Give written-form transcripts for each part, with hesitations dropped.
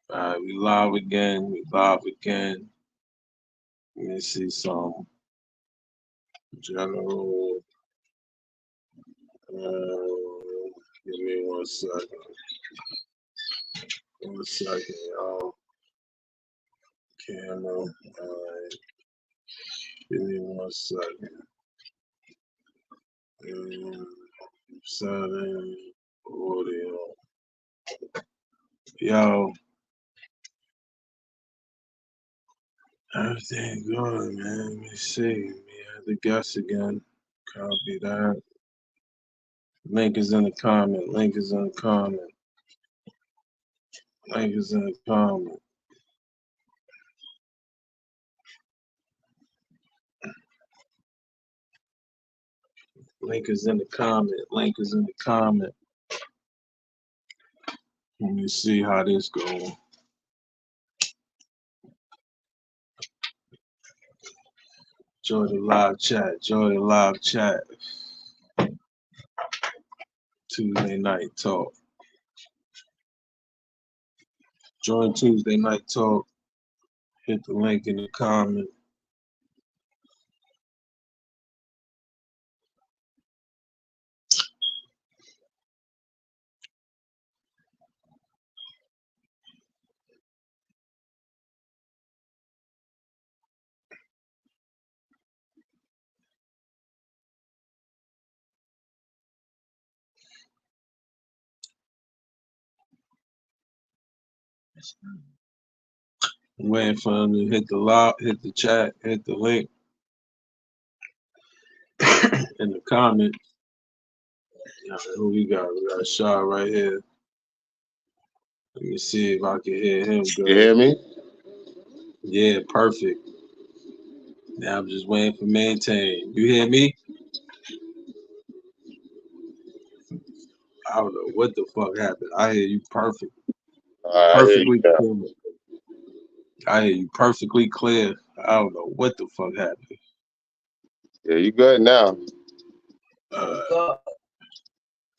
We live again. We live again. Let me see some general. Give me 1 second. 1 second, y'all. Camera. Alright. Give me 1 second. Setting. Audio. Yo, everything good, man. Let me see. We had the guest again. Copy that. Link is in the comment. Link is in the comment. Link is in the comment. Link is in the comment. Link is in the comment. Let me see how this goes. Join the live chat. Join the live chat. Tuesday night talk. Join Tuesday night talk. Hit the link in the comment. I'm waiting for them to hit the live, hit the chat, hit the link in the comments. Who we got? We got a shot right here. Let me see if I can hear him good. You hear me? Yeah, perfect. Now I'm just waiting for maintain. You hear me? I don't know what the fuck happened. I hear you perfect. Perfectly clear. I hear you perfectly clear. I don't know what the fuck happened. Yeah, you good now.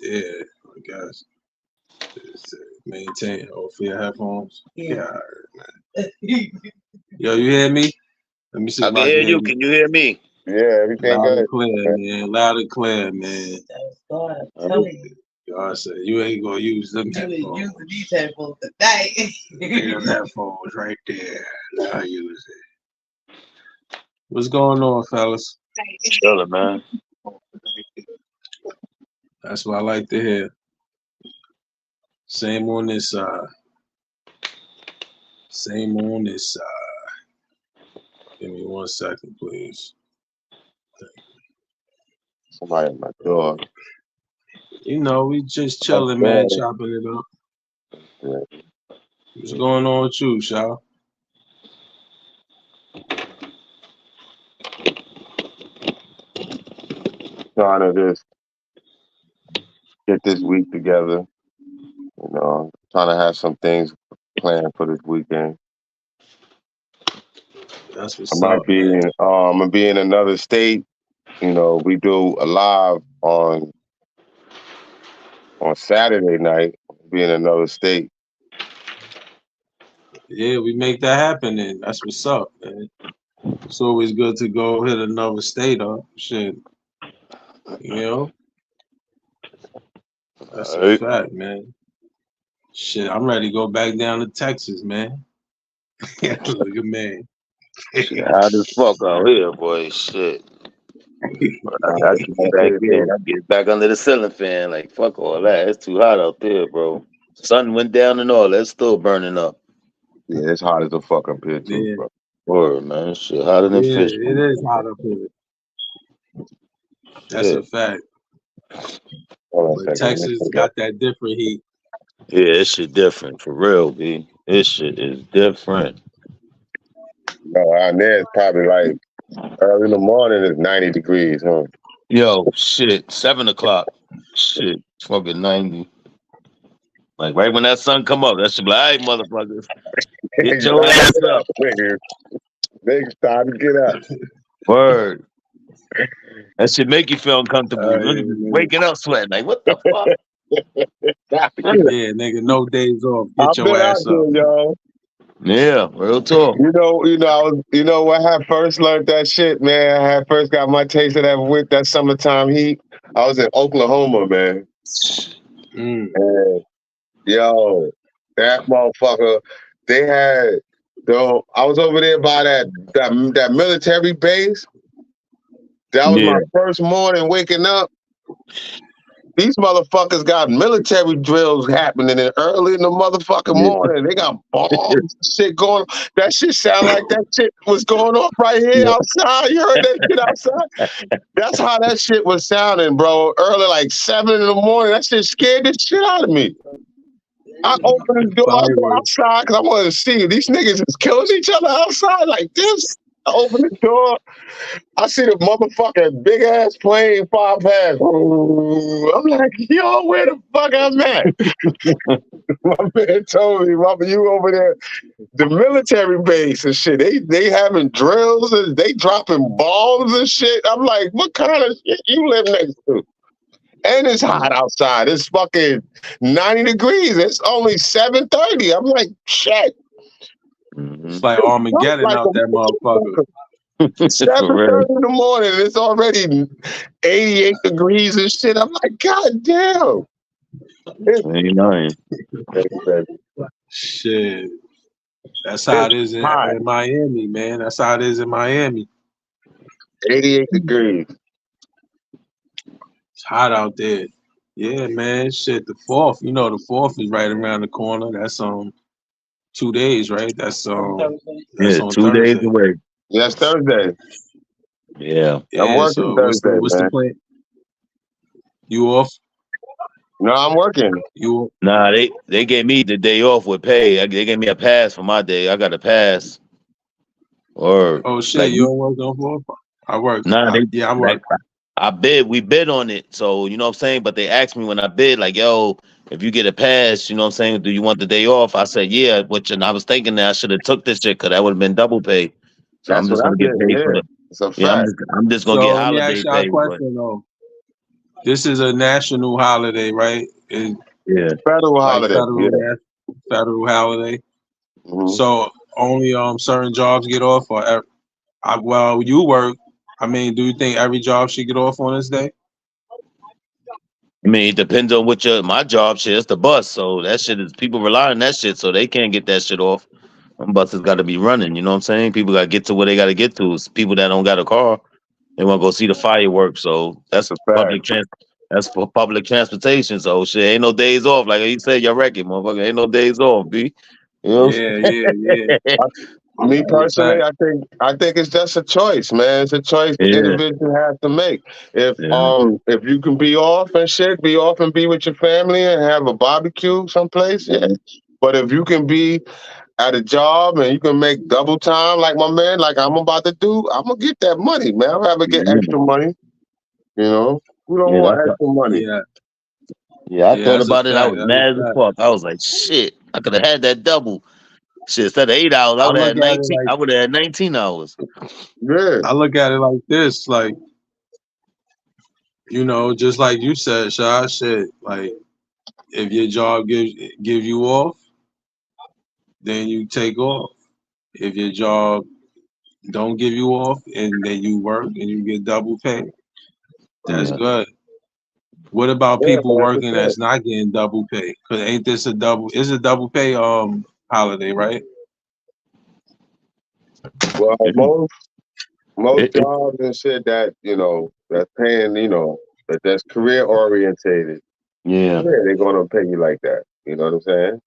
Yeah, I guess. Maintain. Oh, for your headphones? Yeah, man. Yo, you hear me? Let me see I if can hear you. Can you hear me? Yeah, everything loud good. And clear, man. Loud and clear, man. God said you ain't gonna use them headphones. You ain't using these headphones today. Them headphones right there. I use it. What's going on, fellas? Chilling, man. That's what I like to hear. Same on this side. Same on this side. Give me 1 second, please. Somebody at my door. You know, we just chilling, man, chopping it up. Yeah. What's going on with you, Shaw? Trying to just get this week together. You know, trying to have some things planned for this weekend. That's what's up, man. I'm gonna be in another state. You know, we do a live on Saturday night. Be in another state. Yeah, we make that happen, and that's what's up, man. It's always good to go hit another state up. Shit, you know. That's a fact, man. Shit, I'm ready to go back down to Texas, man. Look at me. Shit, hot as fuck out here, boy. Shit. I get back in. I get back under the ceiling fan. Like, fuck all that. It's too hot out there, bro. Sun went down and all. That's still burning up. Yeah, it's hot as a fuck up here, too, bro. Word, man. Shit, hotter than fish. It is hot up here. That's a fact. But Texas got that different heat. Yeah, this shit different. For real, B. This shit is different. No, out there it's probably like early in the morning it's 90 degrees, huh? Yo, shit, 7 o'clock. Shit, fucking 90. Like right when that sun come up, that should be like, all right, motherfuckers, get your ass up. Niggas time to get up. Word. That should make you feel uncomfortable. Waking up sweating. Like, what the fuck? Yeah, nigga, no days off. I've Get your been out ass there, up. y'all. Yeah, real talk. You know when I first learned that shit, man. I had first got my taste of that summertime heat. I was in Oklahoma, man. Mm. And yo, that motherfucker, they had I was over there by that military base. That was my first morning waking up. These motherfuckers got military drills happening early in the motherfucking morning. They got bombs shit going. That shit sound like that shit was going on right here outside. You heard that shit outside? That's how that shit was sounding, bro. Early, like 7 in the morning. That shit scared the shit out of me. I opened the door, I go outside because I wanted to see. These niggas is killing each other outside like this. I open the door. I see the motherfucking big ass plane fly past. I'm like, yo, where the fuck I'm at? My man told me, Mama, you over there, the military base and shit. They having drills and they dropping bombs and shit. I'm like, what kind of shit you live next to? And it's hot outside. It's fucking 90 degrees. It's only 7:30. I'm like, shit. It's like Armageddon like out that motherfucker. 7:30 in the morning. It's already 88 degrees and shit. I'm like, God damn. 89. Shit. That's how it is in Miami, man. That's how it is in Miami. 88 degrees. It's hot out there. Yeah, man. Shit, the 4th. You know, the 4th is right around the corner. That's 2 days, right? That's on 2 Thursday. days away. Yes, Thursday. Yeah. I'm working Thursday, what's the plan? You off? No, I'm working. Nah, they gave me the day off with pay. They gave me a pass for my day. I got a pass. Or shit, like, you don't work on 4th? I work. Nah, I work. We bid on it. So, you know what I'm saying? But they asked me when I bid, like, yo, if you get a pass, you know what I'm saying? Do you want the day off? I said, yeah. And I was thinking that I should have took this shit because that would have been double pay. So I'm just gonna get paid for the. It's a fact. I'm just gonna get holiday let me ask y'all pay. a question, though. This is a national holiday, right? Federal holiday. Federal holiday. Mm-hmm. So only certain jobs get off, or well, you work. I mean, do you think every job should get off on this day? I mean, it depends on what my job shit. It's the bus, so that shit is people rely on that shit, so they can't get that shit off. Them buses got to be running. You know what I'm saying? People got to get to where they got to get to. It's people that don't got a car, they want to go see the fireworks. So that's That's for public transportation. So shit, ain't no days off. Like you said, your record, motherfucker, ain't no days off, B. You know? Yeah. Me personally, I think it's just a choice, man. It's a choice the individual has to make. If you can be off and shit, be off and be with your family and have a barbecue someplace, yeah. But if you can be at a job and you can make double time like my man, like I'm about to do, I'm gonna get that money, man. I'd rather get extra money. You know, who don't want extra money? Yeah, I thought about it. I was mad as fuck. I was like, shit, I could have had that double. Shit, instead of 8 hours, I would have had 19. I would have had 19 hours. Yeah. I look at it like this, like, you know, just like you said, Shah, shit, like, if your job give you off, then you take off. If your job don't give you off and then you work and you get double pay, that's good. What about people working that's not getting double pay? Because ain't this a double? It's a double pay holiday, right? Well, most jobs and shit that that's paying, that's career orientated. Yeah, they're gonna pay you like that. You know what I'm saying?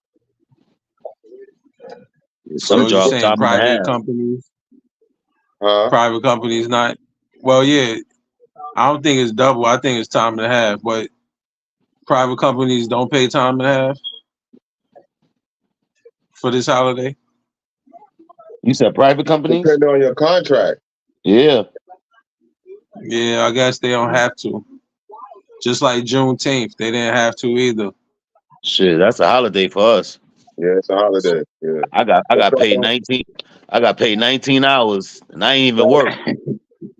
Some jobs, saying private companies not. Well, yeah, I don't think it's double. I think it's time and a half. But private companies don't pay time and a half for this holiday. You said private companies? Depending on your contract. Yeah. Yeah, I guess they don't have to. Just like Juneteenth, they didn't have to either. Shit, that's a holiday for us. Yeah, it's a holiday. Yeah. I got paid 19. I got paid 19 hours and I ain't even work.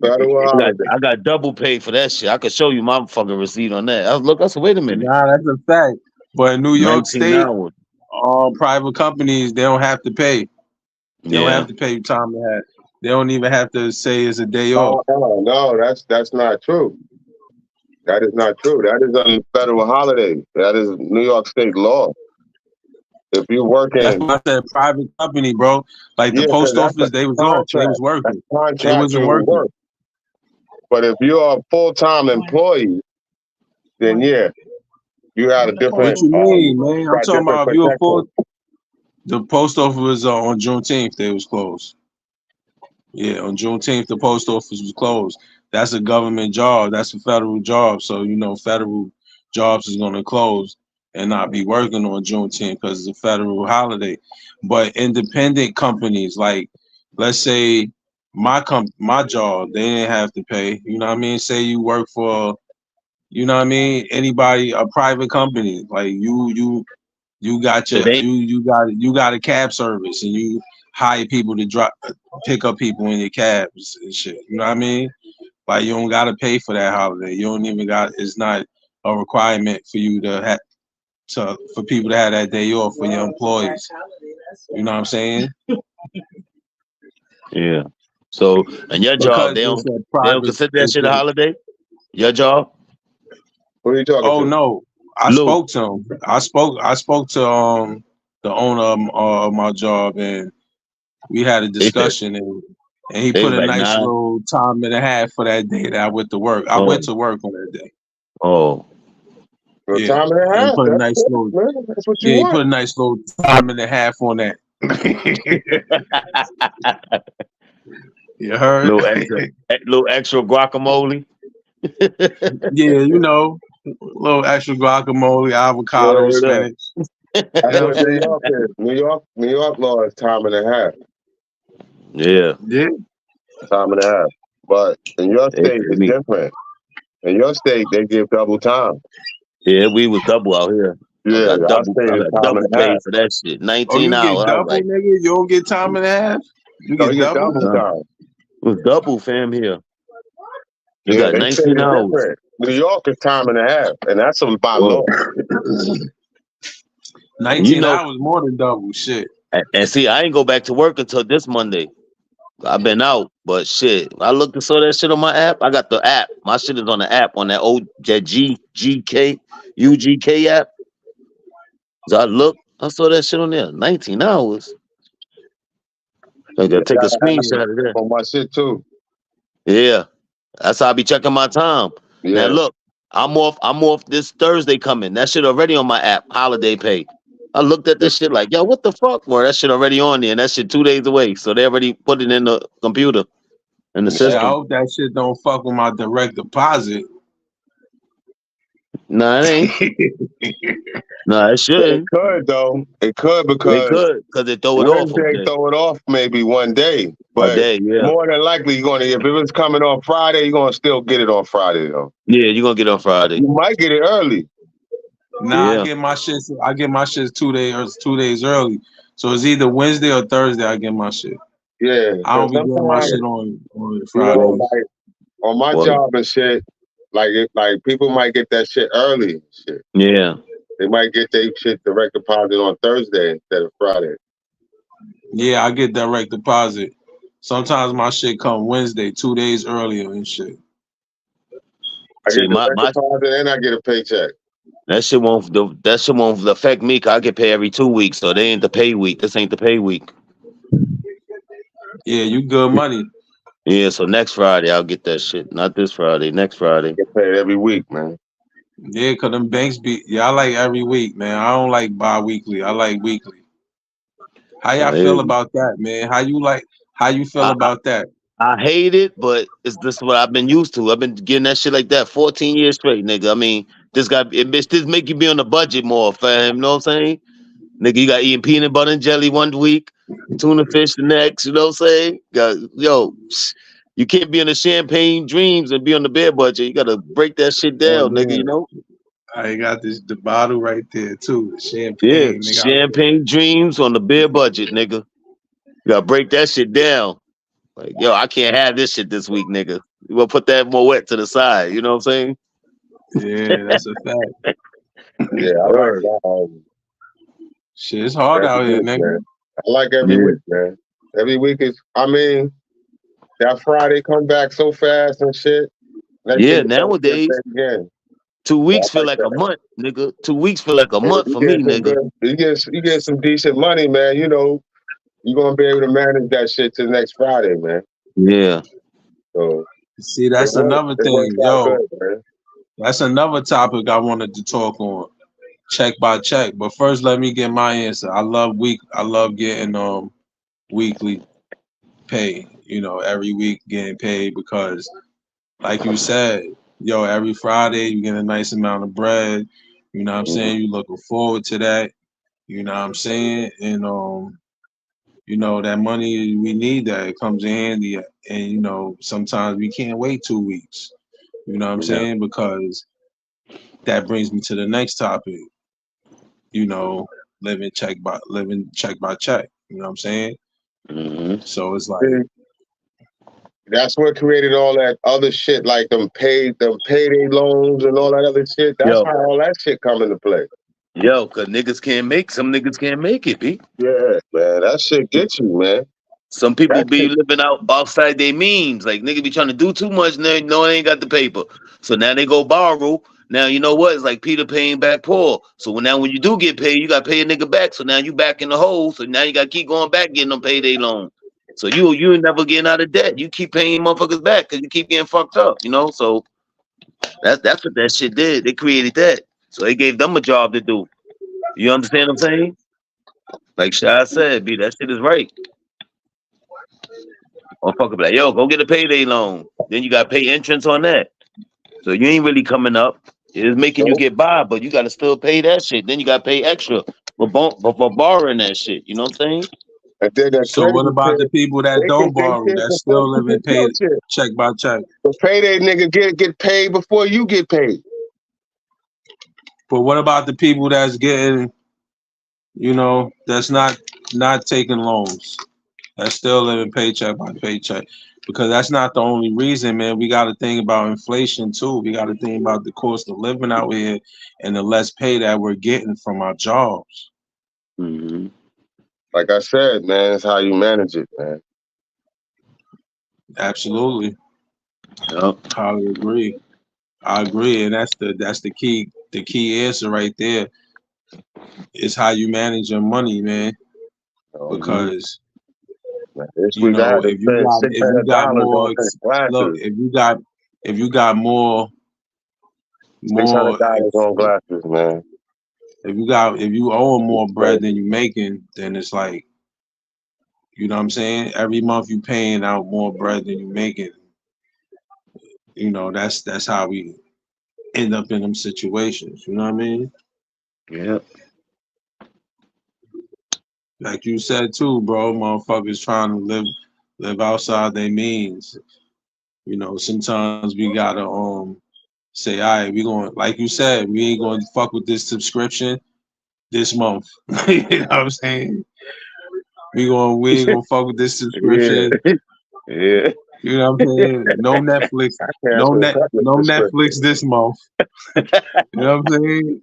I got double pay for that shit. I could show you my fucking receipt on that. I said, wait a minute. Nah, that's a fact. But in New York 19 State, hours. all private companies, they don't have to pay. They don't Yeah. have to pay time and a half. They don't even have to say it's a day off. No, that's not true. That is not true. That is a federal holiday. That is New York State law. If you working, That's what I said. Private company, bro. Like the yeah, post that's office, a they was off. They was contract. That's working. They wasn't contractual working. work. But if you're a full-time employee, then yeah, you had a different. What you mean, man? I'm got talking about if you a different full. The post office was on Juneteenth. They was closed. Yeah, on Juneteenth, the post office was closed. That's a government job. That's a federal job. So, you know, federal jobs is going to close and not be working on Juneteenth because it's a federal holiday. But independent companies, like, let's say my job, they didn't have to pay. You know what I mean? Say you work for, you know what I mean? Anybody, a private company, like you got So your they, you got a cab service and you hire people to pick up people in your cabs and shit. You know what I mean? Like you don't gotta pay for that holiday. You don't even got. It's not a requirement for you to for people to have that day off for your employees. You know what I'm saying? yeah. So and your job, Because they it's don't a they private. don't consider that shit a holiday? Your job? Who are you talking Oh to? no, I Lou. spoke to him. I spoke to the owner of my job, and we had a They said discussion, and he they put was a like, nice nah. little time and a half for that day that I went to work. I went to work on that day. Oh. No Yeah, time and a and he half. put a That's nice good, little man. That's what you he want. put a nice little time and a half on that. You heard? little extra guacamole. Yeah, you know, a little extra guacamole, avocado, Word up. spinach. That's You know what what I'm New saying? York is. New York law is time and a half. Yeah. Yeah. Time and a half. But in your They state, said it's me. different. In your state, they give double time. Yeah, we was double out here. Yeah, I got our double state is time double and a pay half. for that shit. Oh, 19 you hours. get I was double, like, nigga? You don't get time and a half? You No, get you get double? double time. it was double, fam, here. You Yeah, got they say 19 it's hours. different. New York is time and a half, and that's by Whoa. law. 19 You know, hours more than double. Shit. and see, I ain't go back to work until this Monday. I've been out, but shit, I looked and saw that shit on my app. I got the app. My shit is on the app, on that old UGK app. So I saw that shit on there. 19 hours. I gotta take a screenshot of that. On my shit too. Yeah. That's how I be checking my time. Yeah. Now look, I'm off this Thursday coming. That shit already on my app, holiday pay. I looked at this shit like, yo, what the fuck? Well, that shit already on there, and that shit 2 days away. So they already put it in the computer, in the Shit, I system. hope that shit don't fuck with my direct deposit. Nah, it ain't. Nah, it It shouldn't. could though. It could They because could, because they throw it off. Wednesday throw it off maybe one day. A But day, yeah. more than likely you're gonna, if it was coming on Friday, you're gonna still get it on Friday though. Yeah, you're gonna get it on Friday. You might get it early. Nah, Yeah. I get my shit 2 days early. So it's either Wednesday or Thursday I get my shit. Yeah. I don't be getting my sometimes, shit on you Friday. know, like on my Well- job and shit, like people might get that shit early. Shit. Yeah. They might get their shit direct deposit on Thursday instead of Friday. Yeah, I get direct deposit. Sometimes my shit come Wednesday, 2 days earlier and shit. I See, get direct deposit and I get a paycheck. That shit won't affect me, cause I get paid every 2 weeks, so they ain't the pay week. This ain't the pay week. Yeah, you good money. Yeah, so next Friday I'll get that shit. Not this Friday, next Friday. Get paid every week, man. Yeah, cause them banks I like every week, man. I don't like bi-weekly. I like weekly. How y'all feel about that, man? How you feel about that? I hate it, but it's this what I've been used to. I've been getting that shit like that 14 years straight, nigga. I mean, this make you be on the budget more, fam. You know what I'm saying? Nigga, you got eating peanut butter and jelly one week, tuna fish the next, you know what I'm saying? You can't be on the champagne dreams and be on the beer budget. You gotta break that shit down, nigga, you know? I got the bottle right there too. Champagne. Yeah, nigga. champagne dreams on the beer budget, nigga. You gotta break that shit down. Like, yo, I can't have this shit this week, nigga. You gonna put that more wet to the side, you know what I'm saying? Yeah, that's a fact. Yeah, I like Word. that. Shit, it's hard out Every here, week, nigga. man. I like every Yeah. week, man. Every week is, I mean, that Friday come back so fast and shit. Next Yeah, thing you know, it's nowadays, again. 2 So weeks I feel like like a that. month, nigga. 2 weeks feel like a And if month you for me, get some nigga. good, you get some decent money, man. You know, you're gonna be able to manage that shit till next Friday, man. Yeah. So See, that's another it works thing, out yo. good, man. That's another topic I wanted to talk on, check by check. But first, let me get my answer. I love getting weekly pay. You know, every week getting paid because, like you said, yo, every Friday you get a nice amount of bread. You know what I'm saying? You looking forward to that. You know what I'm saying? And you know, that money we need that it comes in handy. And you know, sometimes we can't wait 2 weeks. You know what I'm Yeah. saying? Because that brings me to the next topic. You know, living check by check. You know what I'm saying? Mm-hmm. So it's like, See, that's what created all that other shit, like them payday loans and all that other shit. That's Yo, how all that shit come into play. cause some niggas can't make it, B. Yeah, man, that shit gets you, man. Some people That be shit, living out outside their means. Like niggas be trying to do too much and they know they ain't got the paper. So now they go borrow. Now you know what? It's like Peter paying back Paul. So when you do get paid, you gotta pay a nigga back. So now you back in the hole. So now you gotta keep going back getting them payday loan. So you ain't never getting out of debt. You keep paying motherfuckers back because you keep getting fucked up, you know? So that's what that shit did. They created that. So they gave them a job to do. You understand what I'm saying? Like Shy said, B, that shit is right. Motherfucker be like, yo, go get a payday loan. Then you got to pay entrance on that. So you ain't really coming up. It's making you nope. get by, but you got to still pay that shit. Then you got to pay extra for borrowing that shit. You know what I'm saying? And then the so crazy what about the shit, people that don't they borrow, shit that before still you living get your paid shit. check by check? The payday nigga get paid before you get paid. But what about the people that's getting, you know, that's not taking loans? That's still living paycheck by paycheck. Because that's not the only reason, man. We got to think about inflation too. We got to think about the cost of living out here and the less pay that we're getting from our jobs. Mm-hmm. Like I said, man, it's how you manage it, man. Absolutely, Yep. I agree. I agree, and that's the key answer right there. Is how you manage your money, man. Mm-hmm. Because This you week I know, had to spend if you got $600 more, on some look, glasses. if you got more $600 on glasses, man. if you owe more bread than you making, then it's like, you know what I'm saying? Every month you paying out more bread than you making. You know, that's how we end up in them situations. You know what I mean? Yeah. Like you said too, bro, motherfuckers trying to live outside their means. You know, sometimes we gotta say, all right, we going, like you said, we ain't gonna fuck with this subscription this month. You know what I'm saying? We ain't gonna fuck with this Yeah, subscription. Yeah. You know what I'm saying? No Netflix, I canceled a couple of no subscriptions. Netflix this month. You know what I'm saying?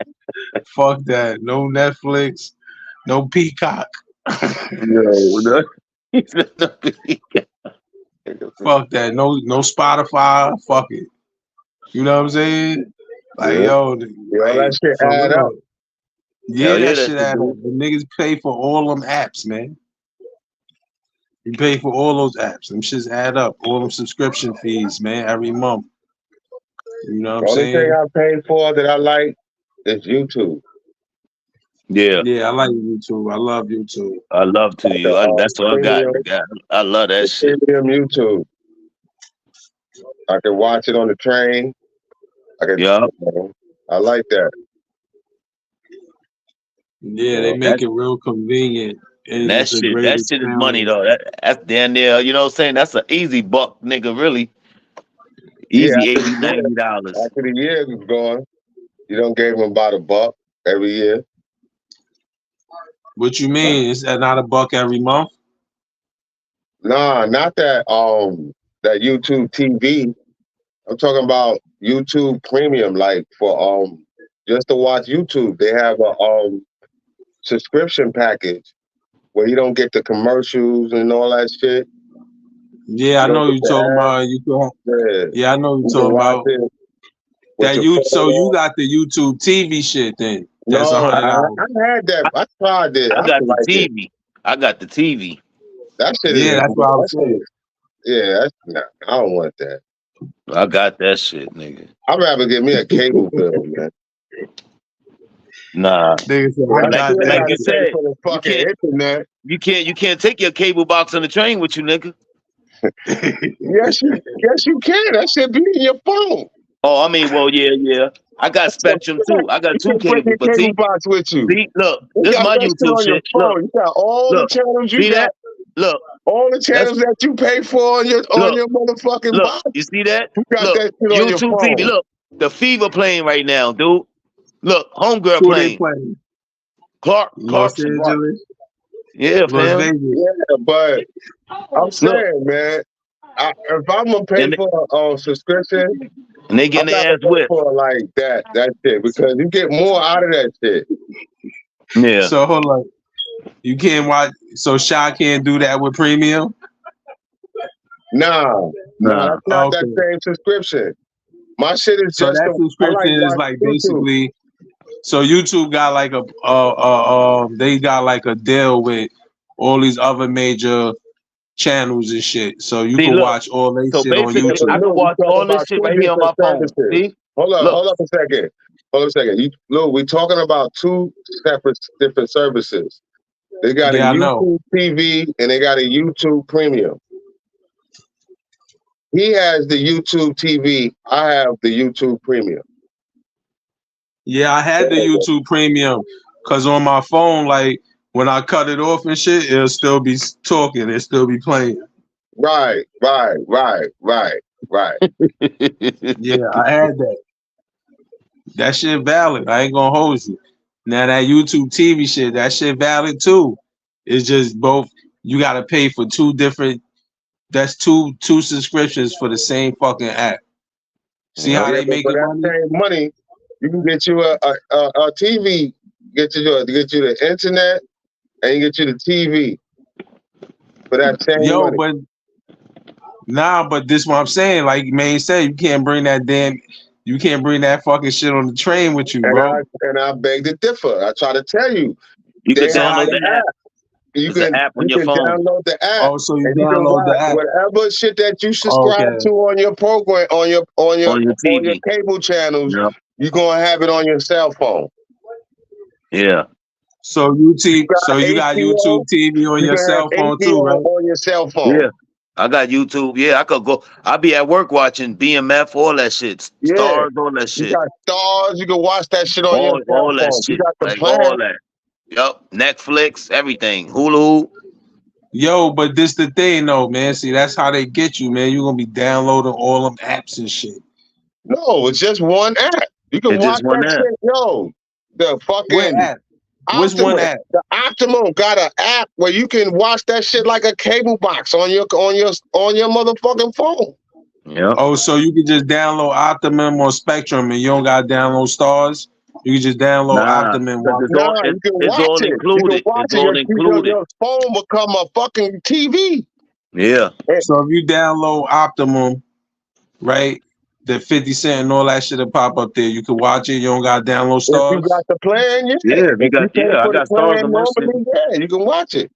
Fuck that. No Netflix, no Peacock. Yo, Fuck that. No Spotify. Fuck it. You know what I'm saying? Like yeah, yo, all like that shit for add up. real. Yeah, Hell yeah, that that shit shit add up. do. The niggas pay for all them apps, man. You pay for all those apps. Them shits add up. All them subscription fees, man, every month. You know what I'm The only thing saying? I paid for that I like is YouTube. Yeah. Yeah, I like YouTube. I love YouTube. I love to The you. That's what I got. premium, I love that the shit. premium YouTube. I can watch it on the train. Yeah. I like that. Yeah, they So, make it real convenient. And it's a great That shit is money experience. though. That's damn near, you know what I'm saying? That's an easy buck, nigga, really. yeah, Easy 80, $90. after the year is gone, you don't gave them about $1 every year. What you mean? Is that not $1 every month? Nah, not that YouTube TV. I'm talking about YouTube Premium, like for just to watch YouTube. They have a subscription package where you don't get the commercials and all that shit. Yeah, I You know don't you get the talking ads. about. You can, Yeah, yeah, I know you you can talking watch about it with that. your You phone so you on. got the YouTube TV shit then? That's No, I $100. had that. I tried it. I I got don't the like it. TV. I got the TV. That shit Yeah, is. that's what I was That shit saying. is. Yeah, that's nah, I don't want that. I got that shit, nigga. I'd rather get me a cable bill, man. Nah, Nigga said, Well, I but that's got still like that you gotta pay shit. said, for the you fucking internet. you can't take your cable box on the train with you, nigga. Yes, you can. That shit be in your phone. Oh, I mean, well, yeah. I got Spectrum too. I got You two can bring cables, your but cable box with you. look, You this is got my that shit YouTube on your shit. phone. You got all the Look, channels you see got. that? Look, All the channels that you pay for on your motherfucking look. box. You see that? You got Look, that shit on your YouTube phone. TV. Look, the Fever playing right now, dude. Look, Homegirl Who they playing. playing? Clark Los Clarkson. Angeles, Yeah, Las fam. Vegas. Yeah, but I'm Look, saying, man, if I'm gonna pay and, for a subscription, and they I'm getting not their gonna ass pay whipped. for like that shit because you get more out of that shit. Yeah. So hold on, you can't watch. So Shy can't do that with premium. Nah, that's not that Okay. same subscription. My shit is So just that subscription is like basically. So YouTube got like they got like a deal with all these other major channels and shit. So you See, can look, watch all their so shit on basically, YouTube. I can watch all this shit right here on my phone. See? Hold Look. up a second. We're talking about two different services. They got a Yeah, I know. YouTube TV and they got a YouTube Premium. He has the YouTube TV. I have the YouTube Premium. Yeah, I had the YouTube Premium because on my phone, like when I cut it off and shit, it'll still be talking. It'll still be playing. Right. Yeah, I had that. That shit valid. I ain't gonna hold you. Now that YouTube TV shit, that shit valid too. It's just both. You gotta pay for two different. That's two subscriptions for the same fucking app. See how they make that same money? You can get you a TV, get you the internet, and you get you the TV for that same money. But but this what I'm saying. Like Maine said, you can't bring that fucking shit on the train with you, bro. And I beg to differ. I try to tell you. You can download the app. You can app on your phone. Download the app. Oh, so you download the app. Whatever shit that you subscribe to on your program, on your cable channels, you're gonna have it on your cell phone. Yeah. So you got YouTube TV on your cell phone too, right? On your cell phone. Yeah. I got YouTube. Yeah, I could go. I'll be at work watching BMF, all that shit. Stars, all that shit. You got Stars. You can watch that shit on your cell phone. All that shit. You got the like plan. all that. Yup. Netflix, everything. Hulu. Yo, but this the thing though, man. See, that's how they get you, man. You're gonna be downloading all them apps and shit. No, it's just one app. You can watch that shit. Yo, the fucking app. Which one app? The Optimum got an app where you can watch that shit like a cable box on your motherfucking phone. Yeah. Oh, so you can just download Optimum or Spectrum, and you don't gotta download Stars. You can just download Optimum. You can watch it. It's all included. It's all included. Your phone become a fucking TV. Yeah. So if you download Optimum, right, the 50 Cent and all that shit will pop up there. You can watch it. You don't got to download Stars. If you got the plan, I got Stars on my shit. Yeah, you can watch it.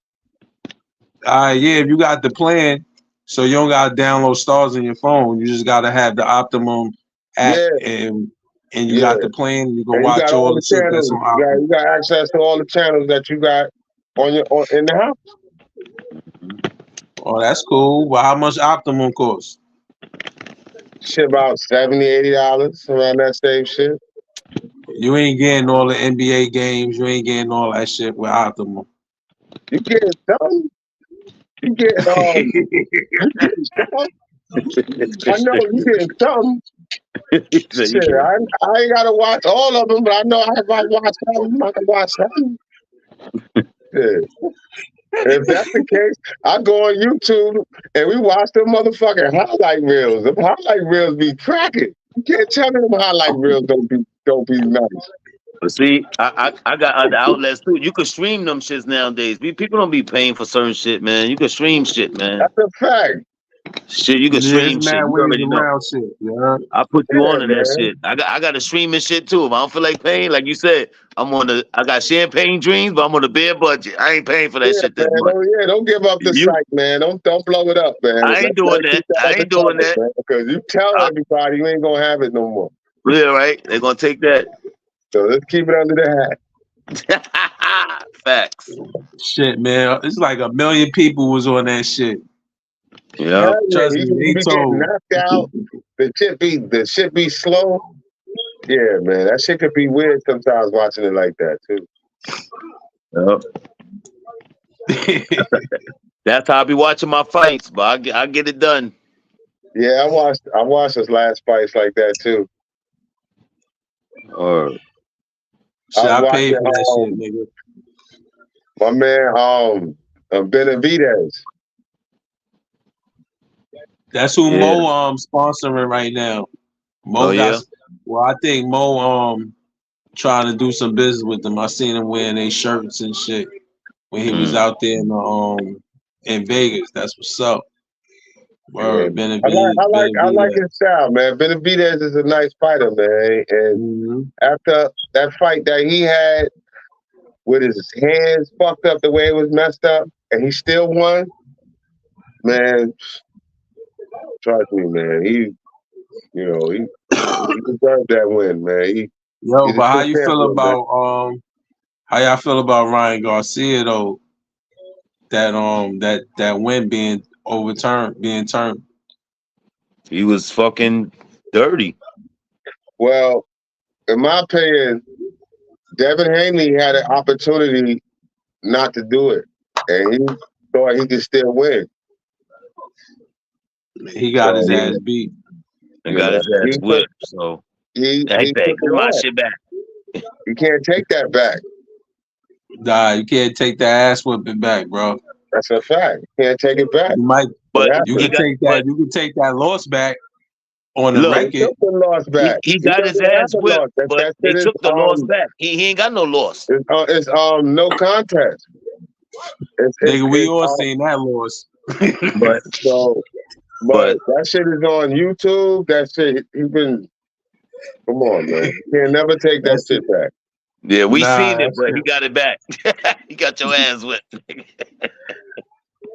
If you got the plan, so you don't got to download Stars on your phone. You just got to have the Optimum app, and you got the plan. You can watch all the shit that's on Optimum. You got access to all the channels that you got in the house. Oh, that's cool. But how much Optimum costs? Shit, about $70, $80 around that same shit. You ain't getting all the NBA games. You ain't getting all that shit with Optimum. You getting some. You getting some. I know you getting some. Shit, I ain't gotta watch all of them, but I know if I watch some, I can watch some. Yeah. If that's the case, I go on YouTube and we watch them motherfucking highlight reels. Them highlight reels be cracking. You can't tell me them highlight reels don't be nice. But see, I got other outlets too. You could stream them shits nowadays. People don't be paying for certain shit, man. You can stream shit, man. That's a fact. Shit, you can There's stream shit. mad You ways already know. around shit. Yeah. I put you Yeah, on to that man. shit. I got to streaming shit too. If I don't feel like paying, like you said, I got champagne dreams, but I'm on a bare budget. I ain't paying for that Yeah, shit this man. month. Don't give up the You, site, man. Don't blow it up, man. I ain't doing that. I ain't doing that. Because you tell everybody you ain't gonna have it no more. Yeah, right. They're gonna take that. So let's keep it under the hat. Facts. Shit, man. It's like 1 million people was on that shit. Yeah. Trust You me, be getting knocked out. The shit be slow. Yeah, man. That shit could be weird sometimes watching it like that too. Yep. That's how I be watching my fights, but I get it done. Yeah, I watched his last fights like that too. Shit, I paid watching, for that shit, nigga. My man, Benavidez. That's who Mo sponsoring right now. Mo well, I think Mo trying to do some business with them. I seen him wearing their shirts and shit when he was out there in Vegas. That's what's up. Word, Benavidez. I like his style, man. Benavidez is a nice fighter, man. And after that fight that he had with his hands fucked up the way it was messed up, and he still won, man. Trust me, man. He deserved that win, man. But how you feel about how y'all feel about Ryan Garcia though? That win being turned. He was fucking dirty. Well, in my opinion, Devin Haney had an opportunity not to do it, and he thought he could still win. He got his ass beat. He got his ass whipped. So he took my shit back. You can't take that back. Nah, you can't take that ass whipping back, bro. That's a fact. You can't take it back. You might, but you can take that. You can take that loss back on the record. He took the loss back. He got his ass whipped, but they took the loss back. He ain't got no loss. It's no contest. Nigga, we all seen that loss. But that shit is on YouTube. That shit, come on, man. You can never take that shit back. Yeah, we seen it, but he got it back. He got your ass whipped.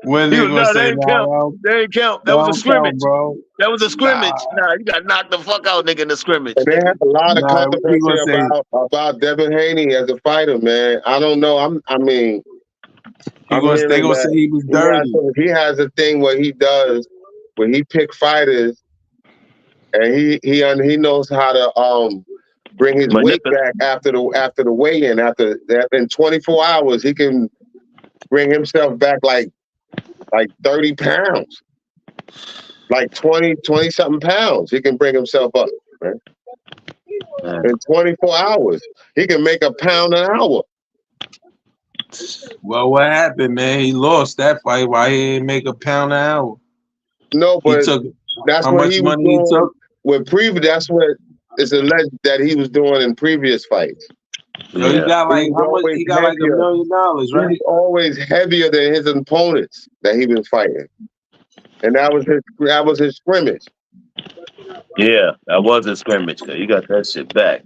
When they ain't count. They ain't count. That was a scrimmage, bro. That was a scrimmage. Nah, you got knocked the fuck out, nigga, in the scrimmage. And they have a lot of controversy about Devin Haney as a fighter, man. I don't know. They gonna say he was dirty. He has a thing where he does when he pick fighters, and he knows how to bring his weight back after the weigh-in. In 24 hours, he can bring himself back like 30 pounds, like 20 something pounds. He can bring himself up, man. In 24 hours, he can make a pound an hour. Well, what happened, man? He lost that fight. Why he didn't make a pound an hour? No, but that's how what much he was money doing he took. That's what it's alleged that he was doing in previous fights. Yeah. He got like $1 million, right? He's always heavier than his opponents that he been fighting, and that was his scrimmage. Yeah, that was a scrimmage. He got that shit back.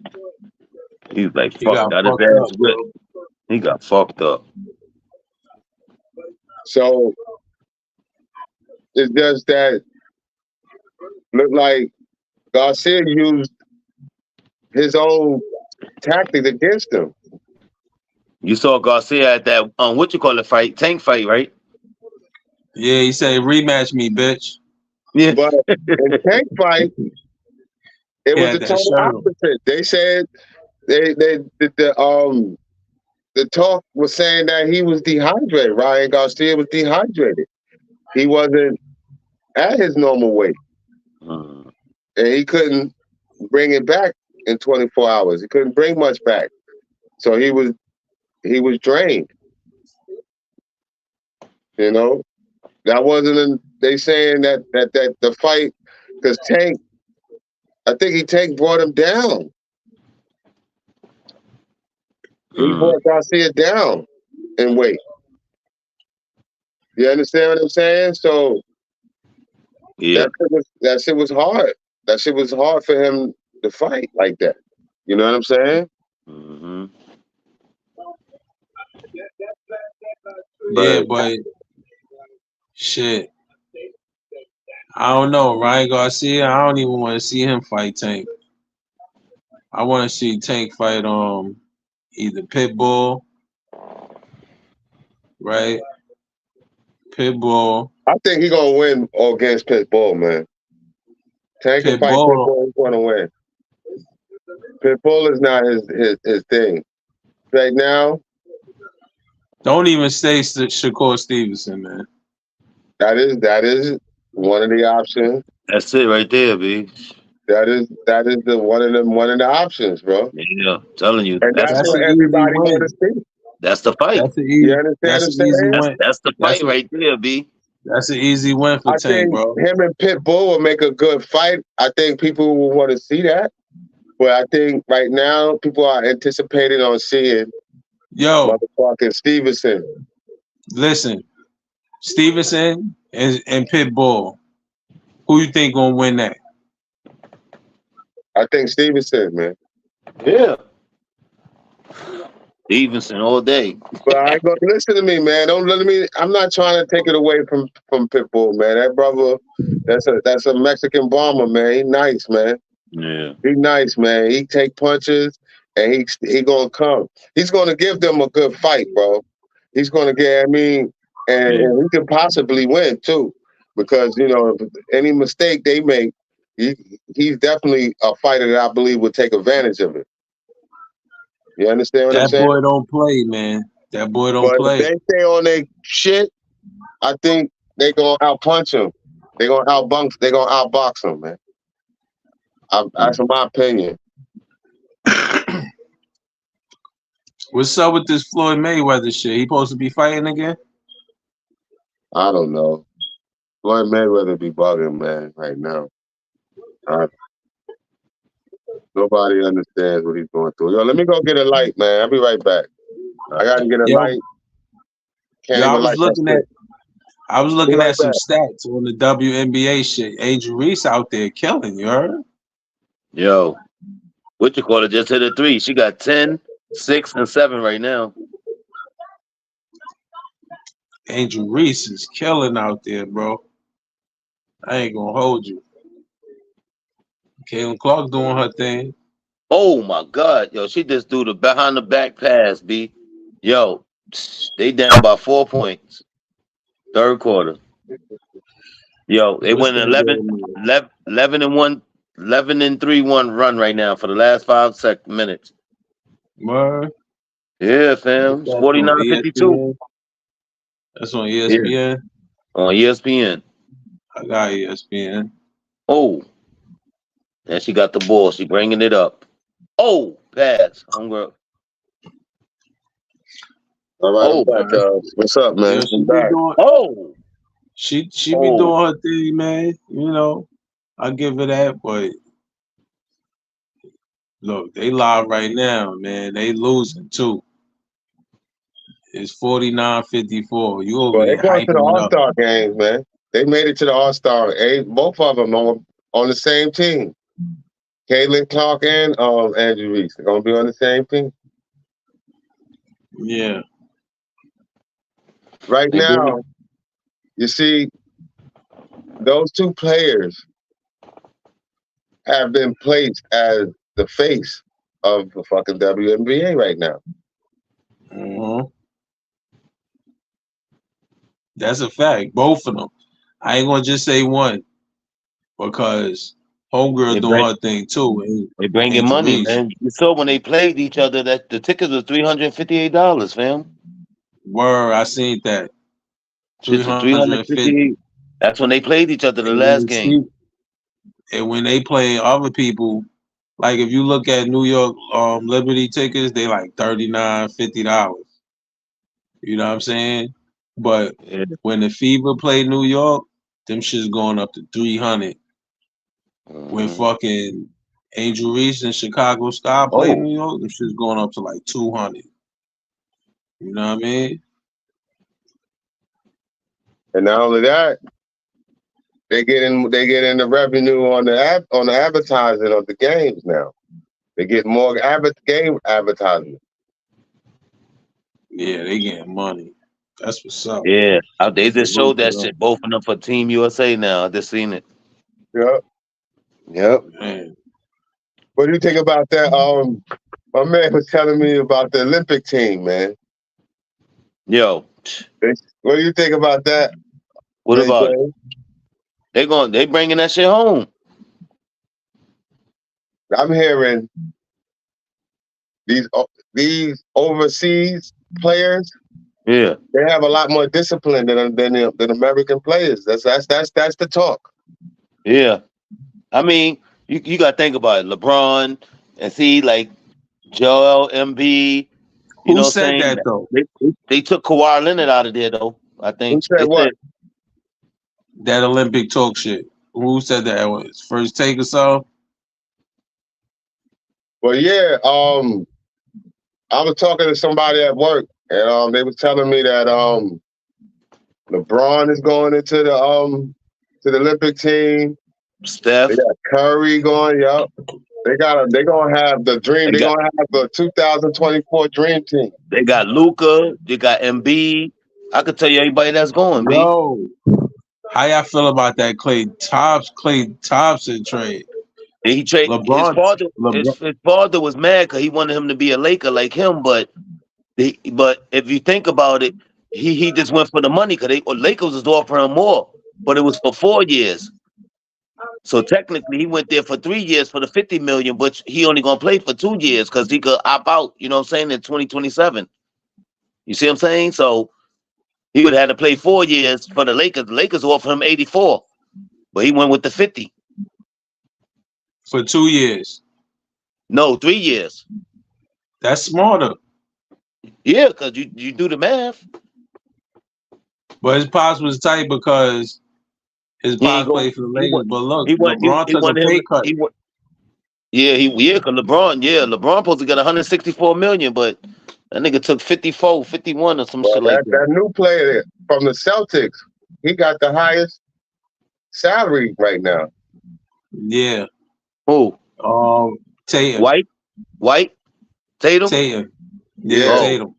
He was like, fuck, got his ass whipped. He got fucked up. So it's just that look like Garcia used his own tactic against him. You saw Garcia at that fight, Tank fight, right? Yeah, he said rematch me, bitch. Yeah, but in Tank fight, it was the total opposite. They said the talk was saying that he was dehydrated. Ryan Garcia was dehydrated. He wasn't at his normal weight, and he couldn't bring it back in 24 hours. He couldn't bring much back, so he was drained. You know, that wasn't. They saying that the fight, because Tank, I think Tank brought him down. He brought Garcia down in weight. You understand what I'm saying? So Yeah. that shit was hard. That shit was hard for him to fight like that. You know what I'm saying? Mm-hmm. Yeah, but shit. I don't know. Ryan Garcia, I don't even want to see him fight Tank. I want to see Tank fight either Pitbull, right? Pitbull. I think he's gonna win against Pitbull, man. Tank can fight Pitbull. Pitbull, he's gonna win. Pitbull is not his thing. Right now, Don't even say Shakur Stevenson, man. that is one of the options. That's it right there, B. That is the one of the options, bro. Yeah, I'm telling you. And that's That's what an easy everybody win. want to see. That's the fight. That's an You easy. understand That's what I'm an easy saying? win. That's the fight right there, B. That's an easy win for I Tank, think bro. him and Pitbull will make a good fight. I think people will want to see that. But I think right now people are anticipating on seeing Yo, motherfucking Stevenson. listen, Stevenson and Pitbull. Who you think gonna win that? I think Stevenson, man. Yeah. Stevenson all day. But I ain't gonna listen to me, man. Don't let me. I'm not trying to take it away from Pitbull, man. That brother, that's a Mexican bomber, man. He nice, man. Yeah. He nice, man. He take punches and he gonna come. He's gonna give them a good fight, bro. He's gonna get. I mean, and he could possibly win too, because you know any mistake they make, he's definitely a fighter that I believe would take advantage of it. You understand what I'm That saying? boy don't play, man. That boy don't But play. if they stay on their shit, I think they gonna outpunch him. They gonna outbox him, man. That's my opinion. What's up with this Floyd Mayweather shit? He supposed to be fighting again? I don't know. Floyd Mayweather be bugging, man, right now. Nobody understands what he's going through. Yo, let me go get a light, man. I'll be right back. I gotta get a light. Can't I even was light looking that shit. at some stats on the WNBA shit. Angel Reese out there killing, you heard? Yo, what you call it? Just hit a 3. She got 10, 6, and 7 right now. Angel Reese is killing out there, bro. I ain't gonna hold you. Caitlin Clark doing her thing. Oh my God, yo, she just threw the behind the back pass, B. Yo, they down by 4 points. Third quarter. Yo, they went 11 and 1, 11 and 3-1 run right now for the last 5 minutes. Word. Yeah, fam. It's 49-52. That's on ESPN. Yeah. On ESPN. I got ESPN. Oh. And she got the ball. She bringing it up. Oh, pass. Homegirl. All right, I'm back, what's up, man? She be doing her thing, man. You know, I give her that, but look, they live right now, man. They losing too. It's 49-54. You over They there going to the hyping it All-Star up. games, man. They made it to the All-Star. Both of them on the same team. Caitlin Clark and Angel Reese. They're gonna be on the same team. Yeah. Right now, you see, those two players have been placed as the face of the fucking WNBA right now. Mm-hmm. That's a fact. Both of them. I ain't gonna just say one because homegirl doing her thing too. They bringing money, man. You saw when they played each other that the tickets was $358, fam. Word, I seen that. $358. That's when they played each other the last game. And when they play other people, like if you look at New York Liberty tickets, they like $39, $50. You know what I'm saying? But when the Fever play New York, them shit's going up to 300. When fucking Angel Reese and Chicago Sky play New York, them shit's going up to like 200. You know what I mean? And not only that, they get in the revenue on the advertising of the games now. They get more game advertising. Yeah, they getting money. That's what's up. Yeah, they just showed that Salute shit. Both of them for Team USA now. I just seen it. Yep. Yep. Man. What do you think about that? My man was telling me about the Olympic team, man. Yo, What do you think about that? what about it? They bringing that shit home. I'm hearing these overseas players. Yeah, they have a lot more discipline than American players. That's the talk. Yeah, I mean, you got to think about it. LeBron and see like Joel Embiid. Who said that though? They took Kawhi Leonard out of there though. I think. Who said what? That Olympic talk shit. Who said that? Was First Take or so? Well, yeah. I was talking to somebody at work, and they was telling me that LeBron is going into the Olympic team. Steph. They got Curry going. Yup. They're gonna have the dream. They're gonna have the 2024 Dream Team. They got Luka. They got Embiid. I could tell you everybody that's going. Yo, how y'all feel about that Klay Thompson trade? He traded LeBron. His father was mad because he wanted him to be a Laker like him, but if you think about it, he just went for the money because Lakers was offering him more, but it was for 4 years. So technically, he went there for 3 years for the $50 million, but he only gonna play for 2 years because he could opt out. You know what I'm saying? In 2027. You see what I'm saying? So he would have to play 4 years for the Lakers. The Lakers offered him 84, but he went with the 50 for 2 years. No, 3 years. That's smarter. Yeah, because you do the math. But his pops was tight because his pops played for the Lakers. But look, LeBron took a pay cut. Because LeBron supposed to get 164 million, but that nigga took 54, 51 or some shit like that. That new player from the Celtics, he got the highest salary right now. Yeah. Who? Tatum. White? Tatum? Yeah, Tatum.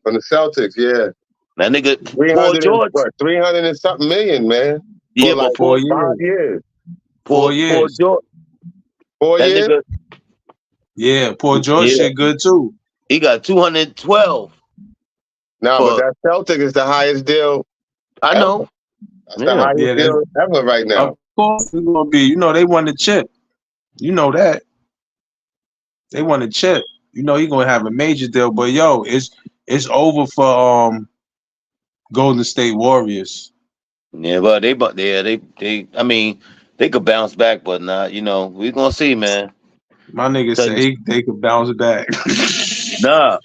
From the Celtics, yeah. That nigga, Paul George. 300 and something million, man. Yeah, but 4 years. 5 years. 4 years. Paul George. 4 years? Nigga, yeah, Paul George shit good too. He got 212. No, but that Celtic is the highest deal. I know. That's the highest deal ever right now. Of course it's gonna be. You know, they won the chip. You know that. They won the chip. You know he's gonna have a major deal. But yo, it's over for Golden State Warriors. Yeah, but they I mean, they could bounce back, but not, you know, we're gonna see, man. My nigga say they could bounce back. Nah.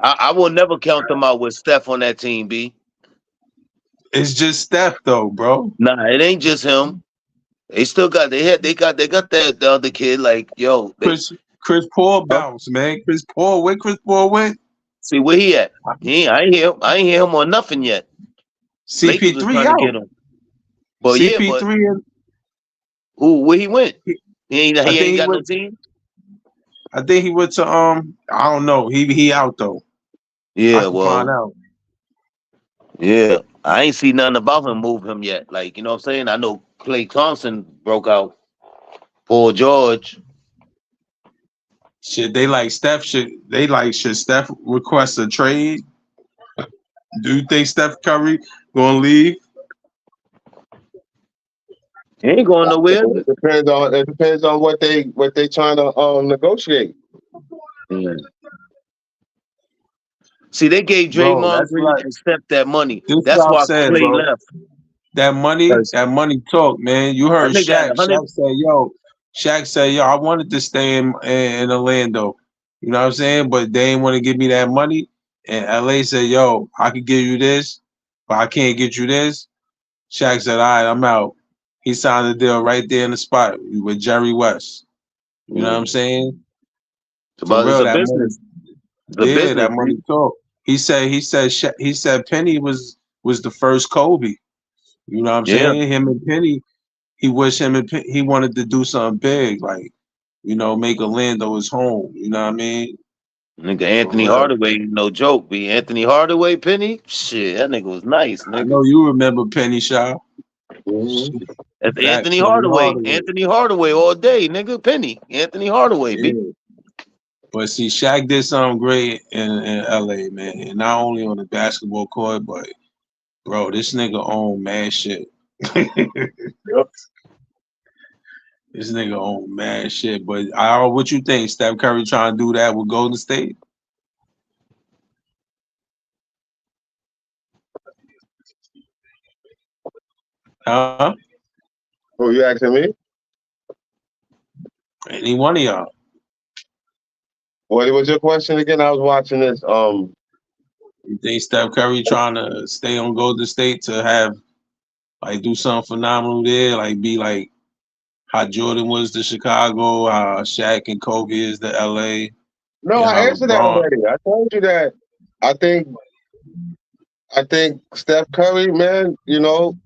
I will never count them out with Steph on that team, B. It's just Steph though, bro. Nah, it ain't just him. They still got they got that the other kid, like, yo. Chris Paul bounced, man. Chris Paul, where Chris Paul went? See where he at? I ain't hear him on nothing yet. CP3 out. Get him. But CP3 where he went? He ain't got no team. I think he went to I don't know. He out though. Yeah, find out. Yeah, I ain't seen nothing about him move him yet. Like, you know what I'm saying? I know Klay Thompson broke out. Paul George. Shit, they like Steph. Should Steph request a trade? Do you think Steph Curry gonna leave? He ain't going nowhere. It depends on what they trying to negotiate. Yeah. See, they gave Draymond Green and Steph that money. That's why Klay left. That money talk, man. You heard Shaq. Shaq said, yo, I wanted to stay in Orlando. You know what I'm saying? But they didn't want to give me that money. And LA said, yo, I could give you this, but I can't get you this. Shaq said, all right, I'm out. He signed the deal right there in the spot with Jerry West. You know what I'm saying? It's a business. That money talk. He said Penny was the first Kobe. You know what I'm Yeah, saying? Him and Penny, he wanted to do something big, like, you know, make Orlando his home. You know what I mean? nigga For Anthony real. Hardaway, no joke. Be Anthony Hardaway, Penny. Shit, that nigga was nice, I nigga. know you remember Penny Shaw. Mhm. That's That Anthony Penny Hardaway. Hardaway. Anthony Hardaway all day, nigga. Penny. Anthony Hardaway, B. Yeah. But see, Shaq did something great in LA, man. And not only on the basketball court, but bro, this nigga own mad shit. Yep. This nigga own mad shit. But what you think? Steph Curry trying to do that with Golden State? Huh? Who you asking me? Any one of y'all? What was your question again? I was watching this. You think Steph Curry trying to stay on Golden State to have like do something phenomenal there, like be like how Jordan was to Chicago, how Shaq and Kobe is to LA, No, and I how answered that LeBron. already. I told you that. I think Steph Curry, man, you know,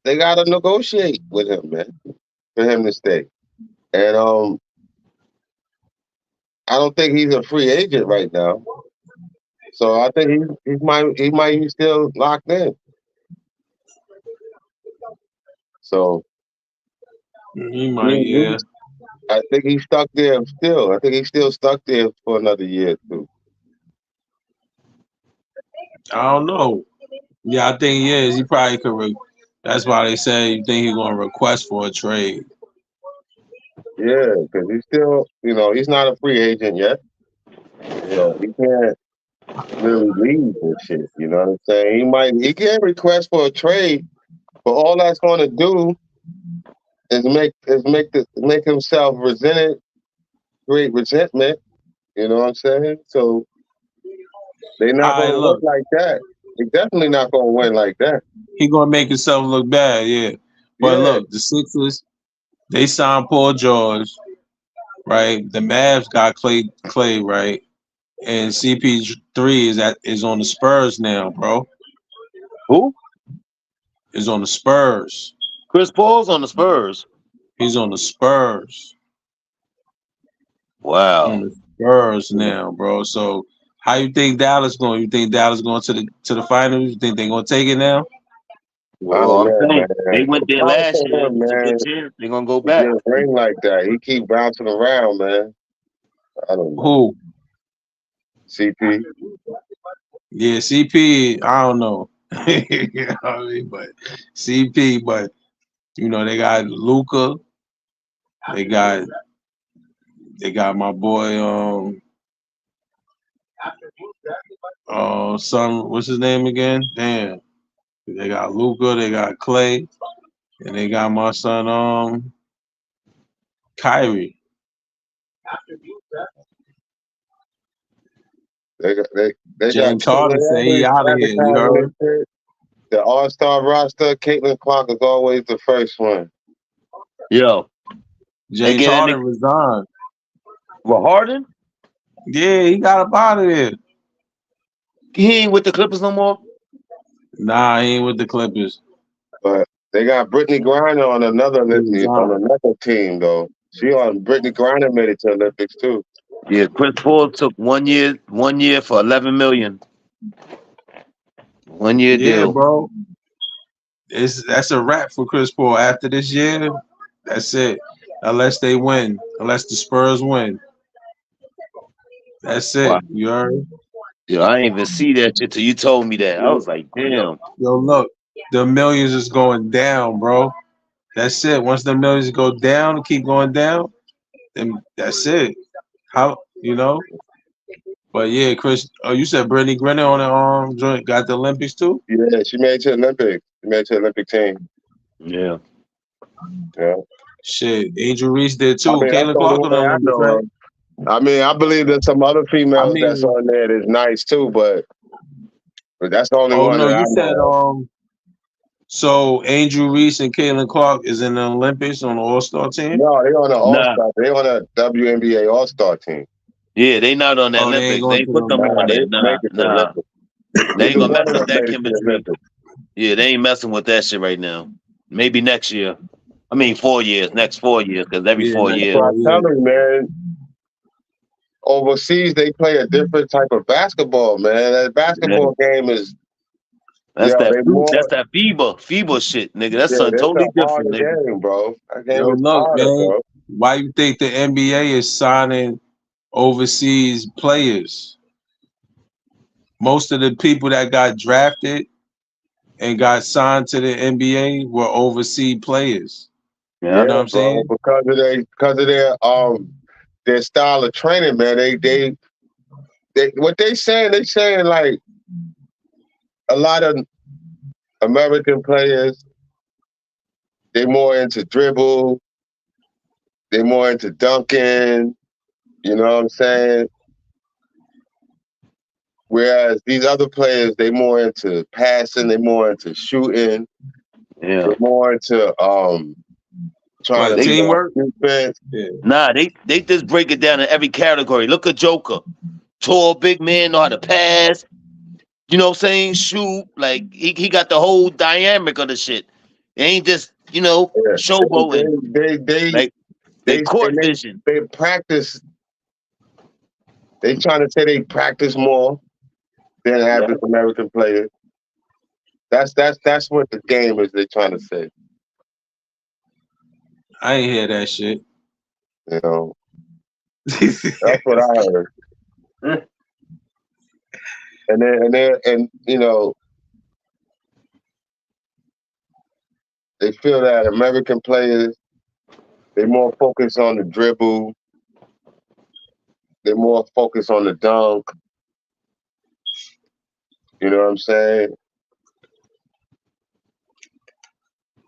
they gotta negotiate with him, man, for him to stay. And I don't think he's a free agent right now. So I think he might be still locked in. So He might, yeah. I think he's stuck there still. I think he's still stuck there for another year or two. I don't know. Yeah, I think he is. He probably could. That's why they say you think he's gonna request for a trade. Yeah, because he's still, you know, he's not a free agent yet. So he can't really leave this shit. You know what I'm saying? He can request for a trade, but all that's gonna do is make himself create resentment. You know what I'm saying? So they're not All right, gonna win look, like that. They're definitely not gonna win like that. he gonna make himself look bad, yeah. But Yeah. look, the Sixers, they signed Paul George, right? The Mavs got Clay, right? And CP3 is on the Spurs now, bro. Who? Is on the Spurs. Chris Paul's on the Spurs. He's on the Spurs. On Wow. the Spurs now, bro. So how you think Dallas going? You think Dallas going to the finals? You think they gonna take it now? I don't Well, I'm know, saying they man. went It's there hard last for year. him, It's a man, good chance they're gonna go to get back. a ring like that. He keep bouncing around, man. I don't know. Who? CP. Yeah, CP. I don't know. You know what I mean? But CP. But you know they got Luca. They got my boy. Son. What's his name again? Damn. They got Luca. They got Clay, and they got my son. Kyrie. They got James so Harden say he out of here. You heard? the All-Star roster. Caitlin Clark is always the first one. Yo, they James get that Harden nigga resigned. for Harden. Yeah, he got up out of there. He ain't with the Clippers no more. Nah, he ain't with the Clippers. But they got Brittany Griner on another team though. Brittany Griner made it to Olympics too. Yeah, Chris Paul took 1 year for $11 million. 1 year Yeah, deal. bro. That's a wrap for Chris Paul. After this year, that's it. Unless they win. Unless the Spurs win. That's it. Wow. You heard? Yo, I didn't even see that shit till you told me that. I was like, damn. Yo, look. The millions is going down, bro. That's it. Once the millions go down, keep going down, then that's it. How you know? But yeah, Chris. Oh, you said Brittany Griner on the joint got the Olympics too? Yeah, she made it to Olympics. She made it to Olympic team. Yeah. Yeah. Shit, Angel Reese did too. I mean, that's Caitlin the only Clark on the way I Olympics, know right? of. I mean, I believe there's some other females I mean, that's on there that's nice too, but that's the only oh one no, that I you said know. So Angel Reese and Caitlin Clark is in the Olympics on the All-Star team? No, they on the Nah. All-Star. They on a WNBA All-Star team. Yeah, they not on the Oh, they ain't Olympics. They going ain't to put the them on Nah, there. they Nah, make it to nah. Olympics. They ain't Neither gonna one mess of up them that made it to the chemistry. Olympics. Yeah, they ain't messing with that shit right now. Maybe next year. I mean, 4 years. Next 4 years, because every yeah, 4 next years. So I 4 tell years. you, man, overseas they play a different type of basketball, man. That Yeah. basketball game is, That's they that's more, that FIBA shit, nigga. That's something that's a totally different, harder nigga. game, bro. That game Yo, is look, harder, man. bro. Why you think the NBA is signing overseas players? Most of the people that got drafted and got signed to the NBA were overseas players. Yeah. You know what Yeah, I'm bro. saying? Because of their style of training, man. They what they saying like a lot of American players, they more into dribble, they more into dunking, you know what I'm saying? Whereas these other players, they more into passing, they more into shooting, Yeah. they're more into trying What, to be on teamwork? defense. Yeah. Nah, they just break it down in every category. Look at Joker. Tall, big man, know how to pass. You know what I'm saying? Shoot. Like, he got the whole dynamic of the shit. It ain't just, Yeah. showboating. They Like, they they court and vision. they practice. They trying to say they practice more than Yeah. average American players. That's what the game is. They trying to say. I ain't hear that shit. You know, that's what I heard. And you know, they feel that American players, they more focused on the dribble, they more focused on the dunk. You know what I'm saying?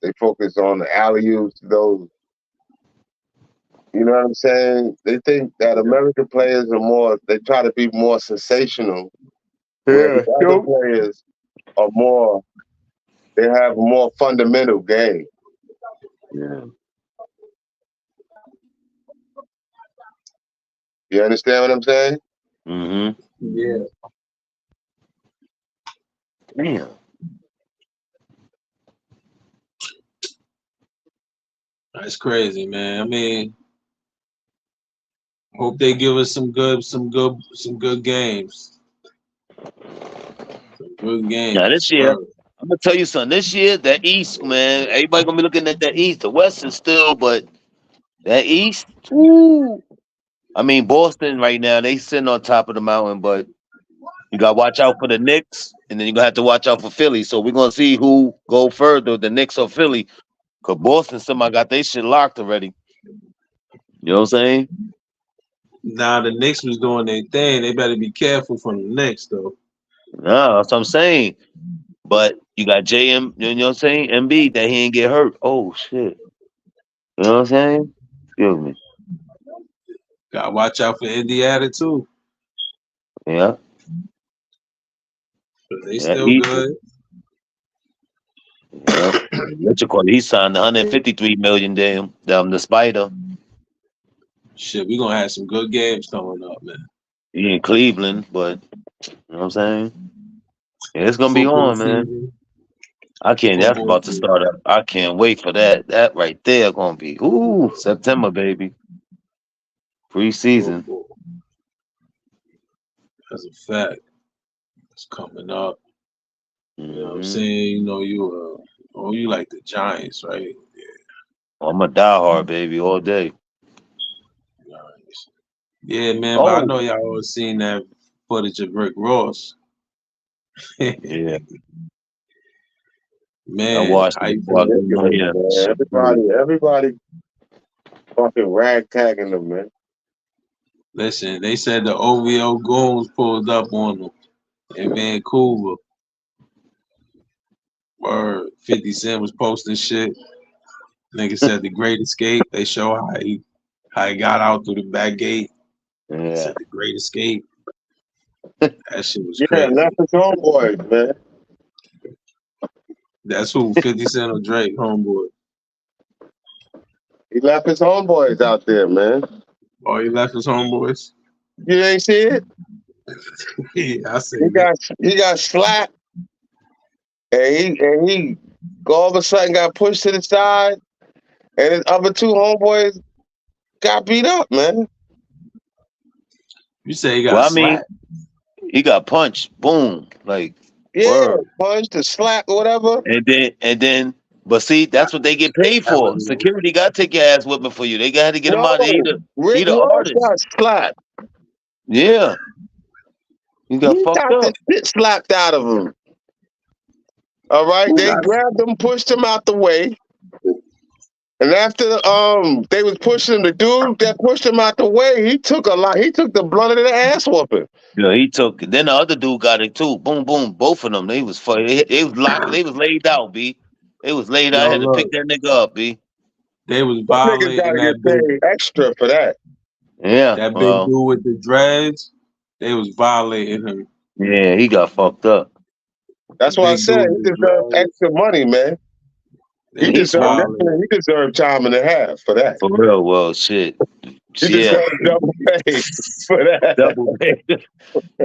They focus on the alley oops, those. You know what I'm saying? They think that American players are more. They try to be more sensational, where Yeah. the other players are more. They have a more fundamental game. Yeah. You understand what I'm saying? Mm-hmm. Yeah. Damn. That's crazy, man. I mean, hope they give us some good games. Some good Now, games. this year, Word. I'm going to tell you something. This year, the East, man, everybody going to be looking at the East. The West is still, but that East, woo. I mean, Boston right now, they sitting on top of the mountain, but you got to watch out for the Knicks, and then you're going to have to watch out for Philly. So we're going to see who go further, the Knicks or Philly, because Boston, somebody got their shit locked already. You know what I'm saying? Now the Knicks was doing their thing. They better be careful from the Knicks, though. No, that's what I'm saying. But you got JM, you know what I'm saying? MB, that he ain't get hurt. Oh, shit. You know what I'm saying? Excuse me. Gotta watch out for Indiana too. Yeah. 'Cause they Yeah, still he, good. yeah. What you call it? He signed 153 million, damn, the Spider. Shit, we gonna have some good games coming up, man. He in Cleveland, but you know what I'm saying? Yeah, it's gonna be Football on, man. season. I can't. That's Football about to season. start up. I can't wait for that. That right there gonna be September, baby. Preseason. Football. That's a fact. It's coming up. You know what I'm Mm-hmm. saying? You know you like the Giants, right? I'm a diehard, baby, all day. Giants. Yeah, man, but I Oh, know y'all all seen that footage of Rick Ross. yeah. I Man, watched how it you before I feel? got on Ridiculous, here. man. Shit, crazy. Everybody fucking ragtagging them, man. Listen, they said the OVO goons pulled up on them in Vancouver. Word, 50 Cent was posting shit. Nigga said the Great Escape. They show how he got out through the back gate. Yeah. Said the Great Escape. That shit was Yeah, crazy. left his homeboys, man. That's who, 50 Cent or Drake, homeboy. He left his homeboys out there, man. Oh, he left his homeboys? You ain't see it? Yeah, I see. He got slapped, and he all of a sudden got pushed to the side, and his other two homeboys got beat up, man. You say he got slapped? He got punched. Boom. Like, yeah, word. punched, or slapped, or whatever. And then, but see, that's what they get paid for. Security got to take your ass whipping for you. They got to get him out. He the artist. Got slapped. Yeah. He got fucked up. The shit slapped out of him. All right, they grabbed him, pushed him out the way. And after they was pushing him, the dude that pushed him out the way, he took the blunt of the ass whooping. Yeah, he took it. Then the other dude got it too. Boom, boom. Both of them. They was fucking. They was locked. They was laid out, B. They was laid out. I had to pick that nigga up, B. They was violating that big extra for that. Yeah. That big dude with the dreads, they was violating him. Yeah, he got fucked up. That's why I said he deserved extra money, man. He deserved time and a half for that. For real, well, shit. He deserved double pay for that. Double pay.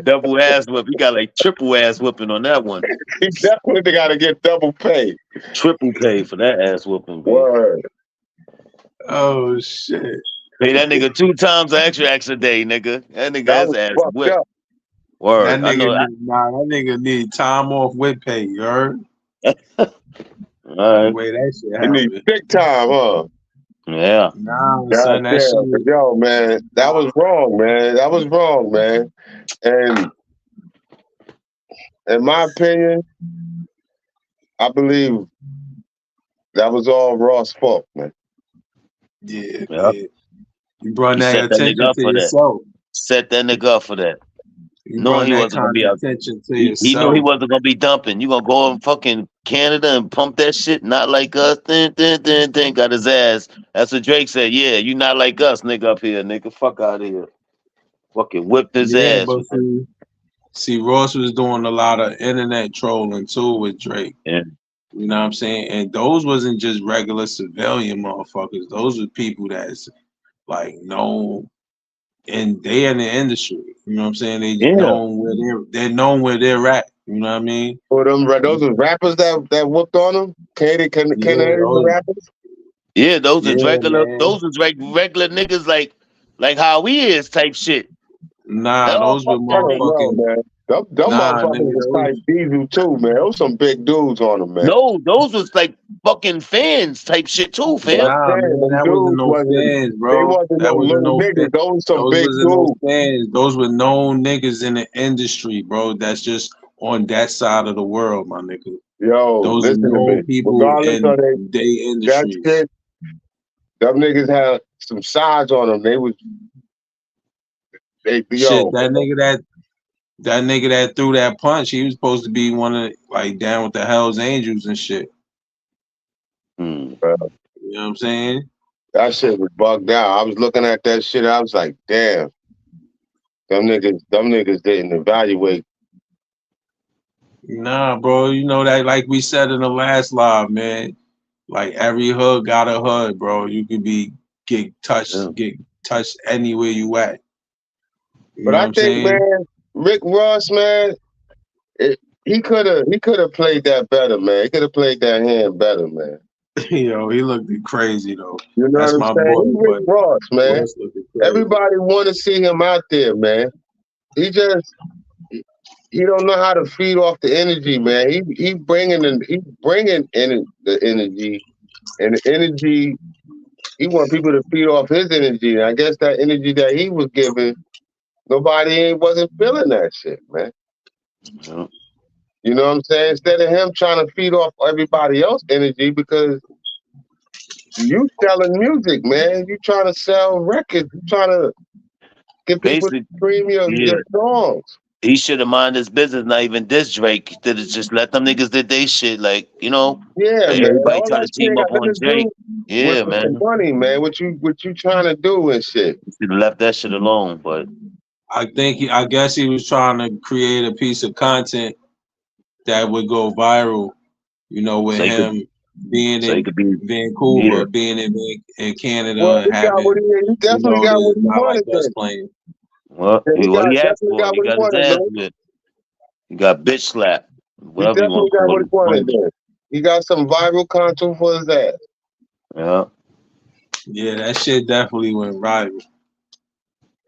Double ass whip. He got like triple ass whipping on that one. He definitely got to get double pay. Triple pay for that ass whipping. Word. Oh, shit. Pay that nigga 2 times the extra day, nigga. That nigga has ass whipped. Word. That nigga need time off with pay, you heard? All right. The way that shit happened. You need big time, huh? Yeah. Nah, son, that shit. Yo, man, that was wrong, man. That was wrong, man. And in my opinion, I believe that was all Ross' fault, man. Yeah, yep. You brought that attention to yourself. Set that nigga up for that. No, he wasn't gonna be out. He knew he wasn't gonna be dumping. You gonna go in fucking Canada and pump that shit? Not like us. Got his ass. That's what Drake said. Yeah, you not like us, nigga up here, nigga. Fuck out of here. Fucking whipped his ass. But see, Ross was doing a lot of internet trolling too with Drake. Yeah. You know what I'm saying? And those wasn't just regular civilian motherfuckers. Those were people that's like known. And they in the industry, you know what I'm saying? They known where they're known where they're at. You know what I mean? Oh, those are rappers that whooped on them. Canadian rappers. Yeah, those is regular. Man. Those is regular niggas like how we is type shit. Nah, those were motherfucking. Man. Them motherfuckers was type Diesel too, man. Those some big dudes on them, man. No, those was like fucking fans type shit too, fam. Nah, man, that wasn't no fans, bro. They wasn't no little niggas. Those some big dudes. No fans. Those were known niggas in the industry, bro. That's just on that side of the world, my nigga. Yo, those are known people in their industry. Them niggas had some size on them. That nigga that threw that punch, he was supposed to be one of like down with the Hells Angels and shit. You know what I'm saying? That shit was bugged out. I was looking at that shit. I was like, damn. Them niggas didn't evaluate. Nah, bro. You know that, like we said in the last live, man. Like every hood got a hood, bro. You could get touched anywhere you at. But I think, man, Rick Ross, man, he could have played that better, man. He could have played that hand better, man. Yo, he looked crazy though. You know what I'm saying? Rick Ross, man. Everybody want to see him out there, man. He don't know how to feed off the energy, man. He bringing in the energy, and the energy. He want people to feed off his energy. And I guess that energy that he was giving, nobody wasn't feeling that shit, man. Yeah. You know what I'm saying? Instead of him trying to feed off everybody else's energy, because you selling music, man. You trying to sell records. You trying to get people to stream your songs. He should have minded his business, not even diss Drake. Did it just let them niggas did they shit, like, you know? Yeah, like man. Everybody trying to team up on Drake. Yeah, man. Money, man. What you trying to do and shit? He should have left that shit alone, but I guess he was trying to create a piece of content that would go viral, you know, with him being in Vancouver, being in Canada, and having he definitely got what he wanted. Playing. Well, Yeah, he what got he asked definitely for, got he what he got his wanted, ass man. whipped. He got bitch slapped. He Whatever you definitely want to got call what he it. wanted, Punch. man. He got some viral content for his ass. Yeah. Yeah, that shit definitely went viral.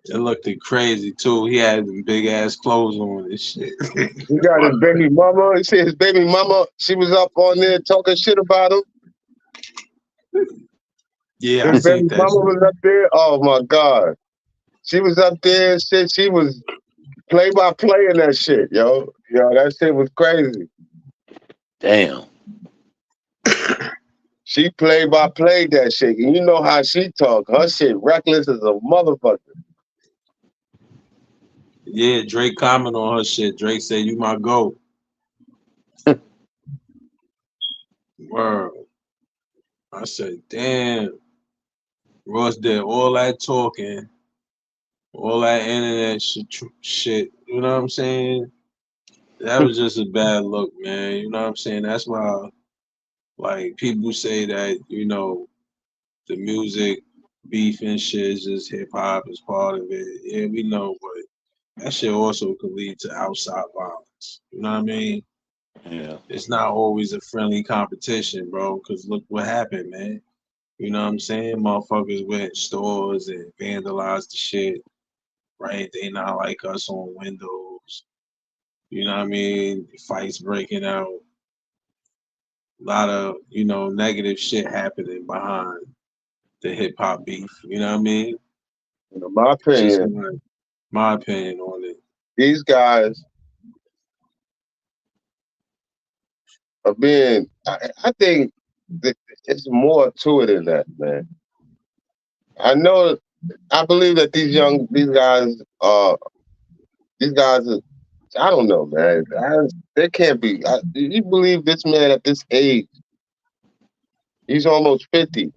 It looked crazy too. He had them big ass clothes on and shit. He got his baby mama. He said his baby mama, she was up on there talking shit about him. Yeah, I His seen baby that mama shit. was up there. Oh my God. She was up there and shit. She was play by play in that shit, yo. Yo, that shit was crazy. Damn. She play by play that shit. And you know how she talk. Her shit reckless as a motherfucker. Yeah, Drake comment on her shit. Drake said, "You my goat." Word. I said, "Damn." Ross did all that talking, all that internet shit. You know what I'm saying? That was just a bad look, man. You know what I'm saying? That's why, like, people say that, the music beef and shit is just hip hop is part of it. Yeah, we know, but that shit also could lead to outside violence. You know what I mean? Yeah. It's not always a friendly competition, bro, because look what happened, man. You know what I'm saying? Motherfuckers went in stores and vandalized the shit, right? They not like us on windows. You know what I mean? Fights breaking out. A lot of, negative shit happening behind the hip hop beef. You know what I mean? In my Just opinion, my opinion on it. these guys are being, I think that it's more to it than that, man. I know, I believe that these guys are, I don't know, man. They can't be. You believe this man at this age? He's almost 50,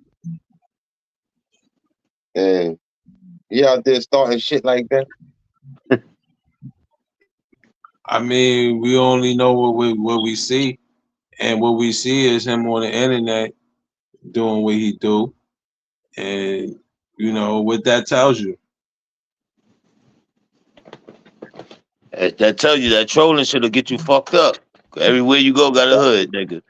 and he out there starting shit like that. I mean, we only know what we see, and what we see is him on the internet doing what he do, and what that tells you. That tells you that trolling shit'll get you fucked up. Everywhere you go, got a hood, nigga.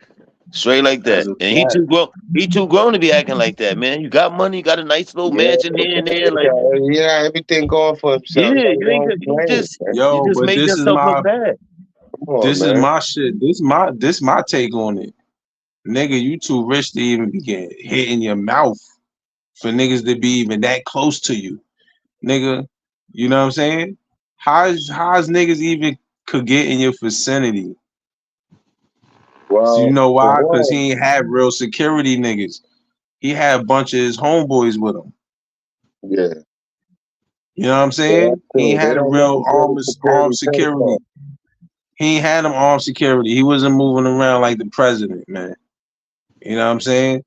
Straight like As that. a And he fact. too grown. He too grown to be acting like that, man. You got money, you got a nice little Yeah, mansion here and there. Like, he got everything going for himself. yeah, Got his you ain't own gonna- plane, man. you Yo, just but made yourself look bad. Come on, this is man. my shit. This my take on it. Nigga, you too rich to even be getting hit in your mouth for niggas to be even that close to you. Nigga, you know what I'm saying? How's niggas even could get in your vicinity? So you Well, know for why? Cause one, he ain't had real security niggas. He had a bunch of his homeboys with him. yeah, You know what I'm that's saying? He true. ain't They had a don't know real the armed security security. protocol. He ain't had them armed security. He wasn't moving around like the president, man. You know what I'm saying?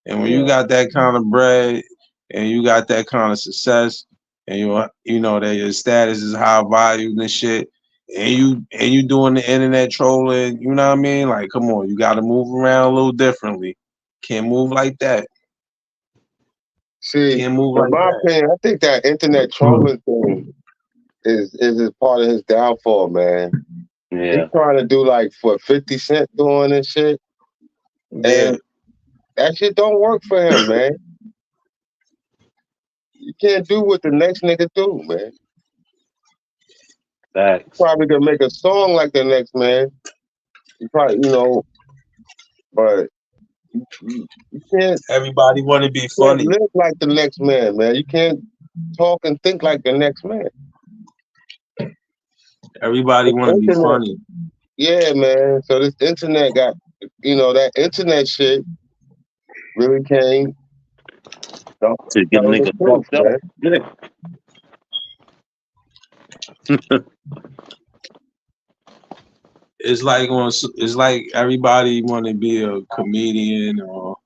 And when you Yeah. got that kind of bread and you got that kind of success and you know that your status is high valued and shit, and you doing the internet trolling, you know what I mean? Like, come on, you gotta move around a little differently. Can't move like that. See, Can't move in like my that. opinion, I think that internet trolling thing is part of his downfall, man. He's Yeah. trying to do like for 50 Cent doing this shit, Yeah. and that shit don't work for him, man. You can't do what the next nigga do, man. Facts. Probably gonna make a song like the next man. You probably, but you Everybody wanna be can't funny. live like the next man, man. You can't talk and think like the next man. Everybody The wanna be internet, funny. yeah, man. So this internet got, that internet shit really came. Don't To get a tell the nigga truth, fucked up. man. Yeah. It's like everybody wanna be a comedian or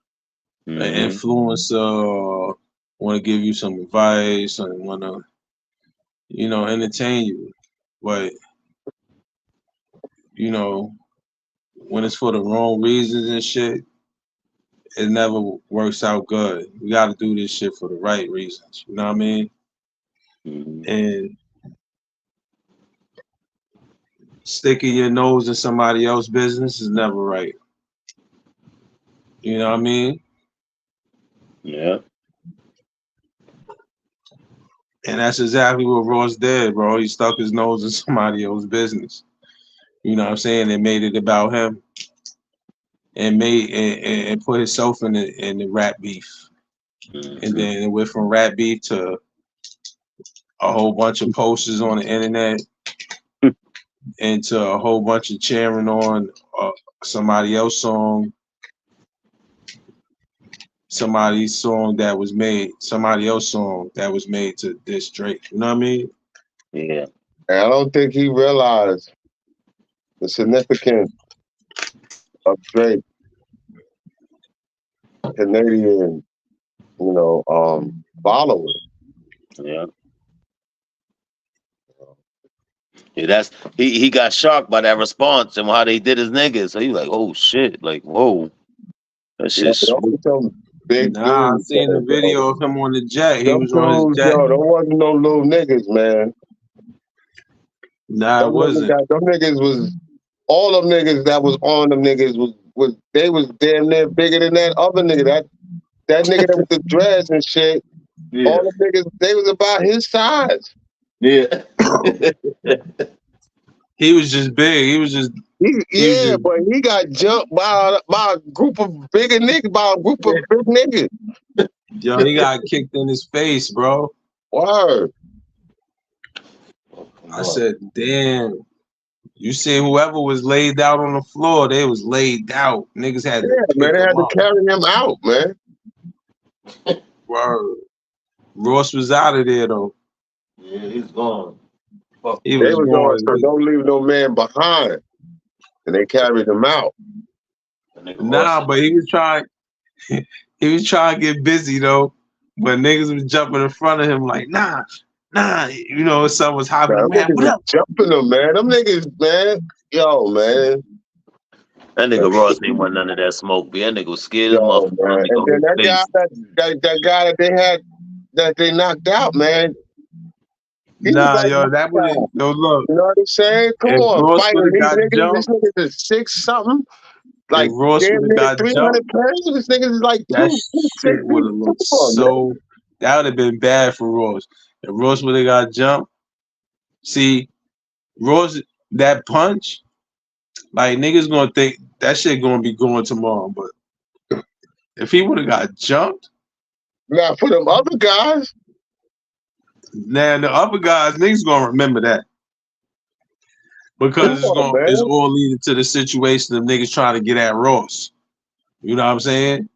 an Mm-hmm. influencer or want to give you some advice and want to, entertain you. But, you know, when it's for the wrong reasons and shit, it never works out good. We got to do this shit for the right reasons. You know what I mean? Mm-hmm. And sticking your nose in somebody else's business is never right. You know what I mean? Yeah. And that's exactly what Ross did, bro. He stuck his nose in somebody else's business. You know what I'm saying? And made it about him, and put himself in the rap beef. Mm-hmm. And then it went from rap beef to a whole bunch of posters on the internet, into a whole bunch of cheering on somebody else's song, somebody else's song that was made to diss Drake. You know what I mean? Yeah. And I don't think he realized the significance of Drake, Canadian, following. Yeah. Yeah, that's he got shocked by that response and how they did his niggas. So he was like, oh shit, like whoa, that Yeah, shit's those were some big Nah, I dudes. seen the video of him on the jet. He Them was on his dudes, jet. yo, there wasn't no little niggas, man. Nah, it wasn't. Them niggas was all them niggas that was on them niggas was they was damn near bigger than that other nigga. That nigga that with the dreads and shit. yeah. All the niggas, they was about his size. Yeah. He was just big. He was just But he got jumped by a group of bigger niggas, by a group of big niggas. yo, he got kicked in his face, bro. Word. I said, damn. You see, whoever was laid out on the floor, they was laid out. Niggas had to pick man, they had him to up. carry him out, man. Word. Ross was out of there though. Yeah, he's gone. Fuck. He was going, gone. so don't leave no man behind. And they carried him out. Nah, but he was trying to get busy though. But niggas was jumping in front of him like, nah, you know, son was hopping around. What up? Jumping them, man. Them niggas, man. Yo, man. That nigga Ross ain't want none of that smoke. That nigga was scared as motherfucker. And then that guy that they knocked out, man. Nah, yo, that was yo. Look, you know what I'm saying? Come on, fighting these niggas. These niggas is 6 something. Like damn nigga, 300 pounds. This niggas is like that shit would have looked so. That would have been bad for Ross. If Ross would have got jumped, see, Ross that punch, like niggas gonna think that shit gonna be going tomorrow. But if he would have got jumped, now for them other guys. Now the other guys, niggas gonna remember that because it's all leading to the situation of niggas trying to get at Ross. You know what I'm saying?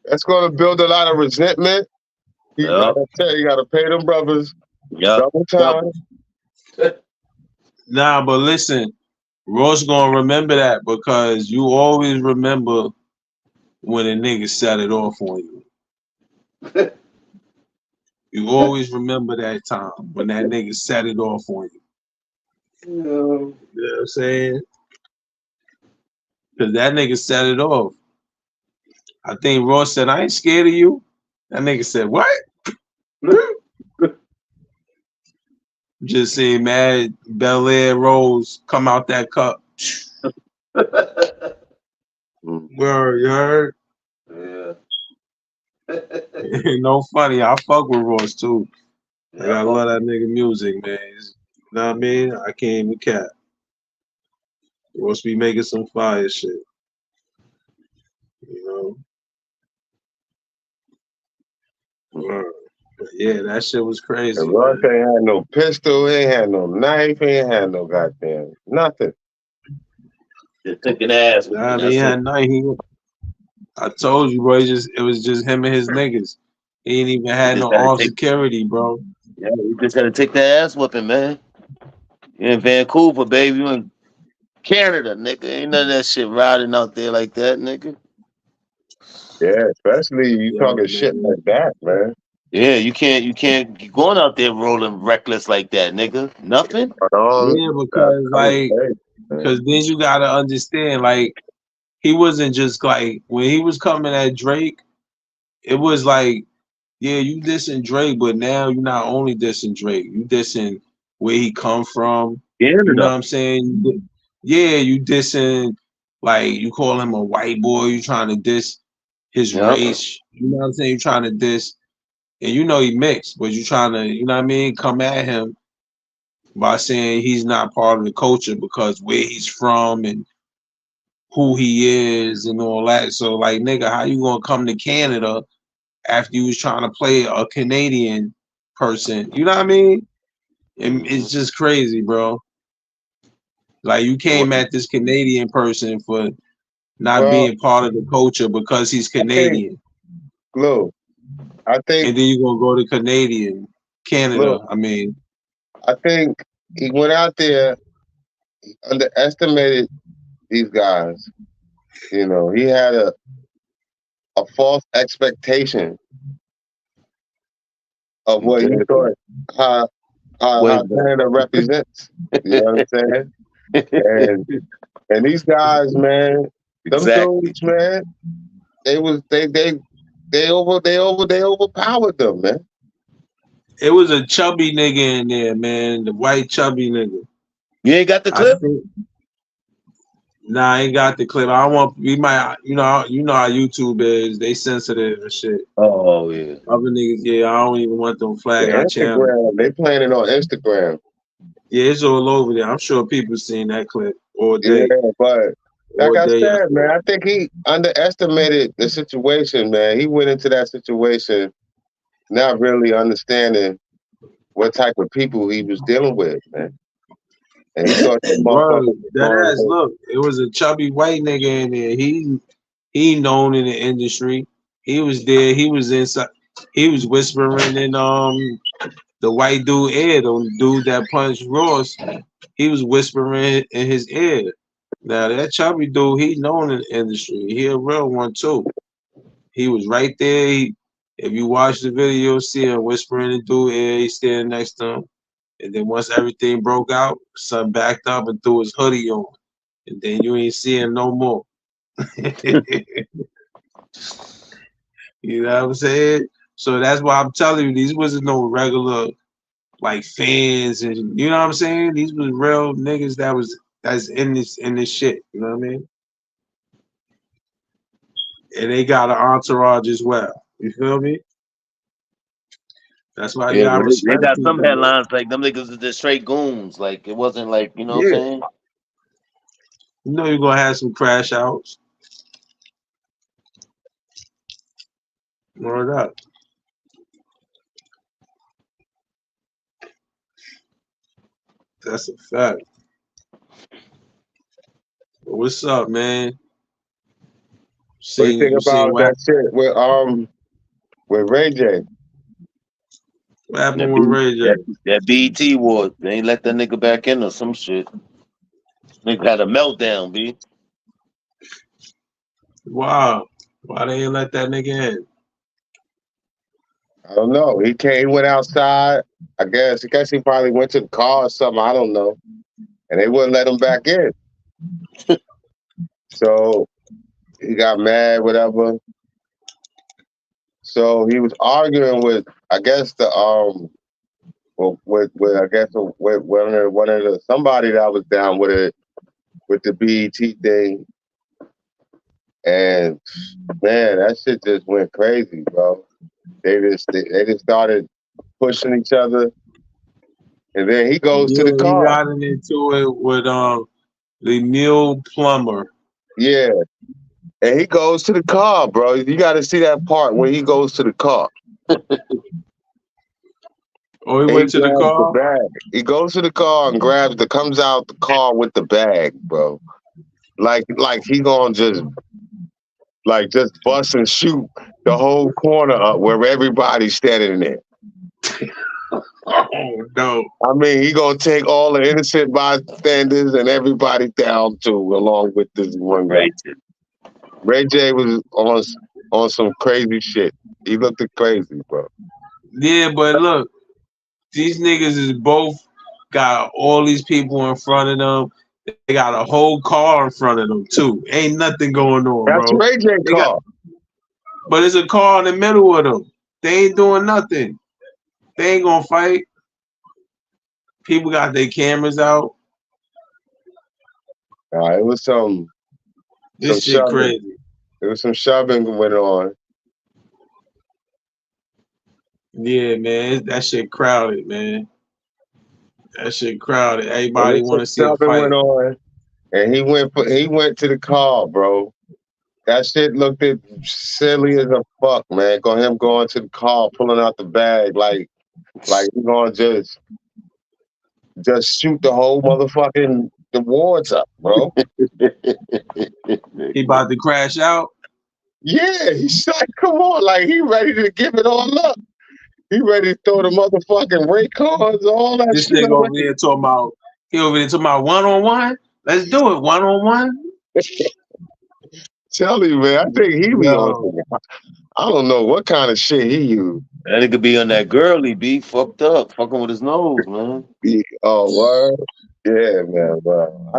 That's gonna build a lot of resentment. You gotta pay them brothers double time. Nah, but listen, Ross gonna remember that because you always remember when a nigga set it off on you. You always remember that time when that nigga set it off on you. You know what I'm saying? Because that nigga set it off. I think Ross said, I ain't scared of you. That nigga said, what? Just seeing mad Bel Air Rose come out that cup. Word, you heard? Yeah. No funny. I fuck with Ross too. I love that nigga music, man. You know what I mean? I can't even cap. Ross be making some fire shit. You know? But yeah, that shit was crazy. And Ross ain't had no pistol, ain't had no knife, ain't had no goddamn nothing. Just took an ass. Nah, he had nothing. I told you, bro. It was just him and his niggas. He ain't even had no armed security, bro. Yeah, you just had to take the ass whooping, man. You in Vancouver, baby. You in Canada, nigga. Ain't none of that shit riding out there like that, nigga. Yeah, especially you talking shit like that, man. Yeah, you can't keep going out there rolling reckless like that, nigga. Nothing. Yeah, because then you gotta understand, like, he wasn't just like when he was coming at Drake, it was like, yeah, you dissing Drake, but now you're not only dissing Drake, you dissing where he come from. You know what I'm saying? Yeah, you dissing, like you call him a white boy. You trying to diss his race. You know what I'm saying? You trying to diss, and you know he mixed, but you trying to, you know what I mean, come at him by saying he's not part of the culture because where he's from and who he is and all that. So like, nigga, how you gonna come to Canada after you was trying to play a Canadian person? You know what I mean? And it's just crazy, bro. Like you came at this Canadian person for not being part of the culture because he's Canadian. Look, I think, and then you're gonna go to Canada. Look, I mean, I think he went out there, he underestimated these guys. You know, he had a false expectation of what he thought how Canada represents. You know what I'm saying? And these guys, man, them dudes, man, they overpowered them, man. It was a chubby nigga in there, man. The white chubby nigga. You ain't got the clip? Nah, I ain't got the clip. I want. We might. You know how YouTube is. They sensitive and shit. Oh yeah. Other niggas, yeah. I don't even want them flag our channel. They playing it on Instagram. Yeah, it's all over there. I'm sure people seen that clip all day. Yeah, but like I said, man, I think he underestimated the situation, man. He went into that situation not really understanding what type of people he was dealing with, man. And he thought look, it was a chubby white nigga in there. He known in the industry. He was there. He was inside. He was whispering in the white dude ear, the dude that punched Ross. He was whispering in his ear. Now that chubby dude, he known in the industry. He a real one too. He was right there. If you watch the video, you'll see him whispering in the dude ear. He's standing next to him. And then once everything broke out, son backed up and threw his hoodie on. And then you ain't see him no more. You know what I'm saying? So that's why I'm telling you, these wasn't no regular like fans, and you know what I'm saying? These was real niggas that's in this shit. You know what I mean? And they got an entourage as well. You feel me? That's why you gotta respect. They got some headlines like them niggas is just straight goons. Like it wasn't like, you know what I'm saying? You know you're gonna have some crash outs. Word up. That's a fact. But what's up, man? What do you think about that shit with Ray J? What happened with Ray J? That BET Awards. They ain't let that nigga back in or some shit. Nigga had a meltdown, B. Wow. Why they ain't let that nigga in? I don't know. He went outside. I guess he probably went to the car or something. I don't know. And they wouldn't let him back in. So he got mad, whatever. So he was arguing with, I guess with one of the somebody that was down with it, with the BET thing. And man, that shit just went crazy, bro. They just started pushing each other, and then he goes to the car. He got into it with Lemuel Plummer. Yeah, and he goes to the car, bro. You got to see that part when he goes to the car. Oh, he went to the car? The bag. He goes to the car and comes out the car with the bag, bro. Like he gonna just bust and shoot the whole corner up where everybody's standing there. Oh no! I mean, he gonna take all the innocent bystanders and everybody down too, along with this one guy. Ray J was on some crazy shit. He looked crazy, bro. Yeah, but look, these niggas is both got all these people in front of them. They got a whole car in front of them too. Ain't nothing going on, That's bro. Ray J car. But it's a car in the middle of them. They ain't doing nothing. They ain't gonna fight. People got their cameras out. It was some This shit shoving. crazy. It was some shoving went on. Yeah, man, that shit crowded, man. That shit crowded. And Everybody then some want to see a shoving fight. went on, and he went to the car, bro. That shit looked silly as a fuck, man. Him going to the car, pulling out the bag, like he gonna just shoot the whole motherfucking the wards up, bro. He about to crash out. Yeah, he's like, come on, like he ready to give it all up. He ready to throw the motherfucking rate cards, all that This shit nigga away. over there talking about. He over there talking about 1-on-1. Let's do it 1-on-1. Tell you, man, I think he be on. Yo, I don't know what kind of shit he used. That nigga be on that girly, be fucked up, fucking with his nose, man. Oh, word? Yeah, man, bro.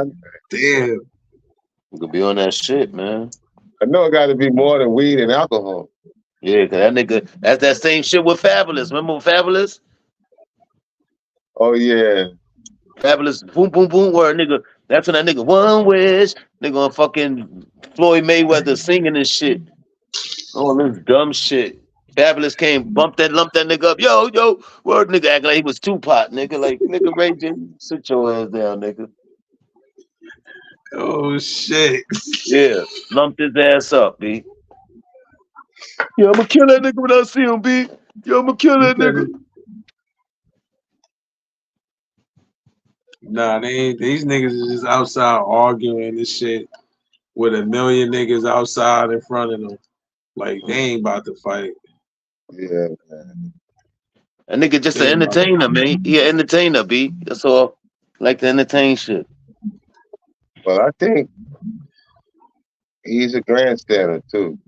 damn. You could be on that shit, man. I know it got to be more than weed and alcohol. Yeah, cause that nigga, that's that same shit with Fabulous. Remember Fabulous? Oh yeah, Fabulous, boom, boom, boom, word, nigga. That's when that nigga one wish, nigga on fucking Floyd Mayweather singing and shit. All this dumb shit. Fabulous came, lumped that nigga up. Yo, word, nigga acting like he was Tupac, nigga. Like, nigga, Ray J, sit your ass down, nigga. Oh shit. Yeah, lumped his ass up, B. Yeah, I'm gonna kill that nigga when I see him, B. Yo, I'm gonna kill that nigga. Nah, they ain't. These niggas is just outside arguing this shit with a million niggas outside in front of them. Like they ain't about to fight. yeah, man. That nigga just They an ain't about to entertainer, man. He an entertainer, B. That's all. Like to entertain shit. Well, I think he's a grandstander too.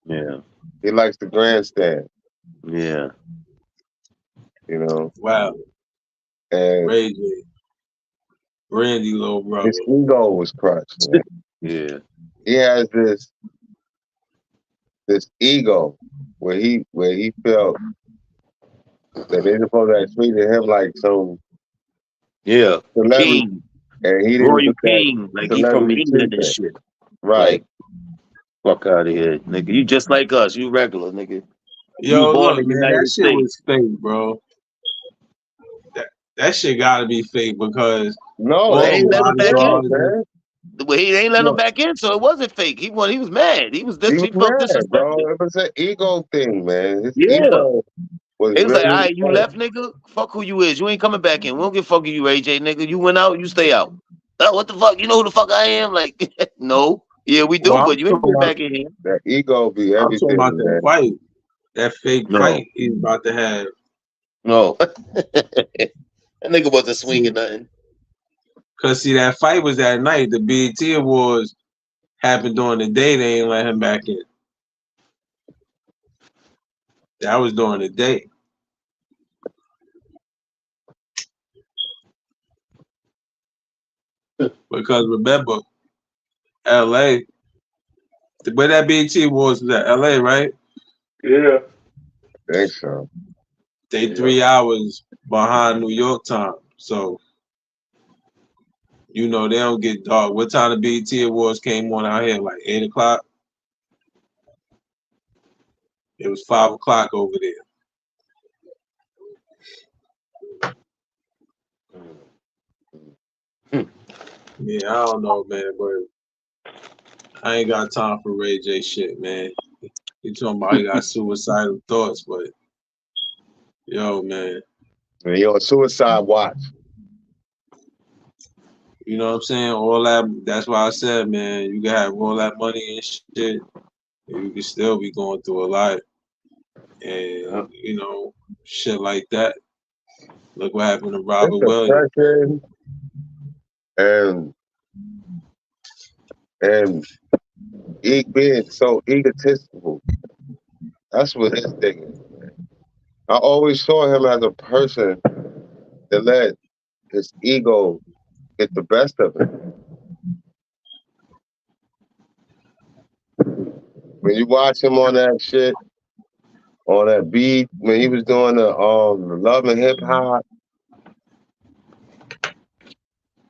Yeah. He likes the grandstand, Yeah. you know. Wow. And Ray J. Randy, little brother. his ego was crushed, man. Yeah. He has this ego where he felt that they're supposed to have treated him like some Yeah. celebrity, King. and he didn't Royal get that King. Like he from celebrity England and treatment. shit. Right. Like, fuck out of here, nigga. You just like us. You regular, nigga. You Yo, were born look, in the man, that United shit States. was fake, bro. That shit gotta be fake because No, They all that them ain't shit let him was back in. real, bodyguards, man. He ain't let him Look, back in, so it wasn't fake. He was mad. He he was felt mad, bro. disrespected. It was an ego thing, man. His Yeah. ego was He was like, all really right, you left, nigga. Fuck who you is. You ain't coming back in. We don't give a fuck you, Ray J, nigga. You went out, you stay out. Oh, what the fuck? You know who the fuck I am? Like, no. Yeah, we do, Well, but you ain't getting back in here. that ego be I'm talking about everything, that man. fight, that fake No. fight he's about to have. No. That nigga wasn't swinging nothing. Cause see, that fight was that night. The BET Awards happened during the day. They ain't let him back in. That was during the day. Because remember, LA, where that BET Awards was at, LA, right? Yeah. I think so. They Yeah. 3 hours behind New York time. So, you know, they don't get dark. What time the BET Awards came on out here? Like 8 o'clock? It was 5 o'clock over there. Yeah, I don't know, man, but I ain't got time for Ray J shit, man. He talking about he got suicidal thoughts, but yo, man, And he on suicide watch. you know what I'm saying? All that's why I said, man, you can have all that money and shit, and you can still be going through a lot. And, you know, shit like that. Look what happened to Robert It's Williams. depression and being so egotistical. That's what his thing is, man. I always saw him as a person that let his ego get the best of him. When you watch him on that shit, on that beat, when he was doing the Love and Hip Hop,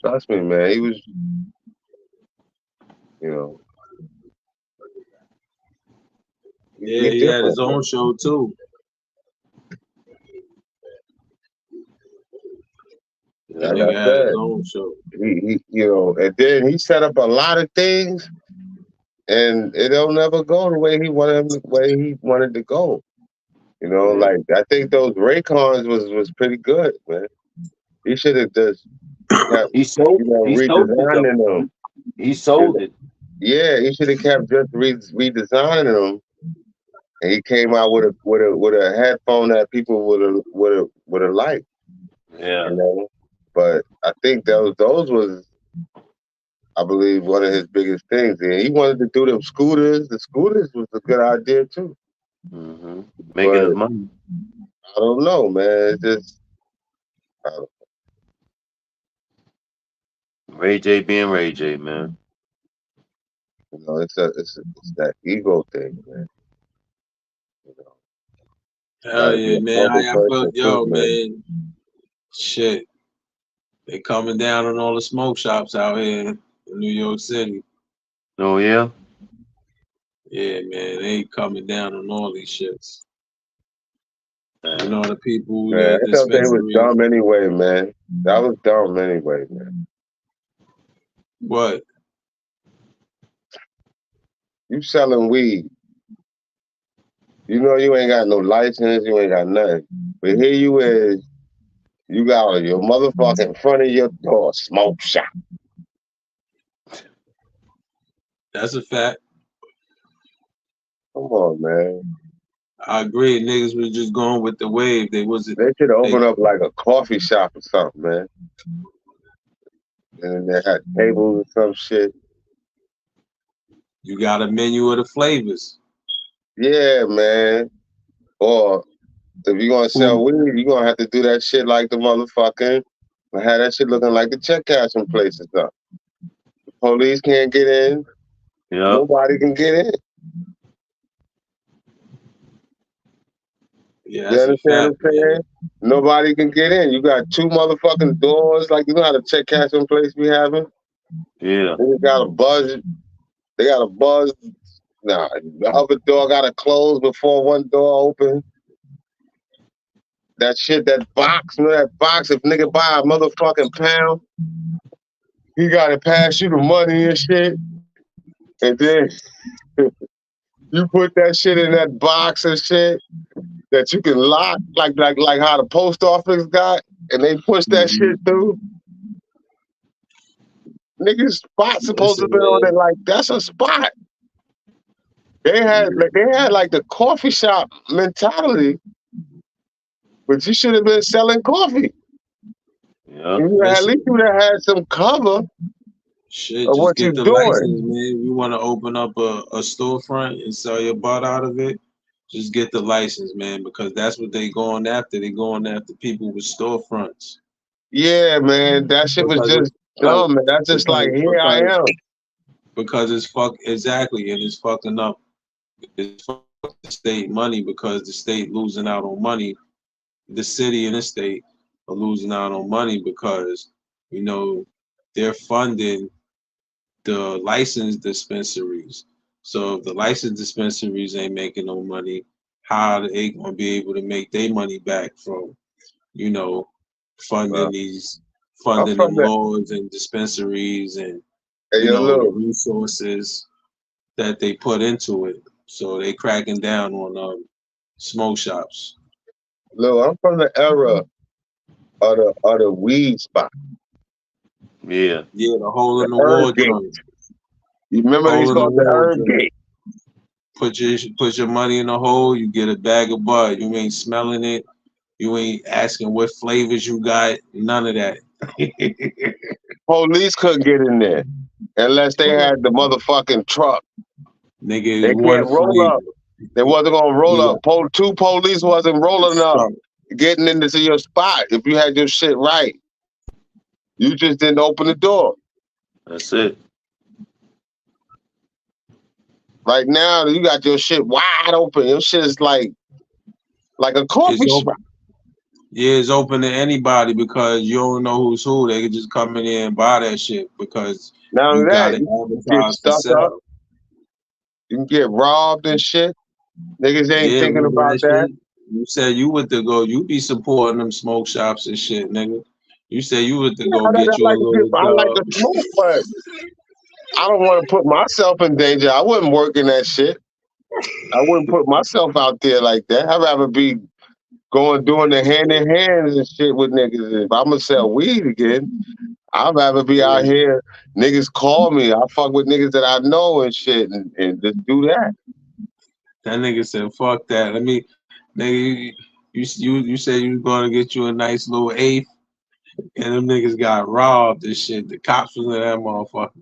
trust me, man, You know. Yeah, he had his own show too. That Like nigga I had said, his own show. he you know, and then he set up a lot of things, and it'll never go the way he wanted to go. You know, like I think those Raycons was pretty good, man. He should have just kept, He sold it though. redesigning them. He sold it. Yeah, he should have kept just redesigning them. And he came out with a headphone that people would have liked. Yeah. You know, but I think those was, I believe, one of his biggest things. And he wanted to do them scooters. The scooters was a good idea too. Mm-hmm. Making his money. I don't know, man. It's just Ray J being Ray J, man. you know, it's that ego thing, man. You know, Hell yeah, man. How y'all feel? Yo, man. man. Shit. They coming down on all the smoke shops out here in New York City. Oh yeah? Yeah, man. They coming down on all these shits. You know, the people who I got thought they was dispensaries. dumb anyway, man. That was dumb anyway, man. What? You selling weed. You know you ain't got no license, you ain't got nothing. But here you is, you got your motherfucker in front of your door, smoke shop. That's a fact. Come on, man. I agree. Niggas was just going with the wave. They should have opened up like a coffee shop or something, man. And they had tables or some shit. You got a menu of the flavors. Yeah, man. Or if you're gonna sell weed, you're gonna have to do that shit like the motherfucking have that shit looking like the check cashing places up. The police can't get in. Yeah. Nobody can get in. Yeah, you understand what I'm saying? Nobody can get in. You got two motherfucking doors. Like, you know how the check cashing place we having? Yeah. They got a buzz. They got a buzz. Nah, the other door got to close before one door open. That shit, that box, you know that box, if nigga buy a motherfucking pound, he got to pass you the money and shit. And then you put that shit in that box and shit that you can lock, like how the post office got, and they push that shit through. Niggas spot supposed to be on it, like that's a spot. They had like the coffee shop mentality, but you should have been selling coffee. Yeah. At least you would have had some cover. Shit, of just what get you the doing. license, man. You want to open up a storefront and sell your butt out of it, just get the license, man, because that's what they going after. They going after people with storefronts. Yeah, man, that shit was just dumb, man. That's just like, here I am. Because it's exactly, and it's fucking up. It's fucking the state money because the state losing out on money. The city and the state are losing out on money because, you know, they're funding the licensed dispensaries. So if the licensed dispensaries ain't making no money, how are they gonna be able to make their money back from, you know, funding them laws and dispensaries and you know the resources that they put into it. So they cracking down on smoke shops. Look, I'm from the era of the weed spot. Yeah. Yeah, the hole in the wall joint. You remember they called the herb gate? Put your money in the hole, you get a bag of bud. You ain't smelling it. You ain't asking what flavors you got. None of that. Police couldn't get in there unless they had the motherfucking truck. Nigga, they can't roll up. They wasn't gonna roll up. Two police wasn't rolling up, getting into your spot. If you had your shit right, you just didn't open the door. That's it. Right now, you got your shit wide open. Your shit is like a coffee shop. Yeah, it's open to anybody because you don't know who's who. They can just come in there and buy that shit because Now you got that it you get advertised for stuck up, sale. you can get robbed and shit. Niggas ain't Yeah, thinking remember about that that. shit? You said you went to go. You be supporting them smoke shops and shit, nigga. You said you went to Yeah, go get you a little I like job. to smoke, but I don't want to put myself in danger. I wouldn't work in that shit. I wouldn't put myself out there like that. I'd rather be doing the hand in hands and shit with niggas. If I'm gonna sell weed again, I'd rather be out here. Niggas call me. I fuck with niggas that I know and shit, and just do that. That nigga said, "Fuck that." Let me, nigga. You said you was gonna get you a nice little eighth, and them niggas got robbed and shit. The cops was in that motherfucker.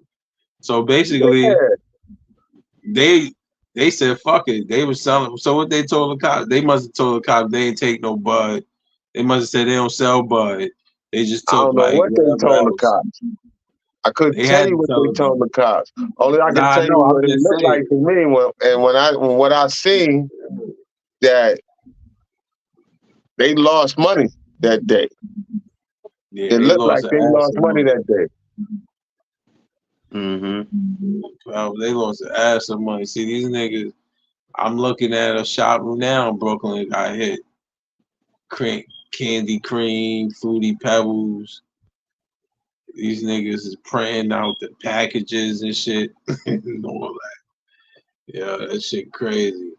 So basically, Yeah. they said fuck it. They was selling. So what they told the cops? They must have told the cops they ain't take no bud. They must have said they don't sell bud. They just I took don't know like what they whatever told the else. cops. I couldn't They tell had you to what tell they them. told the cops. Only I can Nah, tell you no, what I'm it just looked like saying. to me when I seen that they lost money that day. Yeah, It they looked lost like an they ass lost of money money. that day. Mm-hmm. They lost an ass of money. See, these niggas. I'm looking at a shop now in Brooklyn. Got hit. Candy cream, fruity pebbles. These niggas is printing out the packages and shit. And all that. Yeah, that shit crazy.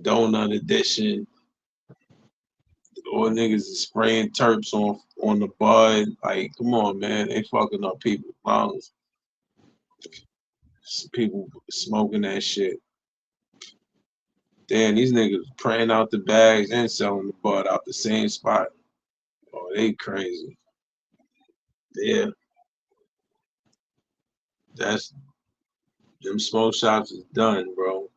Donut edition. All niggas is spraying terps on the bud. Like, come on, man. They fucking up people's lungs. People smoking that shit. Damn, these niggas praying out the bags and selling the bud out the same spot. Oh, they crazy. Yeah, that's them smoke shops is done, bro.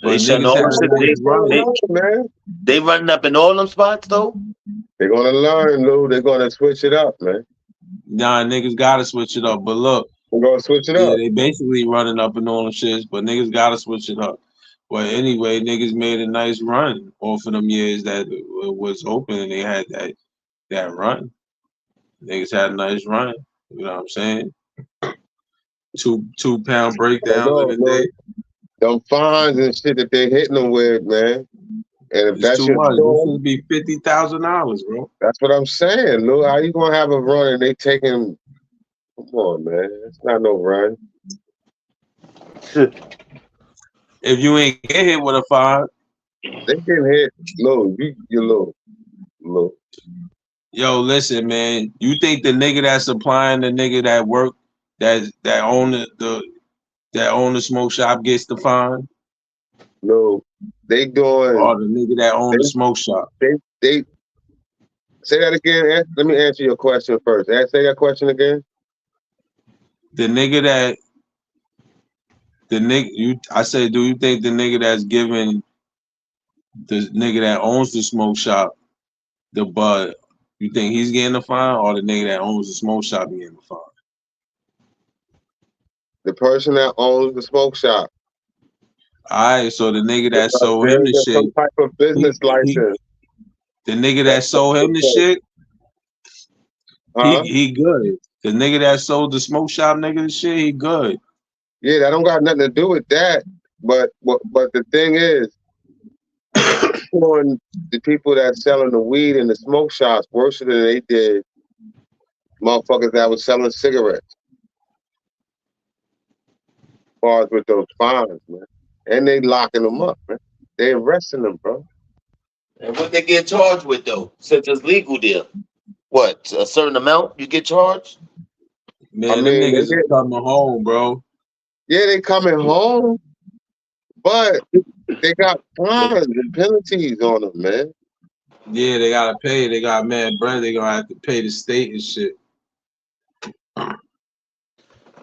They But shutting niggas all had them a shit. nice run. Man. They running up in all them spots though. They're gonna learn, Lou. They're gonna switch it up, man. Nah, niggas gotta switch it up. But look, We're gonna switch it yeah, up. they basically running up and all them shits, but niggas gotta switch it up. But anyway, niggas made a nice run off of them years that it was open and they had that run. Niggas had a nice run. You know what I'm saying? Two-pound I breakdowns in know, a Lou. day. Them fines and shit that they hitting them with, man. And if It's that's too your much. This store, should be $50,000, bro. that's what I'm saying, Lou. How you gonna have a run and they taking? Come on, man. It's not no run. If you ain't get hit with a fine, They get hit, Lou. You Lou. yo, listen, man. You think the nigga that's supplying the nigga that work that own the smoke shop gets the fine, Lou. They doing. or the nigga that own the smoke shop? They say that again. Let me answer your question first. Say that question again. The nigga that I said, do you think the nigga that's giving the nigga that owns the smoke shop the bud, you think he's getting the fine, or the nigga that owns the smoke shop getting the fine? The person that owns the smoke shop. All right, so the nigga that Because sold him there's the shit, some type of business he license. the nigga that sold him the shit, Huh? he good. The nigga that sold the smoke shop nigga the shit, he good. Yeah, that don't got nothing to do with that. But the thing is, on the people that selling the weed in the smoke shops worse than they did motherfuckers that was selling cigarettes. As far as with those fines, man. And they locking them up, man. They arresting them, bro. And what they get charged with though, since it's legal there? What, a certain amount you get charged? Man, I them mean, niggas is coming home, bro. yeah, they coming home, but they got fines and penalties on them, man. Yeah, they gotta pay. They got mad bread. They gonna have to pay the state and shit. You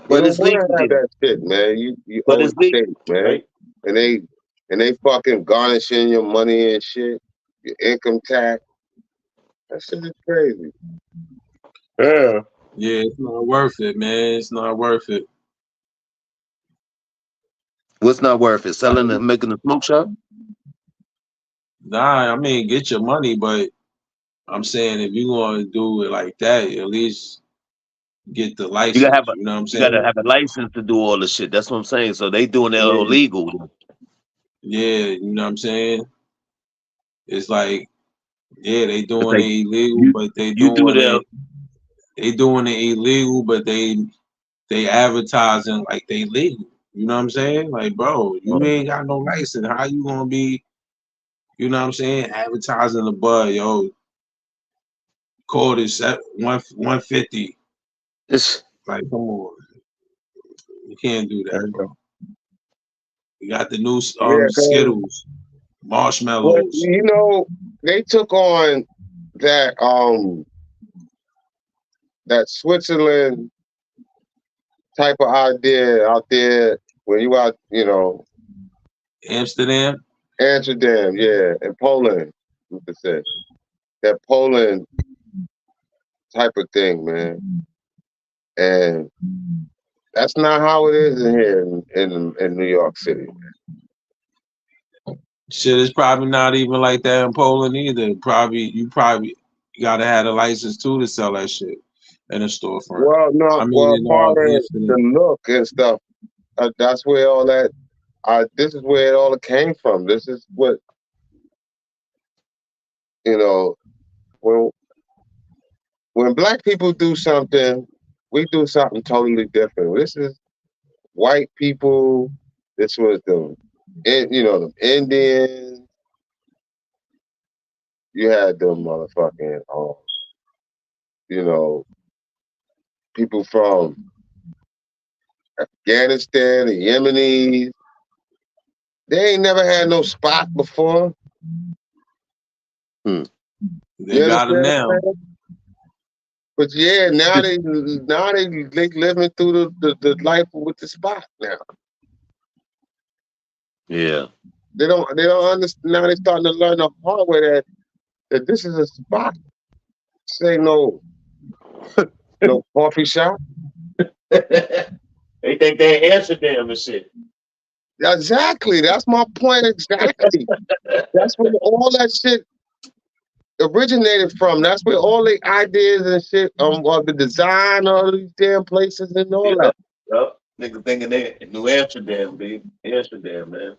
But don't it's want legal to have there. that shit, man. You But owe it's the legal, state, man. right? And they fucking garnishing your money and shit, your income tax. That shit is crazy. Yeah. Yeah, it's not worth it, man. It's not worth it. What's not worth it? Selling and making a smoke shop? Nah, I mean get your money, but I'm saying if you're gonna do it like that, at least get the You gotta have license. a You know what I'm you gotta saying? have a license to do all the shit. That's what I'm saying. So they doing it Yeah, illegal. yeah. You know what I'm saying? It's like yeah, they It's doing like it illegal, you but you do the they doing it illegal, but they advertising like they legal. You know what I'm saying? Like, bro, you ain't got no license. How you gonna be? You know what I'm saying? Advertising the bud, yo. Code is 150. it's Like, come on, you can't do that, bro. You got the new Yeah, cause Skittles, what marshmallows. you know, they took on that that Switzerland type of idea out there when you out, you know, Amsterdam. Amsterdam, yeah, and Poland, you could say that Poland type of thing, man. And that's not how it is in here in New York City. Shit is probably not even like that in Poland either. You probably gotta have a license too to sell that shit in a storefront. Well, no, I mean, well, in part of the Amsterdam. look and stuff. That's where all that. This is where it all came from. This is what you know. When when black people do something, we do something totally different. This is white people. This was the Indians. You had them motherfucking, you know, people from Afghanistan, the Yemenis. They ain't never had no spot before. hmm. They You got them understand now. what I'm saying? But yeah, now they living through the life with the spot now. Yeah. They don't understand now. They starting to learn the hard way that this is a spot. This ain't no coffee shop. They think they Amsterdam and shit. Exactly. That's my point. Exactly. That's where all that shit originated from. That's where all the ideas and shit of the design of these damn places and all Yep. that. Yep. Nigga thinking they in New Amsterdam, baby. Amsterdam, man.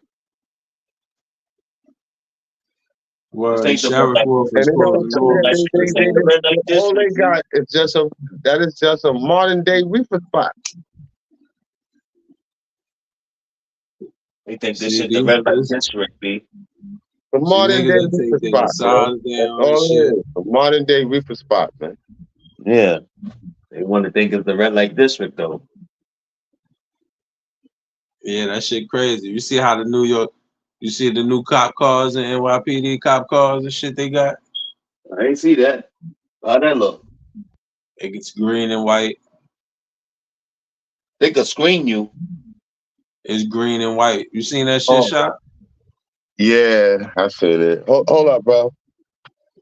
This Well, the ain't the red sheriff light. wolf And is they called don't the This ain't the Lord. understand. red, this ain't the red light All they district, B. got is just a modern day reefer spot. They think this See, shit the red light this district, B. A see modern niggas day that reefer take their spot, man. signs That's down and all shit. it is. A modern day reefer spot, man. Yeah. They want to think it's the red light district, though. Yeah, that shit crazy. You see how you see the new cop cars and NYPD cop cars and shit they got? I ain't see that. How that look? It gets green and white. They could screen you. It's green and white. You seen that shit, Oh, shot? yeah, I said it. Hold up, bro.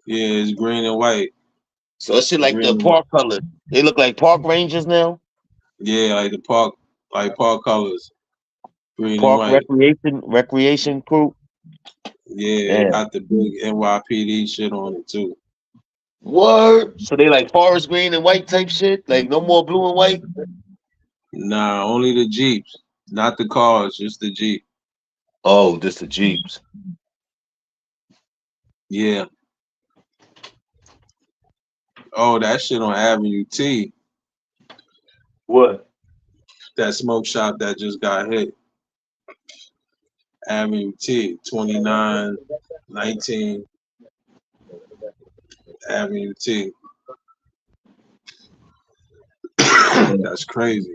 Yeah, it's green and white. So that shit like Green the and white. park colors. They look like park rangers now. Yeah, like park colors. Green and Park white. recreation crew. Yeah, it Yeah. got the big NYPD shit on it too. What? So they like forest green and white type shit? Like no more blue and white? Nah, only the Jeeps. Not the cars, just the Jeep. Oh, just the Jeeps. Yeah. Oh, that shit on Avenue T. What? That smoke shop that just got hit. Avenue T, 2919 Avenue T. That's crazy.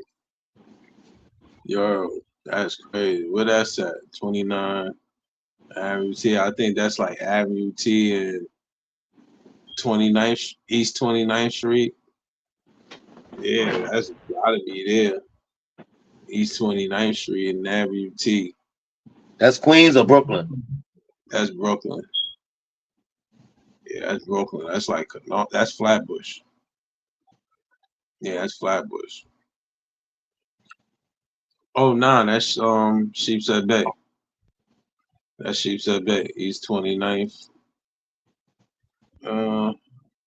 Yo, that's crazy. Where that's at? 29 Avenue T. I think that's like Avenue T and 29th East 29th Street. Yeah, that's gotta be there. East 29th Street and Avenue T. That's Queens or Brooklyn? That's Brooklyn. Yeah, that's Brooklyn. That's like no, that's Flatbush. Yeah, that's Flatbush. Oh nah, that's Sheepshead Bay. That's Sheepshead Bay, East 29th. Yeah,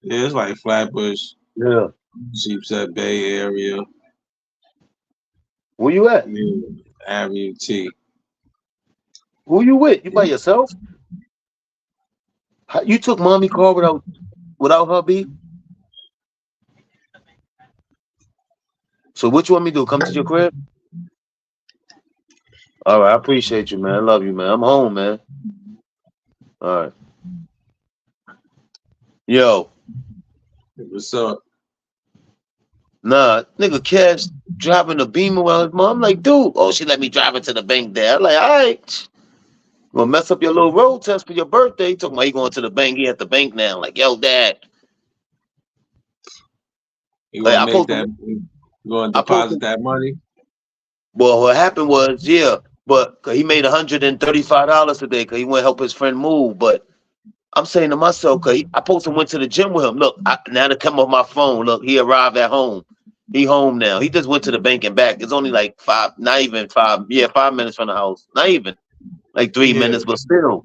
it's like Flatbush, Yeah. Sheepshead Bay area. Where you at? Yeah, Avenue T. Who you with? You by yourself? You took mommy car without her, B? So what you want me to do? Come to your crib? All right, I appreciate you, man. I love you, man. I'm home, man. All right. Yo. What's up? Nah, nigga Cash driving a Beamer around his mom. I'm like, dude, oh, she let me drive it to the bank there. I'm like, all right. Gonna mess up your little road test for your birthday. He talking about he going to the bank. He at the bank now. Like, yo, Dad. You gonna make that? You gonna deposit that money? Well, what happened was, yeah, but he made $135 today because he went to help his friend move. But I'm saying to myself, because I supposed to went to the gym with him. Look, now to come off my phone. Look, he arrived at home. He home now. He just went to the bank and back. It's only like 5 minutes from the house. Not even. Like 3 minutes, but still.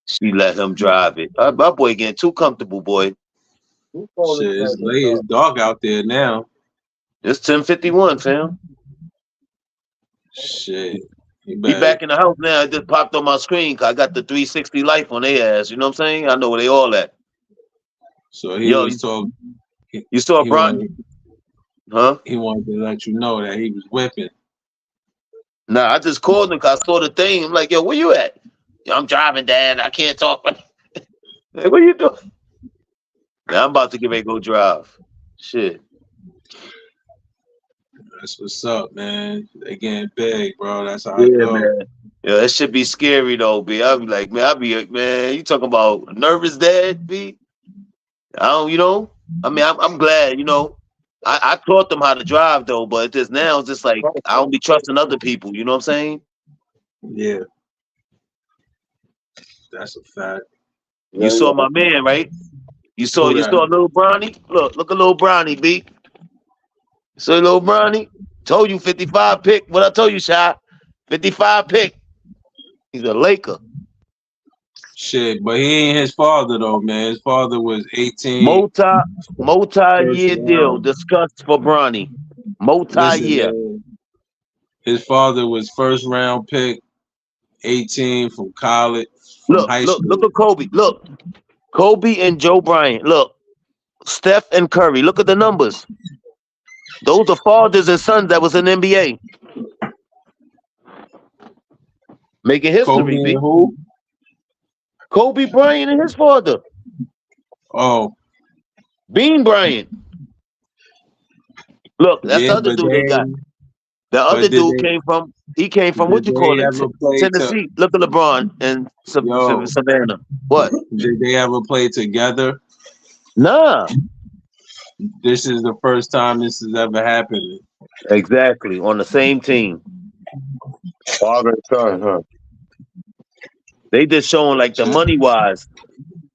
She let him drive it. My boy getting too comfortable, boy. Shit, it's late. It's dark out there now. It's 10:51, fam. Shit. He back in the house now. It just popped on my screen because I got the 360 life on their ass. You know what I'm saying? I know where they all at. So he was talking. You saw Bron? Huh? He wanted to let you know that he was whipping. Nah, I just called him because I saw the thing. I'm like, yo, where you at? I'm driving, Dad. I can't talk. Hey, what you doing? Now I'm about to get ready to go drive. Shit. That's what's up, man. They getting big, bro. That's how I go. Man. Yeah, that should be scary though, B. I'll be like, man, you talking about nervous dad, B? I don't, you know. I mean, I'm glad, you know. I taught them how to drive though, but just now it's just like I don't be trusting other people. You know what I'm saying? Yeah, that's a fact. You saw my man, right? You saw little Bronny. Look at little Bronny, B. So little Bronny, told you 55 pick. What I told you, Shy? 55 pick. He's a Laker. Shit, but he ain't his father though, man. His father was 18. Multi-year deal discussed for Bronny. Multi-year. Listen, his father was first round pick, 18 from college. Look at Kobe. Look, Kobe and Joe Bryant. Look, Steph and Curry. Look at the numbers. Those are fathers and sons that was in the NBA. Making history. Kobe and who? Kobe Bryant and his father. Oh. Bean Bryant. Look, that's the other dude they got. The other dude came from what you call it? Tennessee. Look at LeBron and Savannah. What? Did they ever play together? Nah. This is the first time this has ever happened. Exactly. On the same team. Father and son, huh? They just showing like the money wise.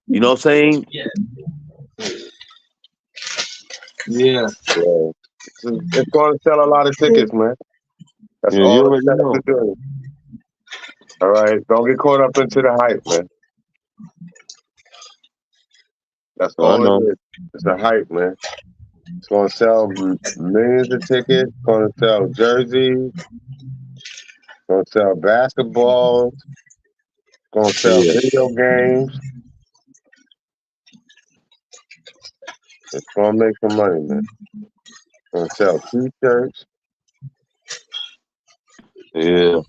You know what I'm saying? Yeah. It's going to sell a lot of tickets, man. That's all you already know. All right. Don't get caught up into the hype, man. That's all it is. It's the hype, man. It's going to sell millions of tickets. It's going to sell jerseys. It's going to sell basketballs. It's going to sell video games. It's going to make some money, man. It's going to sell t-shirts. Yeah.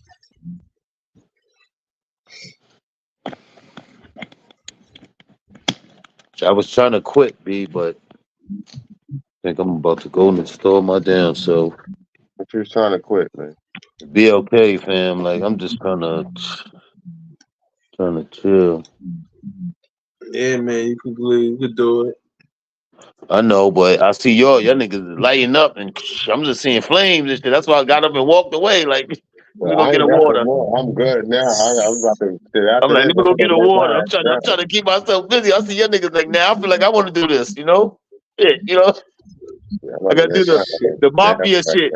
I was trying to quit, B, but I think I'm about to go and install my damn self. What you trying to quit, man? Be okay, fam. Like I'm just trying to chill. Yeah, man, you can do it. I know, but I see y'all niggas lighting up, and I'm just seeing flames and shit. That's why I got up and walked away. Like, let me go get a water. I'm good now. I'm about to. I'm like, let me go get a water. I'm trying to keep myself busy. I see your niggas like now. I feel like I want to do this. You know, shit. You know, I gotta do the mafia shit.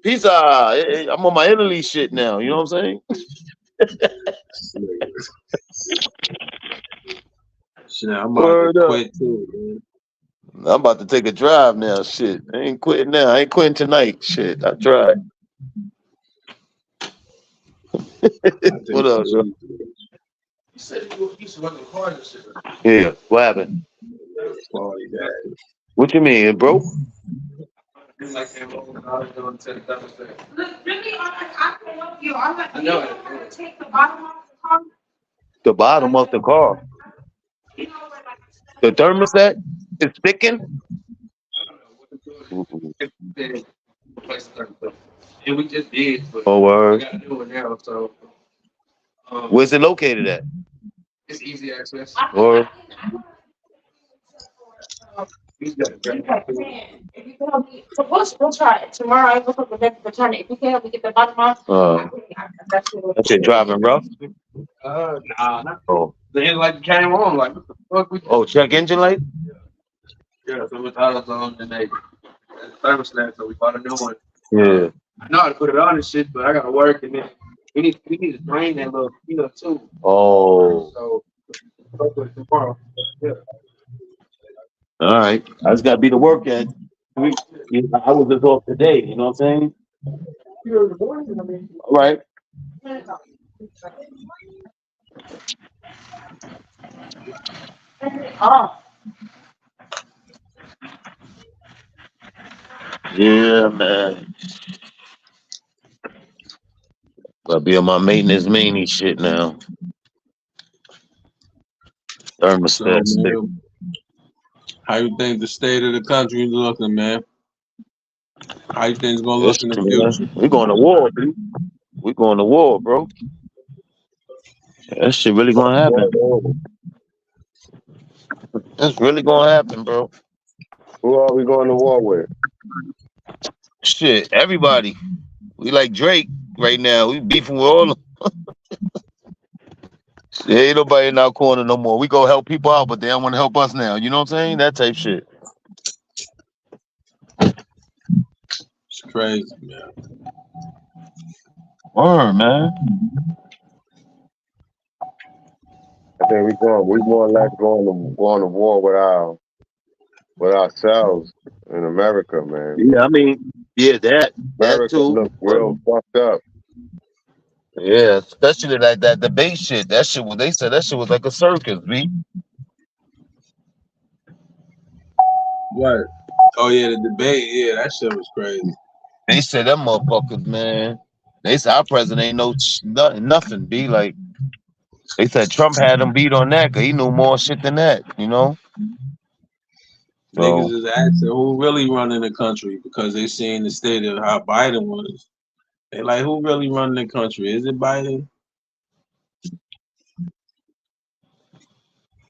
Pizza. I'm on my Italy shit now. You know what I'm saying? Shit, I'm about to quit too, man. I'm about to take a drive now. Shit, I ain't quitting now. I ain't quitting tonight. Shit, I tried. What up, bro? You said you used to run the cars and shit. Yeah, what happened? What you mean, it broke? Like that rolling cars going to the thermostat. Look, really, I can help you. I'm like, I know you it. don't want to take the bottom off the car. The bottom of the car. You know where like The thermostat is sticking? It's been replaced the thermostat. And we just did, but Oh, we word. got to do it now, so Where's it located at? it's easy access. Or You got to grab it. if you can help me, so we'll try it tomorrow. I look up the next return. If you can help me get the bottom off, that's that shit driving rough? Nah, not Oh, the end like came on. Like, what the fuck we oh, check engine light? Yeah, so we thought it was on and they thermostat, so we bought a new one. Yeah. I know how to put it on and shit, but I gotta work and then we need to drain that little too. Oh, So I'll put it tomorrow. Yeah. all right. I just got to be the work at. I was just off today. You know what I'm saying? All right. Oh. Yeah, man. I'll be on my maintenance mania shit now. So, Thermostat stick. man, how you think the state of the country is looking, man? How you think it's gonna look in the future? We going to war, dude. We going to war, bro. That shit really gonna happen. That's really gonna happen, bro. Who are we going to war with? Shit, everybody. We like Drake right now. We beefing with all of them. Ain't nobody in our corner no more. We go help people out, but they don't want to help us now. You know what I'm saying? That type shit. It's crazy, man. Word, man. I think we more or less going to war with ourselves in America, man. Yeah, I mean, yeah, that America too. look real fucked up. Yeah, especially like that debate shit. That shit was they said that shit was like a circus, B. What? Oh yeah, the debate. Yeah, that shit was crazy. They said them motherfuckers, man. They said our president ain't nothing, B. Like they said Trump had him beat on that because he knew more shit than that, you know? So, Niggas is asking who really running the country because they seen the state of how Biden was. They like, who really running the country? Is it Biden?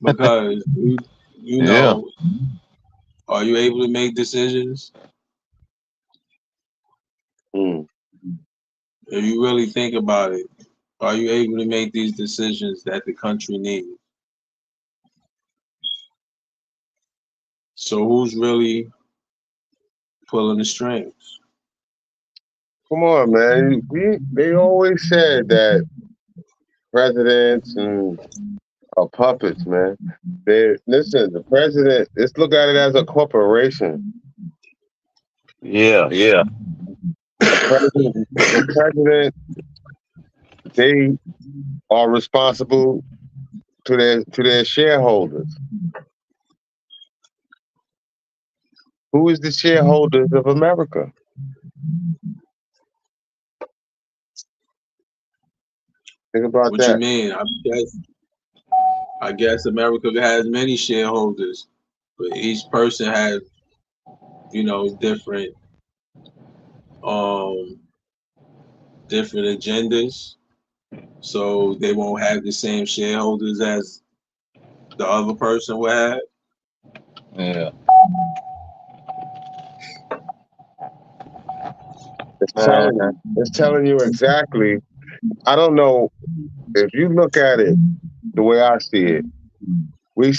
Because you know, are you able to make decisions? Mm. If you really think about it, are you able to make these decisions that the country needs? So who's really pulling the strings? Come on, man. They always said that presidents and are puppets, man. Listen, the president, let's look at it as a corporation. yeah. The president, they are responsible to their shareholders. Who is the shareholders of America? Think about What that. you mean? I guess America has many shareholders, but each person has, different agendas. So they won't have the same shareholders as the other person will have. Yeah. It's telling you exactly. I don't know if you look at it the way I see it. We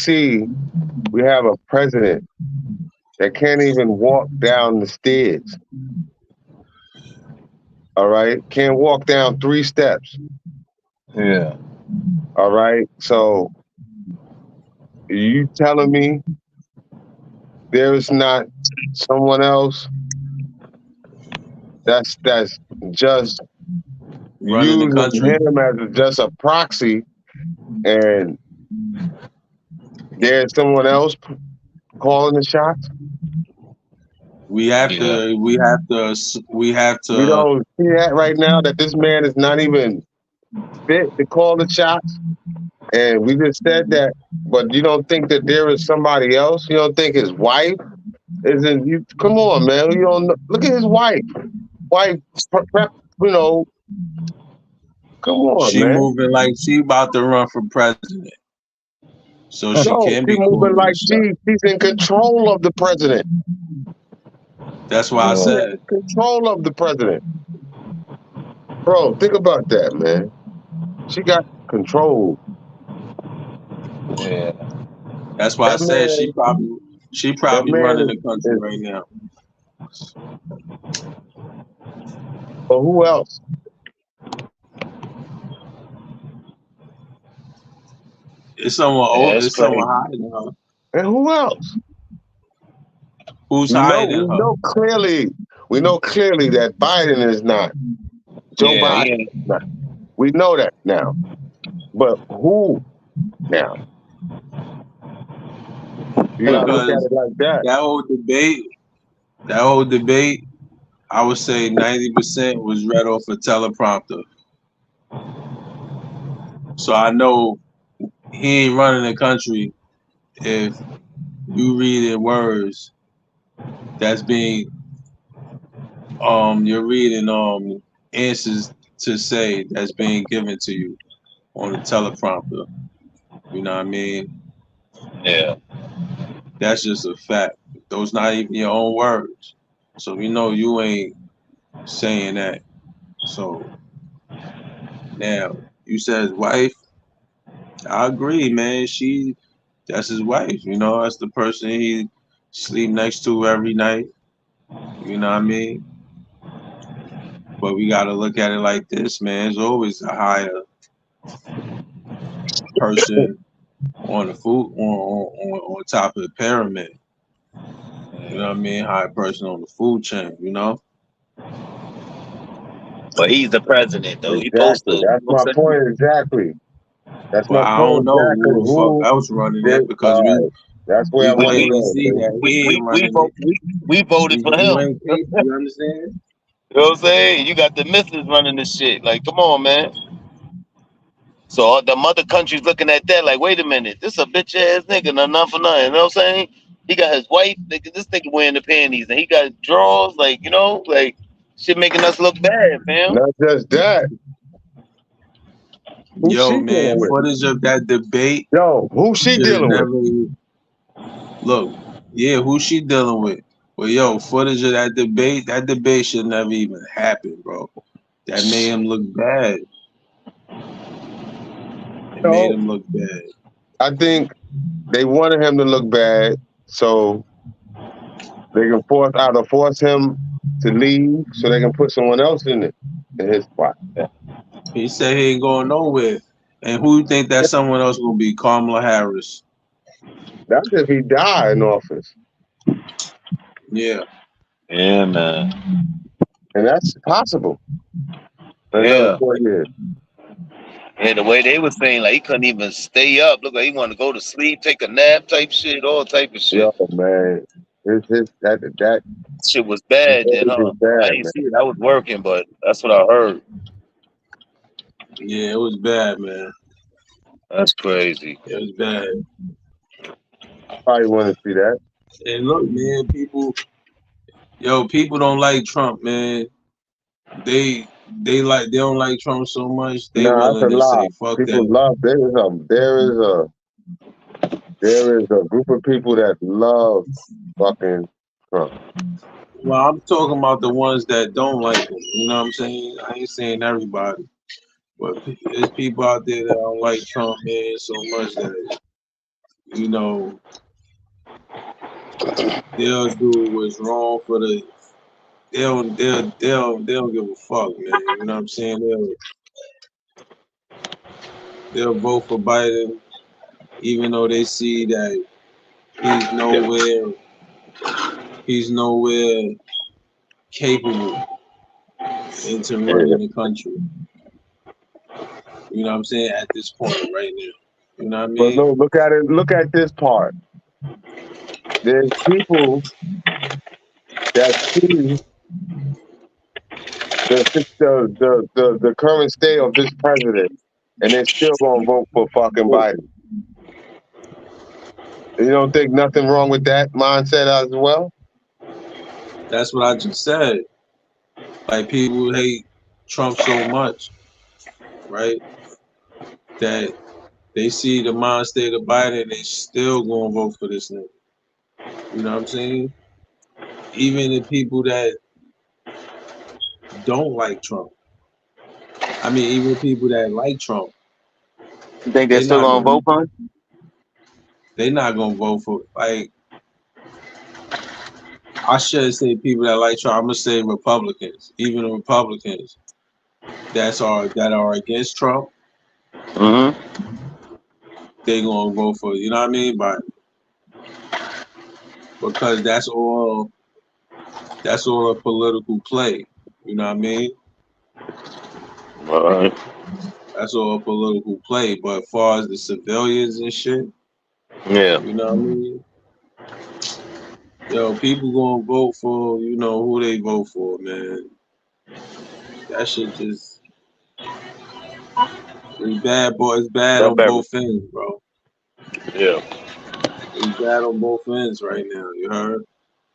have a president that can't even walk down the stairs. All right, can't walk down 3 steps. Yeah. All right, so you telling me there is not someone else that's just Running the using country. him as just a proxy, and there's someone else calling the shots? We have Yeah. to. We have We to. don't see that right now, that this man is not even fit to call the shots. And we just said that, but you don't think that there is somebody else? You don't think his wife isn't? You come on, man. You don't look at his wife. You know, come on, She man. moving like she about to run for president, so she No, can she be moving calling the like shot. she's in control of the president. That's why I She's said. in control of the president. Bro, think about that, man. She got control. Yeah. That's why I That said man, she that probably running man the country is. right now. But who else? It's someone Yeah, old. it's It's someone crazy. hiding her. And who else? Who's We hiding her? know clearly that Biden is not. Joe Yeah, Biden he is not. We know that now. But who now? You gotta look at Because it like that. that whole debate, I would say 90% was read off a teleprompter. So I know he ain't running the country if you reading words that's being you're reading answers to say that's being given to you on the teleprompter. You know what I mean? Yeah. That's just a fact. Those not even your own words. So you know you ain't saying that. So now you said his wife. I agree, man. That's his wife. You know, that's the person he sleep next to every night. You know what I mean? But we gotta look at it like this, man. There's always a higher person on the food on top of the pyramid. You know what I mean? Higher person on the food chain. You know. But he's the president, though. He supposed to. Exactly. You That's know my what I'm saying? point exactly. That's But my I point don't know exactly. who the fuck Who else running did it because we that's where we I want to plainly go. see that he ain't running it. We voted for You him. ain't capable. You understand? You know what I'm saying? You got the missus running this shit. Like, come on, man. So the mother country's looking at that like, wait a minute, this a bitch ass nigga, nothing for nothing. You know what I'm saying? He got his wife, this nigga wearing the panties, and he got drawers, like, you know, like shit making us look bad, fam. Not just that. Who Yo, she man, dealing with? footage of that debate Yo, who she should have dealing with? never look. Yeah, who she dealing with? But yo, footage of that debate should never even happen, bro. That made him look bad. It made No, him look bad. I think they wanted him to look bad, so they can force him to leave, so they can put someone else in his spot. He said he ain't going nowhere. And who you think that someone else gonna be? Kamala Harris. That's if he died in office, Yeah. Yeah, man. and that's possible. In another Yeah. 4 years. Yeah, the way they was saying, like he couldn't even stay up. Look like he wanted to go to sleep, take a nap, type shit, all type of shit. Yo, man, that Shit was bad then, is huh? I bad, didn't man. see it. I was working, but that's what I heard. Yeah, it was bad, man. That's crazy. It was bad. Probably want to see that. And look, man, people don't like Trump, man. They don't like Trump so much they No, that's willing a to lie. say fuck People that. love. There is a group of people that love fucking Trump. Well, I'm talking about the ones that don't like him. You know what I'm saying? I ain't saying everybody, but there's people out there that don't like Trump, man, so much that you know they'll do what's wrong for the they don't give a fuck, man. You know what I'm saying? They'll vote for Biden, even though they see that he's nowhere capable into running the country. You know what I'm saying? At this point right now. You know what I But mean? no, look at it. Look at this part. There's people that see the current state of this president, and they're still gonna vote for fucking Biden. You don't think nothing wrong with that mindset as well? That's what I just said. Like, people hate Trump so much, right? That they see the mind state of Biden, they still gonna vote for this nigga. You know what I'm saying? Even the people that don't like Trump. I mean, even people that like Trump. You think they're still gonna vote for him? They're not gonna vote for, like, I shouldn't say people that like Trump. I'm gonna say Republicans. Even the Republicans that are against Trump, they gonna vote for, you know what I mean? But because that's all a political play. You know what I mean? All right. That's all a political play. But as far as the civilians and shit, yeah, you know what I mean? Yo, people gonna vote for, you know, who they vote for, man. That shit just, it's bad, boy. It's bad on both ends, bro. Yeah. It's bad on both ends right now. You heard?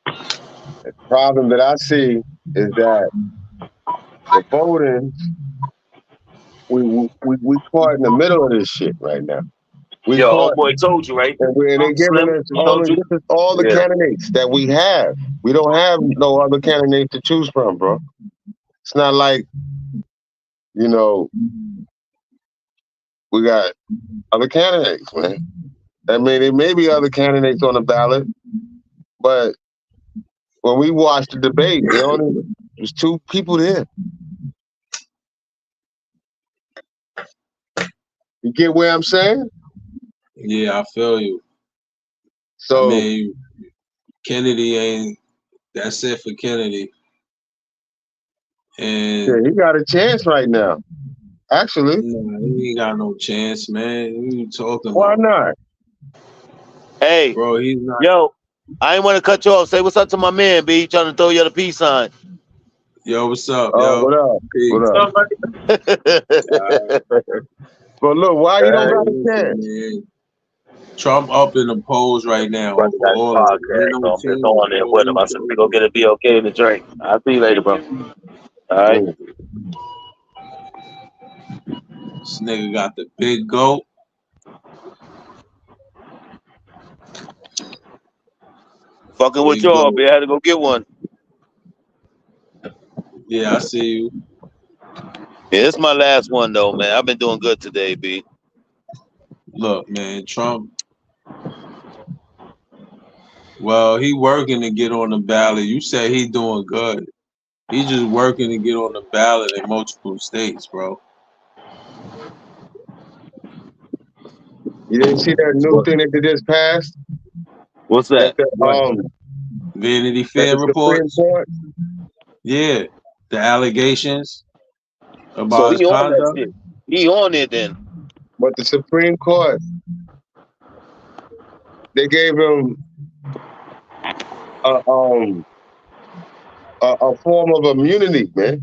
The problem that I see is that the voting, we caught in the middle of this shit right now. Boy told you, right? And they're giving us all the candidates that we have. We don't have no other candidates to choose from, bro. It's not like, you know, we got other candidates, man. I mean, there may be other candidates on the ballot, but when we watched the debate, there's two people there. You get where I'm saying? Yeah, I feel you. So, I mean, Kennedy that's it for Kennedy. And yeah, he got a chance right now. Actually. No, he ain't got no chance, man. Who you talking about? Why not? Hey, bro, he's not. Yo, I ain't want to cut you off. Say what's up to my man, B. Trying to throw you the peace sign. Yo, what's up, yo? What up? What up? But look, why you don't got a chance? Man. Trump up in the polls right now. I'm just on there with him. I said, we go get a BOK and a drink. I'll see you later, bro. All right. This nigga got the big goat. Fucking with y'all, B. I had to go get one. Yeah, I see you. Yeah, it's my last one though, man. I've been doing good today, B. Look, man, Trump. Well, he working to get on the ballot. You say he doing good. He just working to get on the ballot in multiple states, bro. You didn't see that new thing that they just passed? What's that? Vanity Fair reports. Yeah, the allegations about his conduct. He on it then. But the Supreme Court, they gave him a form of immunity, man.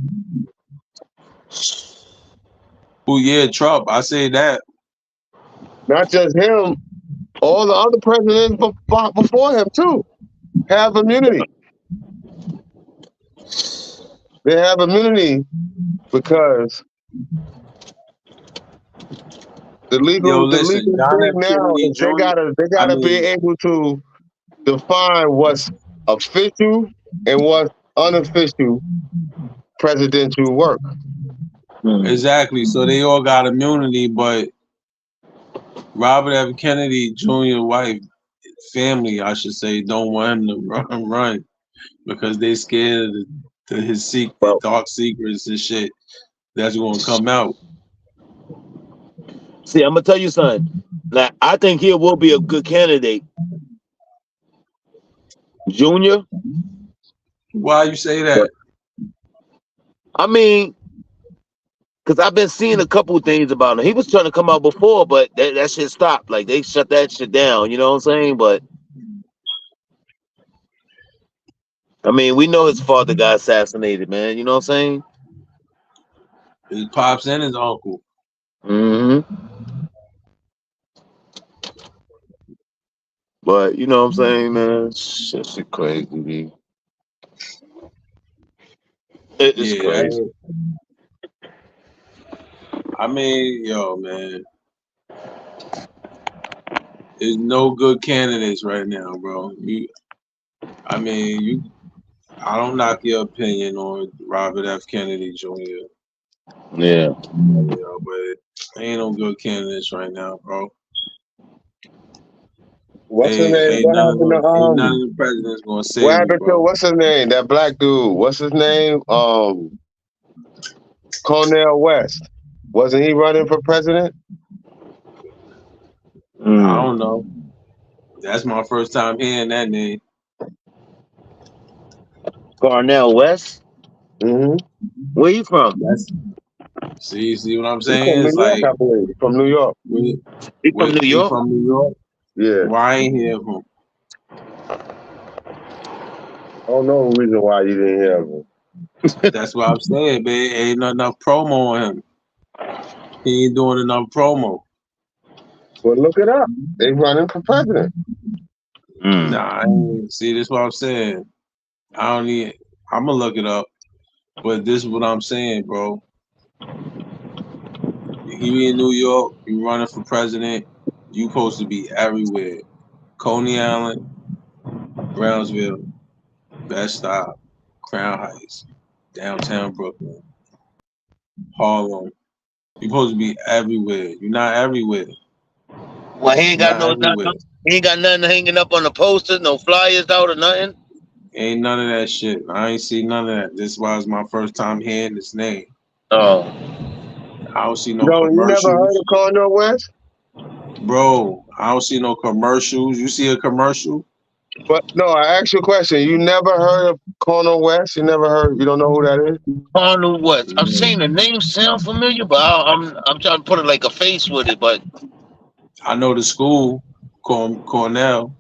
Oh yeah, Trump. I say that. Not just him, all the other presidents before him too have immunity. They have immunity because the legal thing now is they gotta be able to define what's official and what's unofficial presidential work. Exactly. So they all got immunity, but Robert F. Kennedy Jr. wife, family, I should say, don't want him to run because they scared of his Well, dark secrets and shit that's gonna come out. see, I'm gonna tell you something. Now, I think he will be a good candidate. Junior, Why you say that? but I mean, because I've been seeing a couple of things about him. He was trying to come out before, but that shit stopped. Like they shut that shit down. You know what I'm saying? But I mean, we know his father got assassinated, man. You know what I'm saying? His pops and his uncle. Mm-hmm. But you know what I'm saying, man? Shit crazy, B. It is Yeah, crazy. I mean, yo, man, there's no good candidates right now, bro. I don't knock your opinion on Robert F. Kennedy Jr. Yeah. But ain't no good candidates right now, bro. What's his name? Ain't What none of happened them, ain't none to of the presidents gonna what save you, happened to bro. what's his name? That black dude. What's his name? Cornel West. Wasn't he running for president? I don't know. That's my first time hearing that name. Cornel West. Mm-hmm. Where you from? See what I'm He's saying? from It's New York, like I believe. From New York. He from New he York. from New York. Yeah. Why I ain't hear of him? I don't know the reason why you didn't hear of him. That's what I'm saying, man. Ain't not enough promo on him. He ain't doing enough promo. Well, look it up. They running for president. Nah, I ain't, see, this what I'm saying. I'm gonna look it up. But this is what I'm saying, bro. You in New York, you running for president, you supposed to be everywhere. Coney Island, Brownsville, Bed-Stuy, Crown Heights, downtown Brooklyn, Harlem. You supposed to be everywhere. You're not everywhere. Well, he ain't You're got not no everywhere. nothing. He ain't got nothing hanging up on the posters, no flyers out or nothing. Ain't none of that shit. I ain't see none of that. This was my first time hearing this name. Oh, I don't see no No, you never heard commercials. of Cornel West? Bro, I don't see no commercials. You see a commercial? But no, I asked you a question. You never heard of Cornel West? You never heard? You don't know who that is? Cornel West. I'm saying the name sound familiar, but I'm trying to put it like a face with it. But I know the school, Cornell.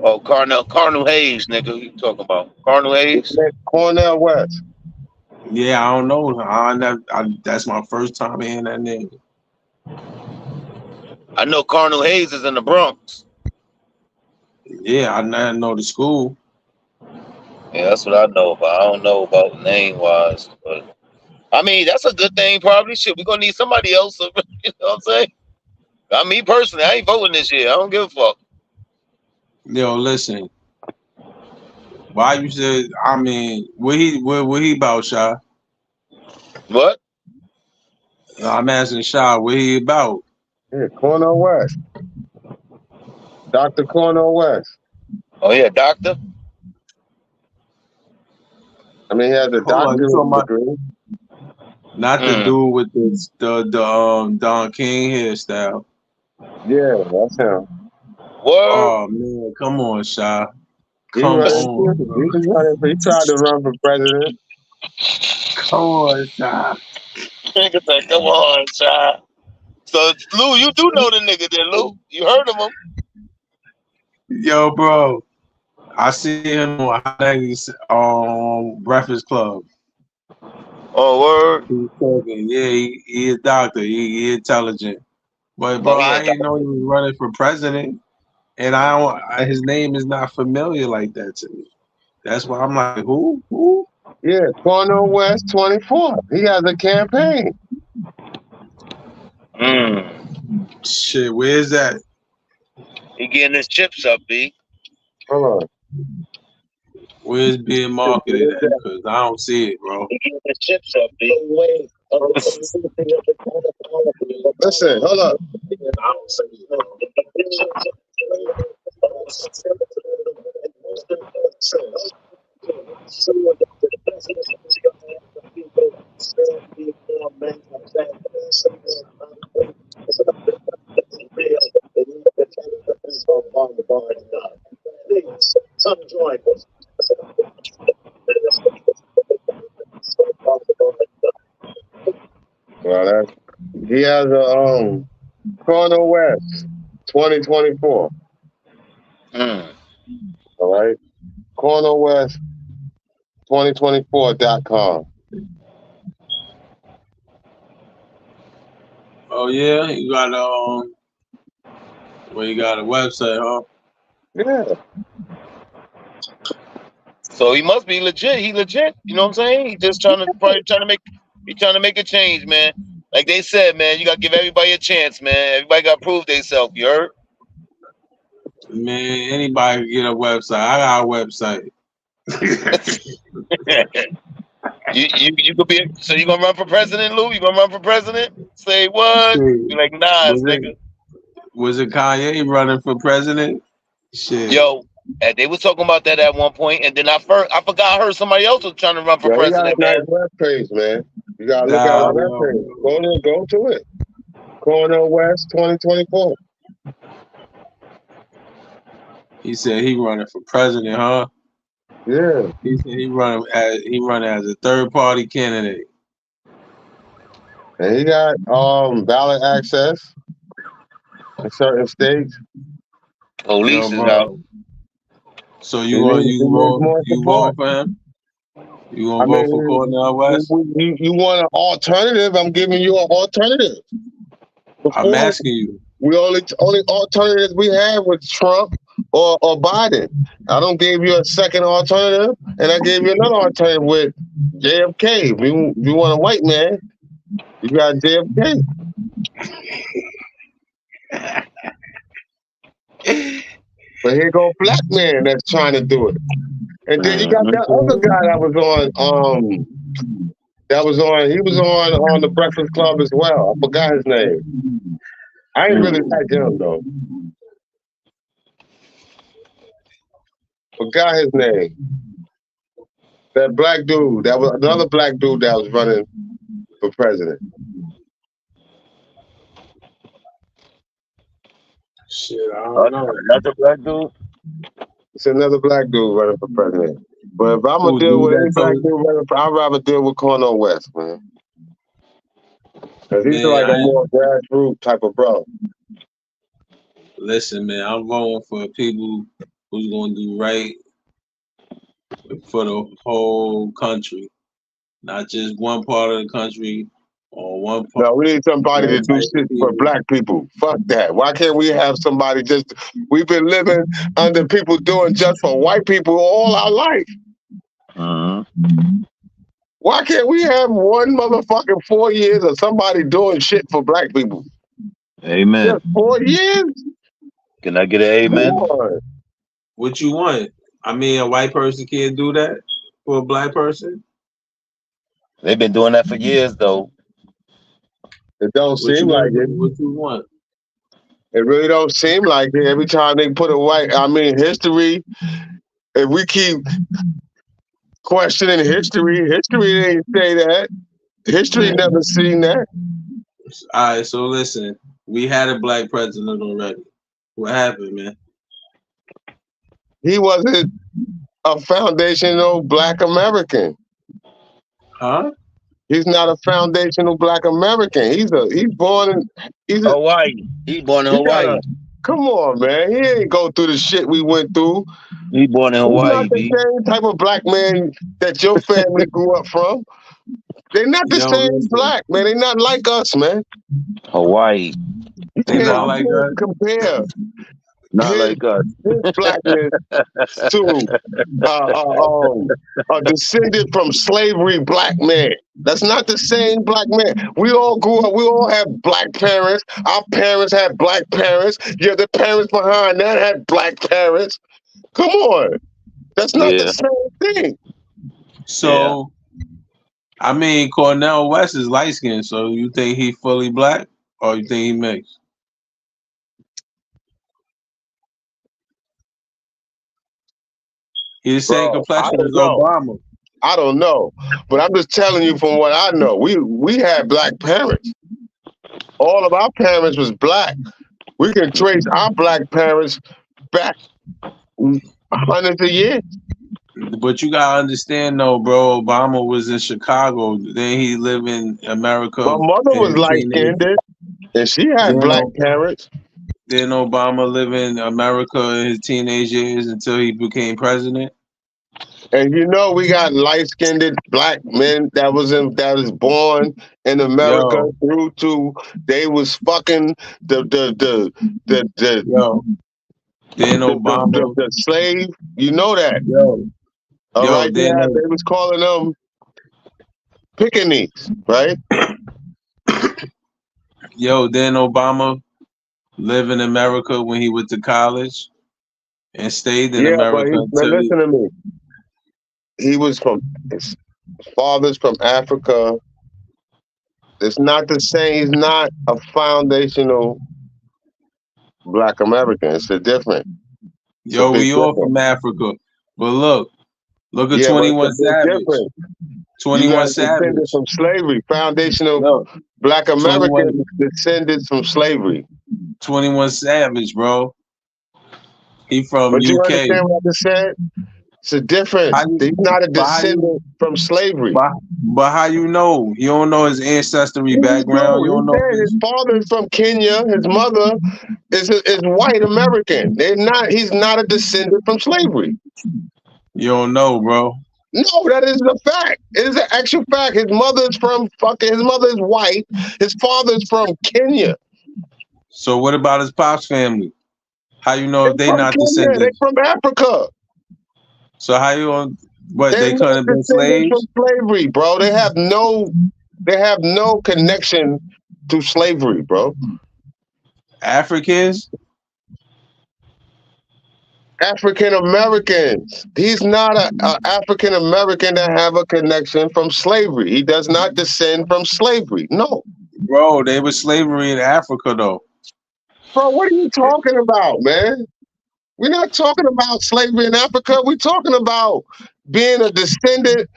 oh, Cardinal Hayes, nigga, who you talking about? Cardinal Hayes. Cornel West. Yeah, I don't know. That's my first time hearing that name. I know Cardinal Hayes is in the Bronx. Yeah, I know the school. Yeah, that's what I know about. I don't know about name wise, but I mean that's a good thing. Probably shit. We're gonna need somebody else. You know what I'm saying? Me personally, I ain't voting this year. I don't give a fuck. Yo, listen. Why you said? I mean, what he about, Shy? What? I'm asking Shy, what he about? Yeah, Cornel West. Dr. Cornel West. Oh yeah, doctor. I mean, he has a Hold on, you doctorate talking about degree. not the dude with the Don King hairstyle? Yeah, that's him. Word. Oh man, come on, Shy. He Come running on, too. bro. He tried to run for president. Come on, Shy. Nigga say, come on, child. So Lou, you do know the nigga then, Lou. You heard of him. Yo, bro. I see him on Hot 90s Breakfast Club. Oh, word. He's talking. Yeah, he a doctor. He intelligent. But bro, Oh, yeah. I didn't know he was running for president, and his name is not familiar like that to me. That's why I'm like, who? Who? Yeah, Cornel West 24. He has a campaign. Shit, where's that? He getting his chips up, B. Hold on. Where's being marketed at? Because I don't see it, bro. He getting his chips up, B. Listen, hold up. Well, he has a Corner West 2024. Mm. All right. Corner West 2024.com. Oh yeah, you got well, you got a website, huh? Yeah. So he must be legit. He legit. You know what I'm saying? He just trying to make a change, man. Like they said, man, you gotta give everybody a chance, man. Everybody gotta prove themselves. You heard? Man, anybody can get a website. I got a website. you could be. So you gonna run for president, Lou? You gonna run for president? Say what? Shit. Be like, nah, Was nigga. it Kanye running for president? Shit. Yo, and they was talking about that at one point, and then I forgot I heard somebody else was trying to run for He got a president, nice man. web page, man. You gotta look at his Nah, web page. Go to it. Corner West 2024. he said he running for president, huh? Yeah. He said he running as a third party candidate. And he got ballot access in certain states. Police is bro. out. So He needs more you support. vote for him? You I gonna vote for Cornel West? You want an alternative? I'm giving you an alternative. I'm Before, asking you. we only alternatives we had was Trump or Biden. I don't give you a second alternative, and I gave you another alternative with JFK. If you want a white man, you got JFK. But here go black man that's trying to do it. And then you got that other guy that was on the Breakfast Club as well. I forgot his name. I ain't really like him though. Forgot his name. That black dude. That was another black dude that was running for president. Shit, I don't know. That's a black dude. It's another black dude running for president. But if I'm gonna deal with any black dude running for, I'd rather deal with Cornel West, man. Because he's like a more grassroots type of bro. Listen, man, I'm voting for people who's gonna do right for the whole country, not just one part of the country or one part. No, we need somebody to do shit for black people. Fuck that. Why can't we have somebody just? We've been living under people doing just for white people all our life. Why can't we have one motherfucking 4 years of somebody doing shit for black people? Amen. Just 4 years? Can I get an amen? What you want? I mean, a white person can't do that for a black person? They've been doing that for years, though. It don't seem like it. What you want? It really don't seem like it. Every time they put a white, history, if we keep questioning history ain't say that. History never seen that. All right, so listen, we had a black president already. What happened, man? He wasn't a foundational black American. Huh? He's not a foundational black American. He's born in Hawaii. He born in Hawaii. Come on, man. He ain't go through the shit we went through. He born in Hawaii. He's not the same type of black man that your family grew up from. They're not the same black, man. They're not like us, man. Hawaii. They're not like us. Compare. Not like us. His blackness to a descendant from slavery black man. That's not the same black man. We all grew up, we all have black parents. Our parents had black parents. Yeah, the parents behind that had black parents. Come on. That's not the same thing. So, I mean, Cornel West is light skinned, so you think he fully black or you think he mixed? He's the same complexion as Obama. I don't know, but I'm just telling you from what I know. We had black parents. All of our parents was black. We can trace our black parents back hundreds of years. But you gotta understand though, bro. Obama was in Chicago. Then he lived in America. My mother in was his light teenage- skinned, and she had Then black parents. Then Obama lived in America in his teenage years until he became president. And you know, we got light skinned black men that was born in America through to they was fucking the Yo. Then Obama the slave. You know that. All Yo, right, then they was calling them Pekingese, right? Yo, then Obama lived in America when he went to college and stayed in America but listen to me. He was from his father's from Africa. It's not the same. He's not a foundational Black American. It's a different. Yo, we all from Africa. But look at 21 Savage. 21 Savage from slavery. Foundational Black American descended from slavery. 21 Savage, bro. He from but UK. You understand what I just said? It's a difference. He's not a descendant from slavery. But how you know? You don't know his ancestry background. You don't know his father is from Kenya. His mother is white American. He's not a descendant from slavery. You don't know, bro. No, that is a fact. It is an actual fact. His mother is white. His father is from Kenya. So what about his pops family? How you know if they not descendants? They're from Africa. So how you on? What they couldn't have been slaves? From slavery, bro. They have no connection to slavery, bro. Africans. African Americans. He's not an African American that have a connection from slavery. He does not descend from slavery. No. Bro, they were slavery in Africa though. Bro, what are you talking about, man? We're not talking about slavery in Africa. We're talking about being a descendant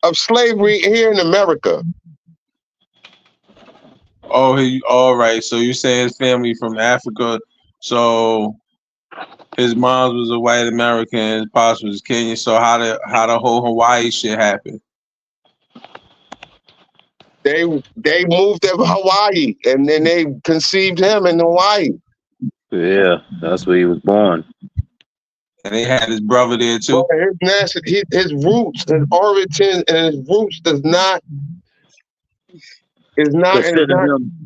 of slavery here in America. Oh, all right. So you say his family from Africa. So his mom was a white American, his pops was Kenyan. So how the whole Hawaii shit happen? They moved to Hawaii and then they conceived him in Hawaii. Yeah, that's where he was born. And they had his brother there too. His roots, his origin, and his roots is not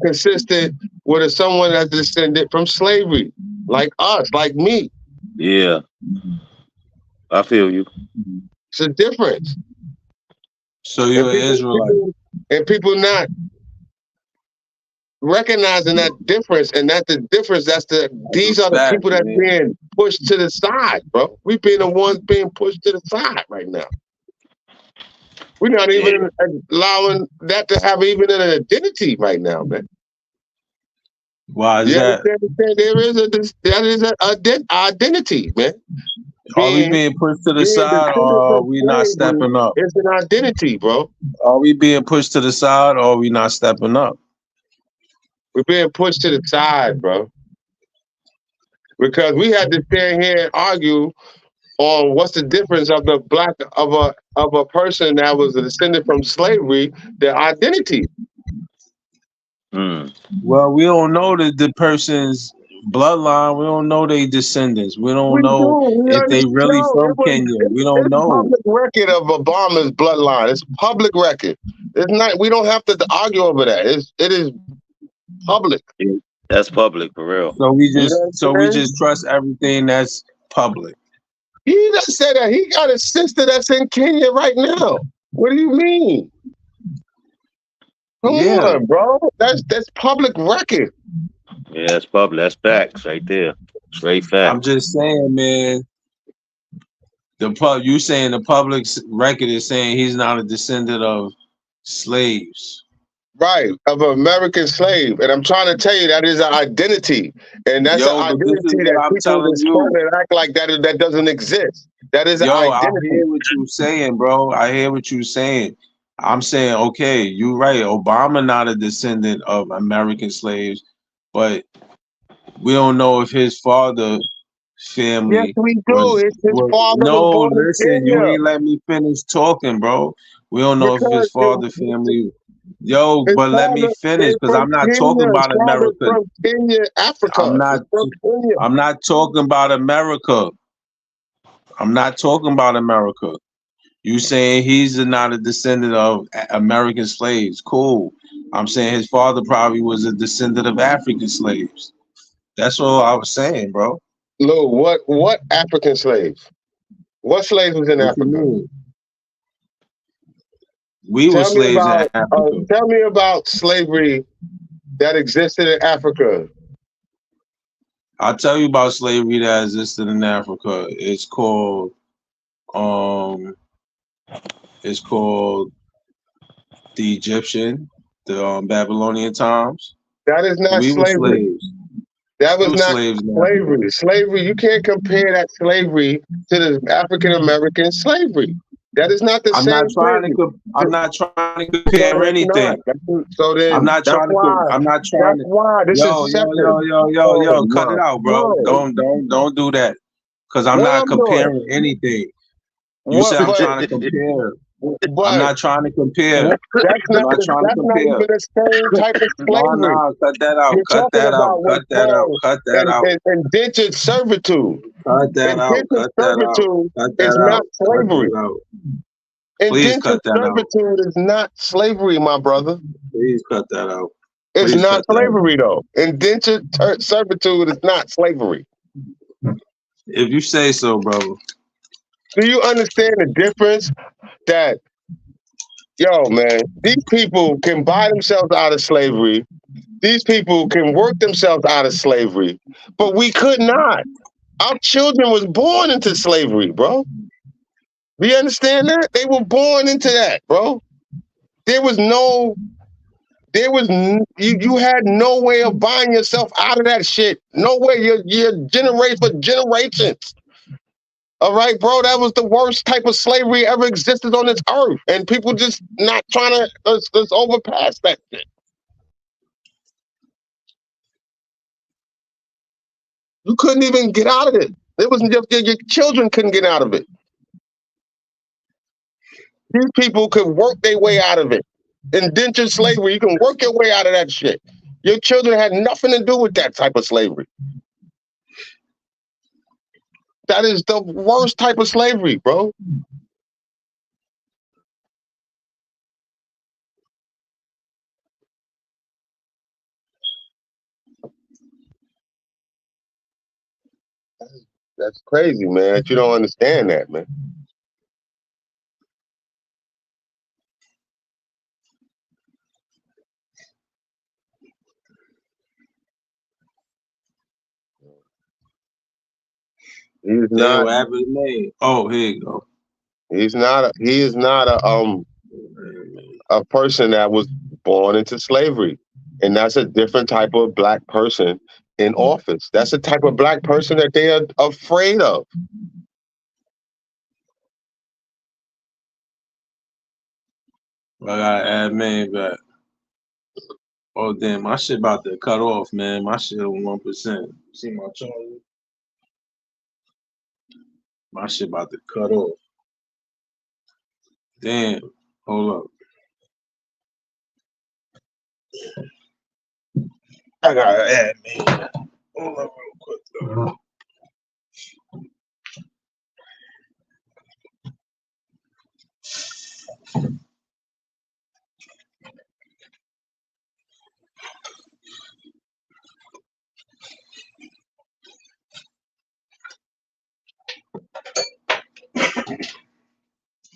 consistent with someone that's descended from slavery, like us, like me. Yeah, I feel you. It's a difference. So you're an Israelite, and people not recognizing that difference, and that the difference. These are the people that's being pushed to the side, bro. We've been the ones being pushed to the side right now. We're not even allowing that to have even an identity right now, man. Why is that? There is an identity, man. Are we being pushed to the side, or are we not stepping up? It's an identity, bro. Are we being pushed to the side, or are we not stepping up? We're being pushed to the side, bro. Because we had to stand here and argue on what's the difference of the black of a person that was a descendant from slavery, their identity. Well, we don't know the person's bloodline. We don't know their descendants. We don't know if they really from Kenya. We don't know. Public record of Obama's bloodline. It's public record. It's not. We don't have to argue over that. It is public. That's public for real. So we just trust everything that's public. He just said that he got a sister that's in Kenya right now. What do you mean? Come on, bro. That's public record. Yeah, that's public. That's facts right there. Straight facts. I'm just saying, man. You saying the public record is saying he's not a descendant of slaves. Right, of an American slave. And I'm trying to tell you that is an identity. And that's an Yo, but this is identity what that I'm people telling that's trying you. to act like that doesn't exist. That is an Yo, I identity. hear what you saying, bro. I hear what you saying. I'm saying, okay, you right. Obama not a descendant of American slaves, but we don't know if his father Yes, family we do. was His father was no, born in listen, you Kenya. ain't let me finish talking, bro. We don't know if Because his father family yo, his but let me father finish is because from I'm not talking Kenya. His about father is America. from Kenya, I'm Africa. not He's from Kenya. I'm not talking about America. I'm not talking about America. You saying he's not a descendant of American slaves. Cool. I'm saying his father probably was a descendant of African slaves. That's all I was saying, bro. Lou, what African slaves? What slaves was in What you Africa? mean? We were slaves in Africa. Tell me about slavery that existed in Africa. I'll tell you about slavery that existed in Africa. Um it's called the Egyptian, the Babylonian times. That is not We were slavery. slaves. That We was were not slaves in Africa. slavery. Slavery, you can't compare that slavery to the African American slavery. That is not the I'm not same trying slavery. I'm not trying to No, compare that's not. anything. So then, that's why. I'm not trying That's to why this is separate. Oh cut my it out, bro. God! Don't do that. Cause I'm What not I'm doing? comparing anything. You What? said I'm trying to compare. I'm But not trying to compare. that's I'm not. not trying to That's not compare. even the same type of slavery. No, cut that out. You're Cut talking that out. about Cut what's that out. called Cut that out. indentured servitude. Cut that out. Indentured Cut that out. servitude Cut is that not out. Cut slavery. that out. Please Indentured cut that out. servitude is not slavery, my brother. Please cut that out. It's Please not cut that out. slavery, though. Indentured servitude is not slavery. If you say so, brother. Do you understand the difference that, yo, man, these people can buy themselves out of slavery. These people can work themselves out of slavery, but we could not. Our children was born into slavery, bro. Do you understand that? They were born into that, bro. There was you had no way of buying yourself out of that shit. No way. You're generation for generations. All right, bro. That was the worst type of slavery ever existed on this earth, and people just not trying to let's overpass that shit. You couldn't even get out of it. It wasn't just your children couldn't get out of it. These people could work their way out of it. Indentured slavery, you can work your way out of that shit. Your children had nothing to do with that type of slavery. That is the worst type of slavery, bro. That's crazy, man, that you don't understand that, man. He's Damn, not. what happened to me? Oh, here you go. He is not a person that was born into slavery. And that's a different type of black person in office. That's the type of black person that they are afraid of. I gotta add man back. Oh damn, my shit about to cut off, man. My shit on 1%. See my charger? My shit about to cut off. Damn. Hold up. I gotta add man. Hold up real quick though.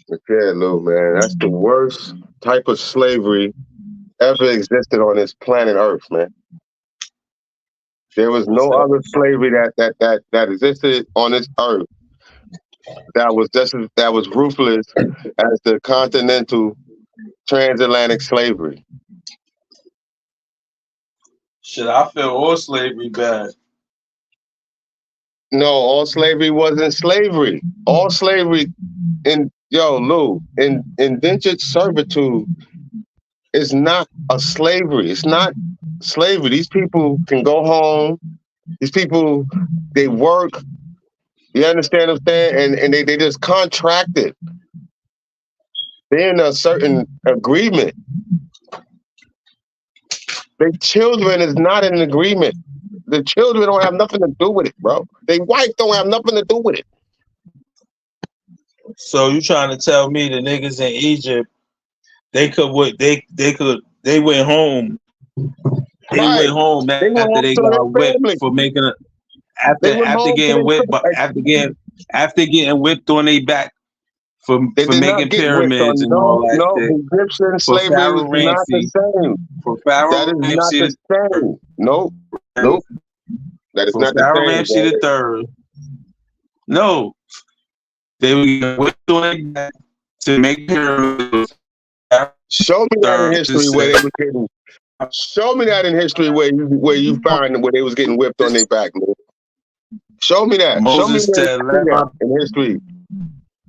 But yeah, Lou, man, that's the worst type of slavery ever existed on this planet Earth, man. There was no other slavery that existed on this earth that was ruthless as the continental transatlantic slavery. Shit, I feel all slavery bad. No, all slavery wasn't slavery. All slavery in indentured servitude is not a slavery. It's not slavery. These people can go home. These people, they work. You understand what I'm saying? And they just contracted. They're in a certain agreement. Their children is not in an agreement. The children don't have nothing to do with it, bro. Their wife don't have nothing to do with it. So you trying to tell me the niggas in Egypt, they went home. They Right. went home They went after home they to their got whipped family. for making a They went after home to getting their whipped family. after getting whipped on their back for They did making not get whipped pyramids on. and all No, that no. shit. Egyptian For slavery was Pharaoh not the Ramsey. same. For That Pharaoh is not Ramsey the same. Nope. Nope. That is for not the Pharaoh same. Ramsey the third. No. They were getting whipped on their back to make pyramids. Show me that in history where they was getting. Show me that in history where you find where they was getting whipped on their back, man. Show me that. Show me Moses said, in history.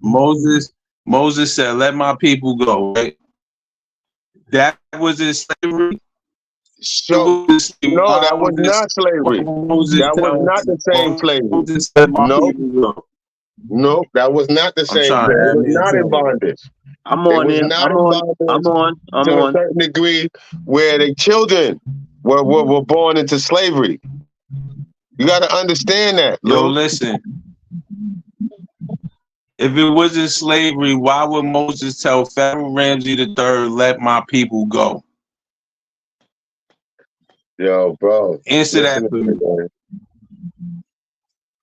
Moses said, "Let my people go." Right? That was in slavery. No, that was not slavery. That was not the same slavery. No, that was not the same slavery. It was not in bondage. I'm on in. I'm on. To a certain degree, where the children were born into slavery. You got to understand that. Yo, listen. If it wasn't slavery, why would Moses tell Pharaoh Ramsey III, "Let my people go"? Yo, bro. Answer that for me.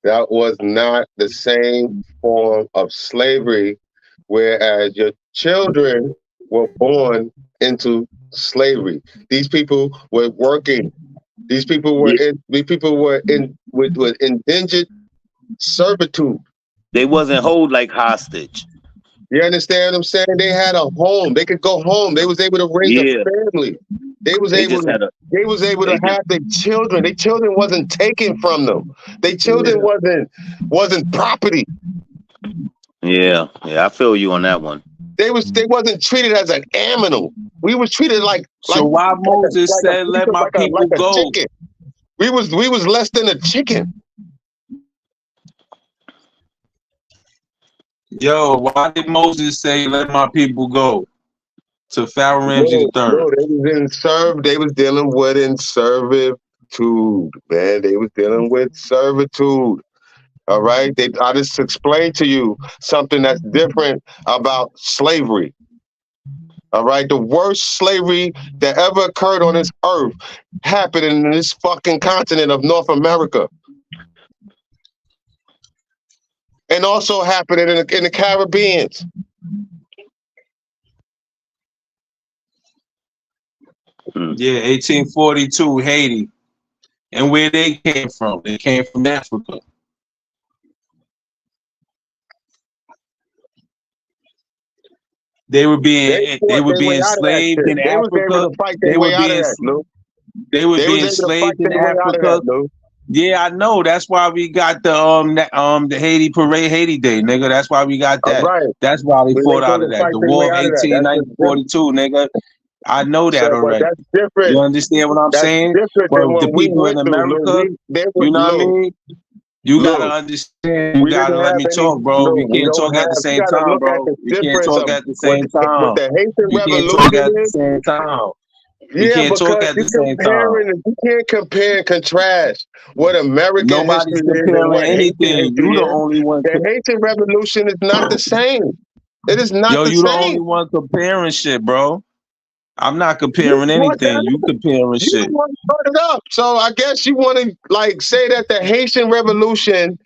That was not the same form of slavery, whereas your children were born into slavery. These people were working. These people were with indentured servitude. They wasn't hold like hostage. You understand what I'm saying? They had a home. They could go home. They was able to raise a family. They was able to have their children. Their children wasn't taken from them. Their children wasn't property. Yeah, I feel you on that one. They wasn't treated as an animal. We was treated like. So why Moses said, "Let my people go"? Chicken. We was less than a chicken. Yo, why did Moses say, "Let my people go"? To Pharaoh Ramsey III. No, they was dealing with servitude, man. They was dealing with servitude. All right. I just explained to you something that's different about slavery. All right. The worst slavery that ever occurred on this earth happened in this fucking continent of North America. And also happened in the Caribbean. Yeah, 1842, Haiti. And where they came from? They came from Africa. They were being enslaved in Africa. They were being enslaved in Africa. Yeah, I know. That's why we got the Haiti Parade, Haiti Day, nigga. That's why we got that. Right. That's why they fought out of that. The War of 1942, nigga. I know that already. That's different. You understand what I'm saying? Well, the people in America, you know what I mean? You gotta understand. You gotta let me talk, bro. We can't talk at the same time, bro. We can't talk at the same time. We can't talk at the same time. We can't talk at the same time. You can't compare and contrast what American Nobody's comparing anything. You the only one. The Haitian Revolution is not the same. It is not the same. Yo, you the only one comparing shit, bro. I'm not comparing anything. You comparing shit. You want to put it up. So I guess you want to say that the Haitian Revolution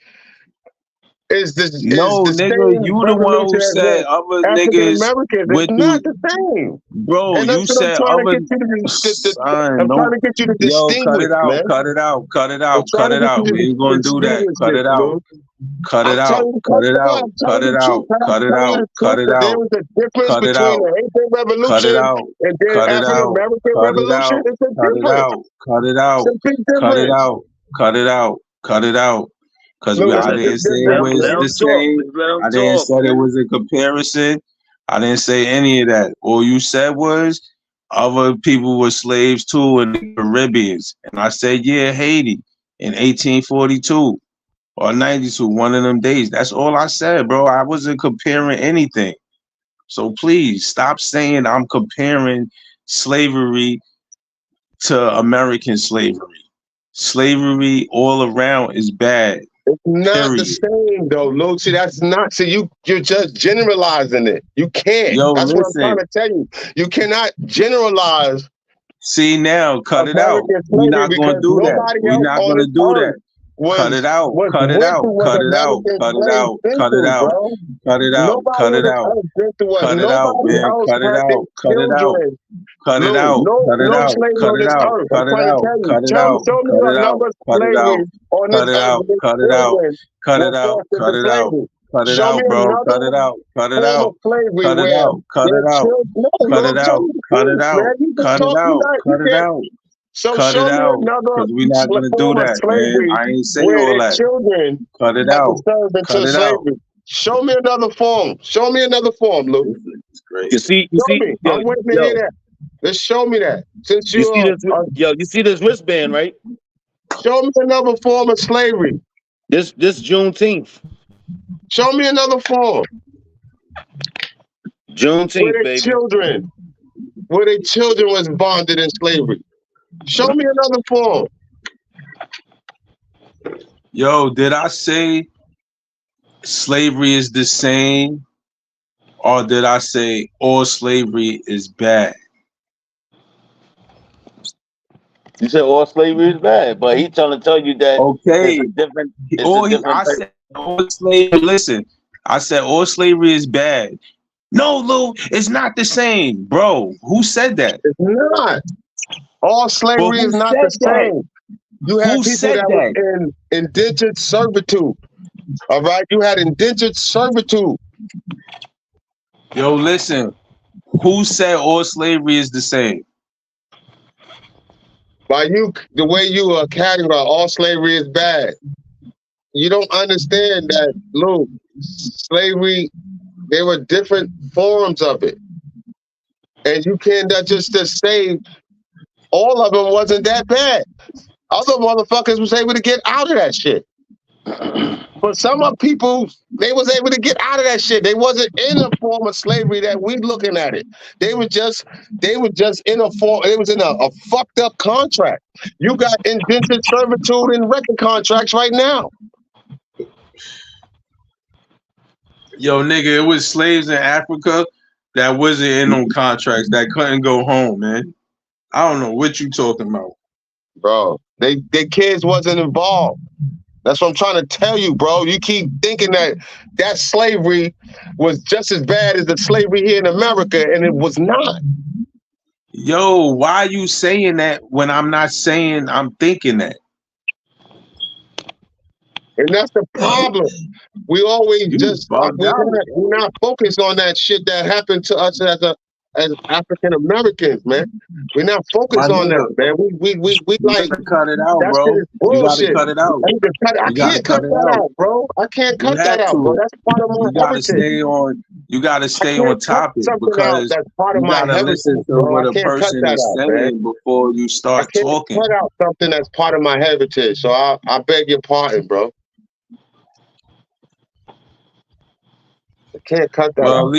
is the No, nigga, same you the one who revolution as said the other African niggas Americans. went It's through. not the same. Bro, And you that's what I'm said trying to other. get you to Son, I'm no. trying to get you to Yo, cut distinguish, it out, man. cut it out, cut it I'm out, trying cut to it get out. you We to ain't gonna do that. distinguish Cut this, it out. Lou. Cut it I'm out. telling you, Cut it out. I'm Cut telling you it the truth, out. man. Cut I'm it telling you out. the Cut truth. it That there out. was a difference Cut it between out. the Haitian Cut it Revolution out. and then Cut it African out. American Cut it Revolution. out. It's a Cut it difference. out. Cut it It's out. a big Cut it difference. out. Cut it out. Cut it out. Cause Look, Let I it's a him, big didn't say it let difference, him, was let man. the him talk. same. Just let him I didn't talk, say it man. was a comparison. I didn't say any of that. All you said was other people were slaves too in the Caribbean. And I said, yeah, Haiti in 1842 or 92, one of them days. That's all I said, bro. I wasn't comparing anything. So please stop saying I'm comparing slavery to American slavery. Slavery all around is bad. It's not the Period. same though, Lucy. That's not. See, you're just generalizing it. You can't. Yo, That's what I'm trying listen. to tell you. You cannot generalize See now, cut it out. American We slavery not gonna because do that. nobody We else not on gonna this do that. earth Cut it out. Cut it went out. through what Cut it out. American Cut it slaves out. been Cut it through, out. bro. Cut it out. Nobody Cut on it this out. earth been through what Cut it out, nobody man. else Cut it had their out. Cut it out. children. Cut it Lou, out. Cut it no out. slavery Cut on it this out. earth. I'm Cut it trying to out. tell you. Cut it out. Show me Cut a it out. number of Cut it out. slavery on this Cut it earth out. where the Cut it out. children Cut were it out. forced Cut into it out. slavery. Cut it Show me out, bro. Cut it another out. Cut it form of out. slavery Cut it where out. Cut their it out. children. No, Cut no, it I'm telling out. you the Cut it truth, out. man. You just Cut it talk. You out. not. You Cut it can't. out. So Cut show it me out. another Cause we not gonna do form of that, man. slavery I ain't say where all their that. children Cut it had to out. serve Cut into it out. slavery. Show me another form. Show me another form, Lou. It's great. You see, Show me. I'm waiting to hear that. Just show me that. Since you see you're, this, you see this wristband, right? show me another form of slavery. This Juneteenth, Show me another form where Juneteenth, their baby. children, was bonded in slavery. Show me another form. Yo, did I say slavery is the same, or did I say all slavery is bad? You said all slavery is bad, but he's trying to tell you that Okay. it's a different. It's Or a different I type. said all slavery. Listen, I said all slavery is bad. No, Lou, it's not the same, bro. Who said that? It's not. All slavery who is not the said that? same. You had Who people said that that? was in indentured servitude. All right, you had indentured servitude. Yo, listen. Who said all slavery is the same? By you, the way you are categorized, all slavery is bad. You don't understand that, Lou. Slavery, there were different forms of it, and you can't just say all of them wasn't that bad. Other motherfuckers was able to get out of that shit. But some of people, they was able to get out of that shit. They wasn't in a form of slavery that we looking at it. They were just in a form, it was in a fucked up contract. You got indentured servitude in record contracts right now. Yo, nigga, it was slaves in Africa that wasn't in on contracts that couldn't go home, man. I don't know what you talking about. Bro, their kids wasn't involved. That's what I'm trying to tell you, bro. You keep thinking that slavery was just as bad as the slavery here in America, and it was not. Yo, why are you saying that when I'm not saying I'm thinking that? And that's the problem. We always bugged out. we're not focused on that shit that happened to us as African Americans, man. We're not focused on that, man. We like cut it out, that bro. shit is bullshit. You gotta cut it out. I can't cut that out, bro. I can't cut that out, bro. That's part of my heritage. You gotta stay on topic because that's part of you my gotta heritage, listen to bro. what I a can't cut person that is out, saying man. before you I start can't talking. cut out something that's part of my heritage. So I beg your pardon, bro. I can't cut that Well, out.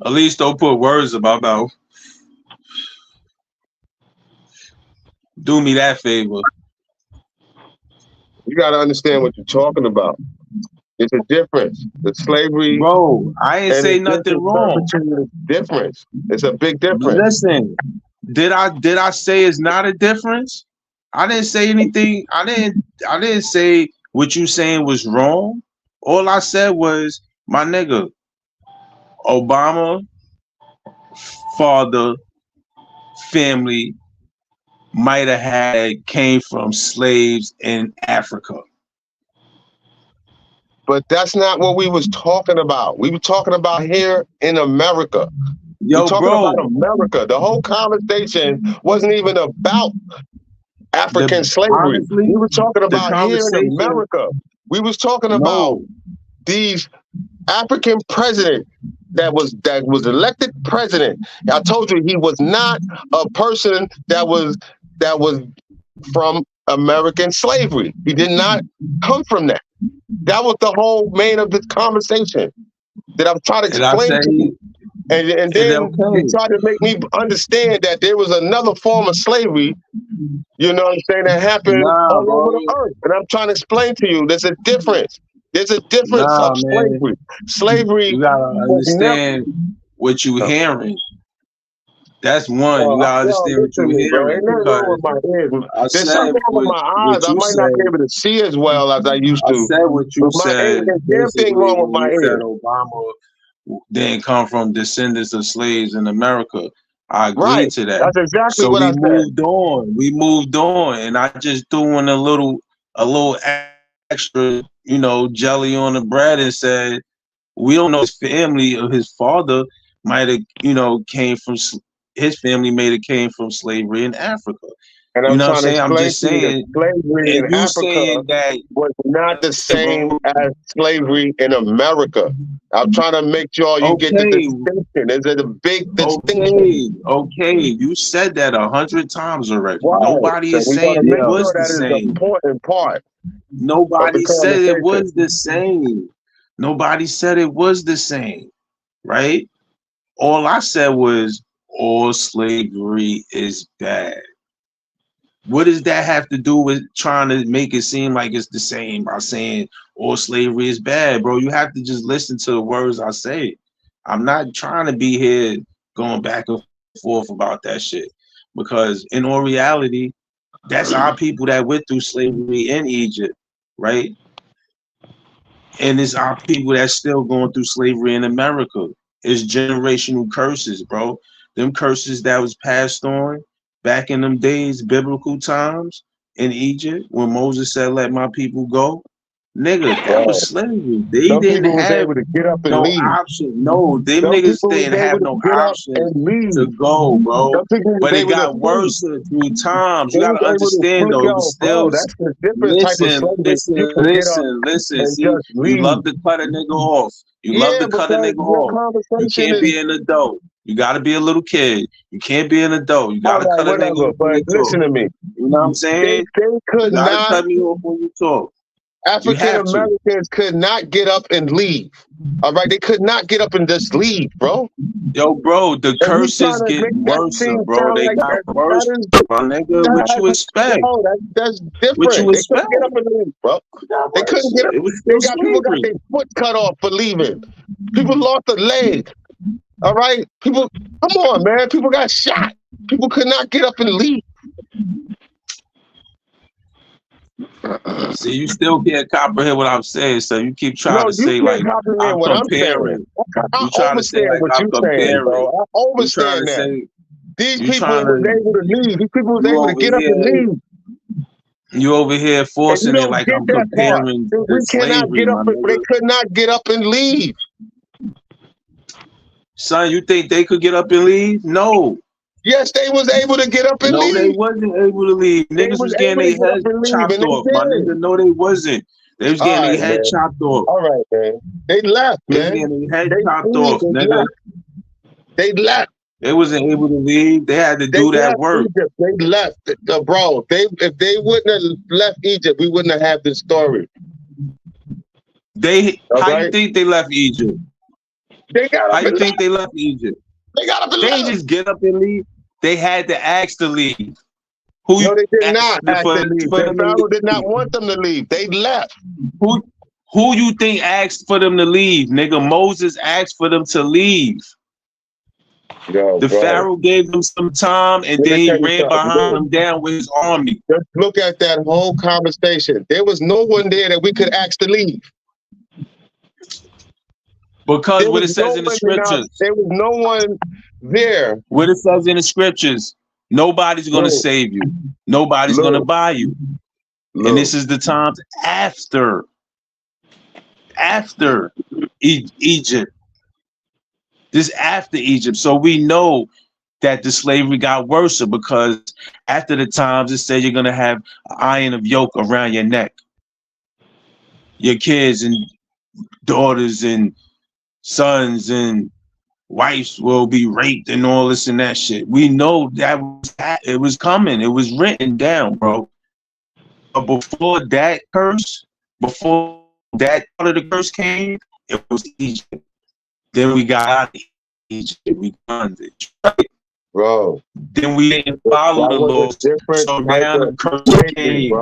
at least don't put words in my mouth. Do me that favor. You got to understand what you're talking about. It's a difference. The slavery, Bro, I ain't say nothing wrong. Difference. It's a big difference. Listen, did I say it's not a difference? I didn't say anything. I didn't say what you saying was wrong. All I said was, my nigga, Obama father family might have came from slaves in Africa. But that's not what we was talking about. We were talking about here in America. Yo, we're talking bro, about America. The whole conversation wasn't even about African slavery. honestly, We were talking the about here in conversation, America. We was talking about no, these African president that was elected president. I told you he was not a person that was from American slavery. He did not come from that. That was the whole main of this conversation that I'm trying to and I explain say, to you. And then okay, he tried to make me understand that there was another form of slavery, you know what I'm saying, that happened nah, all over bro, the earth. And I'm trying to explain to you, there's a difference. There's a difference nah, of man, slavery. Slavery you gotta was never. understand what you hearing. That's one. You gotta understand what Listen you to me, bro. hearing, Ain't nothing wrong because with my ears. I There's said something wrong with my eyes. what I you might not be said. able to see as well as I used I to. said what you But my ears, said there's damn thing basically wrong with when my you said ears. Obama didn't come from descendants of slaves in America. I agree Right. to that. That's exactly So what I we said. moved on. We moved on, and I just threw in a little extra, jelly on the bread and said, we don't know his family or his father might have, came from his family came from slavery in Africa. And You I'm know what I'm trying to saying? I'm explain just to you that saying, slavery in and you Africa saying that, was not the same bro, as slavery in America. I'm trying to make sure you get the okay, distinction. There's a big distinction. okay. You said that 100 times already. Right. Nobody So is we saying gotta it make was sure the that is the same. important part of Nobody the said it conversation. was the same. Nobody said it was the same, right? All I said was all slavery is bad. What does that have to do with trying to make it seem like it's the same by saying all slavery is bad, bro? You have to just listen to the words I say. I'm not trying to be here going back and forth about that shit, because in all reality, that's our people that went through slavery in Egypt, right? And it's our people that's still going through slavery in America. It's generational curses, bro. Them curses that was passed on back in them days, biblical times in Egypt, when Moses said, "Let my people go." Nigga, that was slavery. They Some didn't people was have able to get up and no leave. option. No, them Some niggas people was didn't able have to no get up option and leave. to go, bro. Some people was But it able to got flee. worse through times. You They was gotta able to understand, flee. though. It was Yo, still, bro, that's the different type of slavery. You can get up listen. and See, just you love leave. to cut a nigga off. You love Yeah, to cut a because nigga your off. You conversation can't is be an adult. You gotta be a little kid. You can't be an adult. You all gotta right, cut a nigga whatever. off when But you talk. listen to me. You know what I'm They saying? could You gotta not. cut me off when you talk. You African have to. Americans could not get up and leave. All right, they could not get up and just leave, bro. Yo, bro, the And you curses trying to get make that worse, seem bro. sound They like got worse, that is my nigga. What you expect? yo, that's What different. you They expect? couldn't get up and leave, bro. They couldn't get up. It was They still got people got slavery. their foot cut off for leaving. People lost a leg. All right, people, come on, man. People got shot. People could not get up and leave. See, you still can't comprehend what I'm saying, so you keep trying No, to you say can't like comprehend I'm what I'm saying. comparing. I You trying to say understand like what I'm you're saying, bro. comparing. I You trying understand to that. say These you people trying was to able to leave. These people was you able to over get up and here leave. you over here And you forcing it don't like get I'm that part. comparing We the cannot slavery, get up. my They nigga. could not get up and leave. Son, you think they could get up and leave? No. Yes, they was able to get up and No, they leave. wasn't able to leave. They Niggas was was getting able to their get up heads and leave, chopped and they off. My did. nigga, no, they wasn't. They was All getting right, their head man. chopped off. All right, man. They left, They was man. getting their head They chopped leave. off, They nigga. left. They left. They wasn't able to leave. They had to They do that left work. Egypt. They left, bro. If they wouldn't have left Egypt, we wouldn't have had this story. All How right? you think they left Egypt? They got How up you and think left. they left Egypt? They got up and They ain't left. just get up and leave. They had to ask to leave. Who No, you they did not asked ask to leave. for The them to Pharaoh did not leave? want them to leave. They left. Who you think asked for them to leave? Nigga, Moses asked for them to leave. Yo, The bro. Pharaoh gave them some time, and Let then me he tell you ran something, behind bro. them down with his army. Just look at that whole conversation. There was no one there that we could ask to leave. Because There what was it says no in the one scriptures, there was no one there. what it says in the scriptures, nobody's going to Look, save you. Nobody's going to look, buy you. And look. this is the times after Egypt. This after Egypt. So we know that the slavery got worse because after the times it said you're going to have an iron of yoke around your neck. Your kids and daughters and sons and wives will be raped and all this and that shit. We know that it was coming. It was written down, bro. But before that curse, before that part of the curse came, it was Egypt. Then we got out of Egypt. We done it. Bro. Then we didn't follow the laws. So now the curse came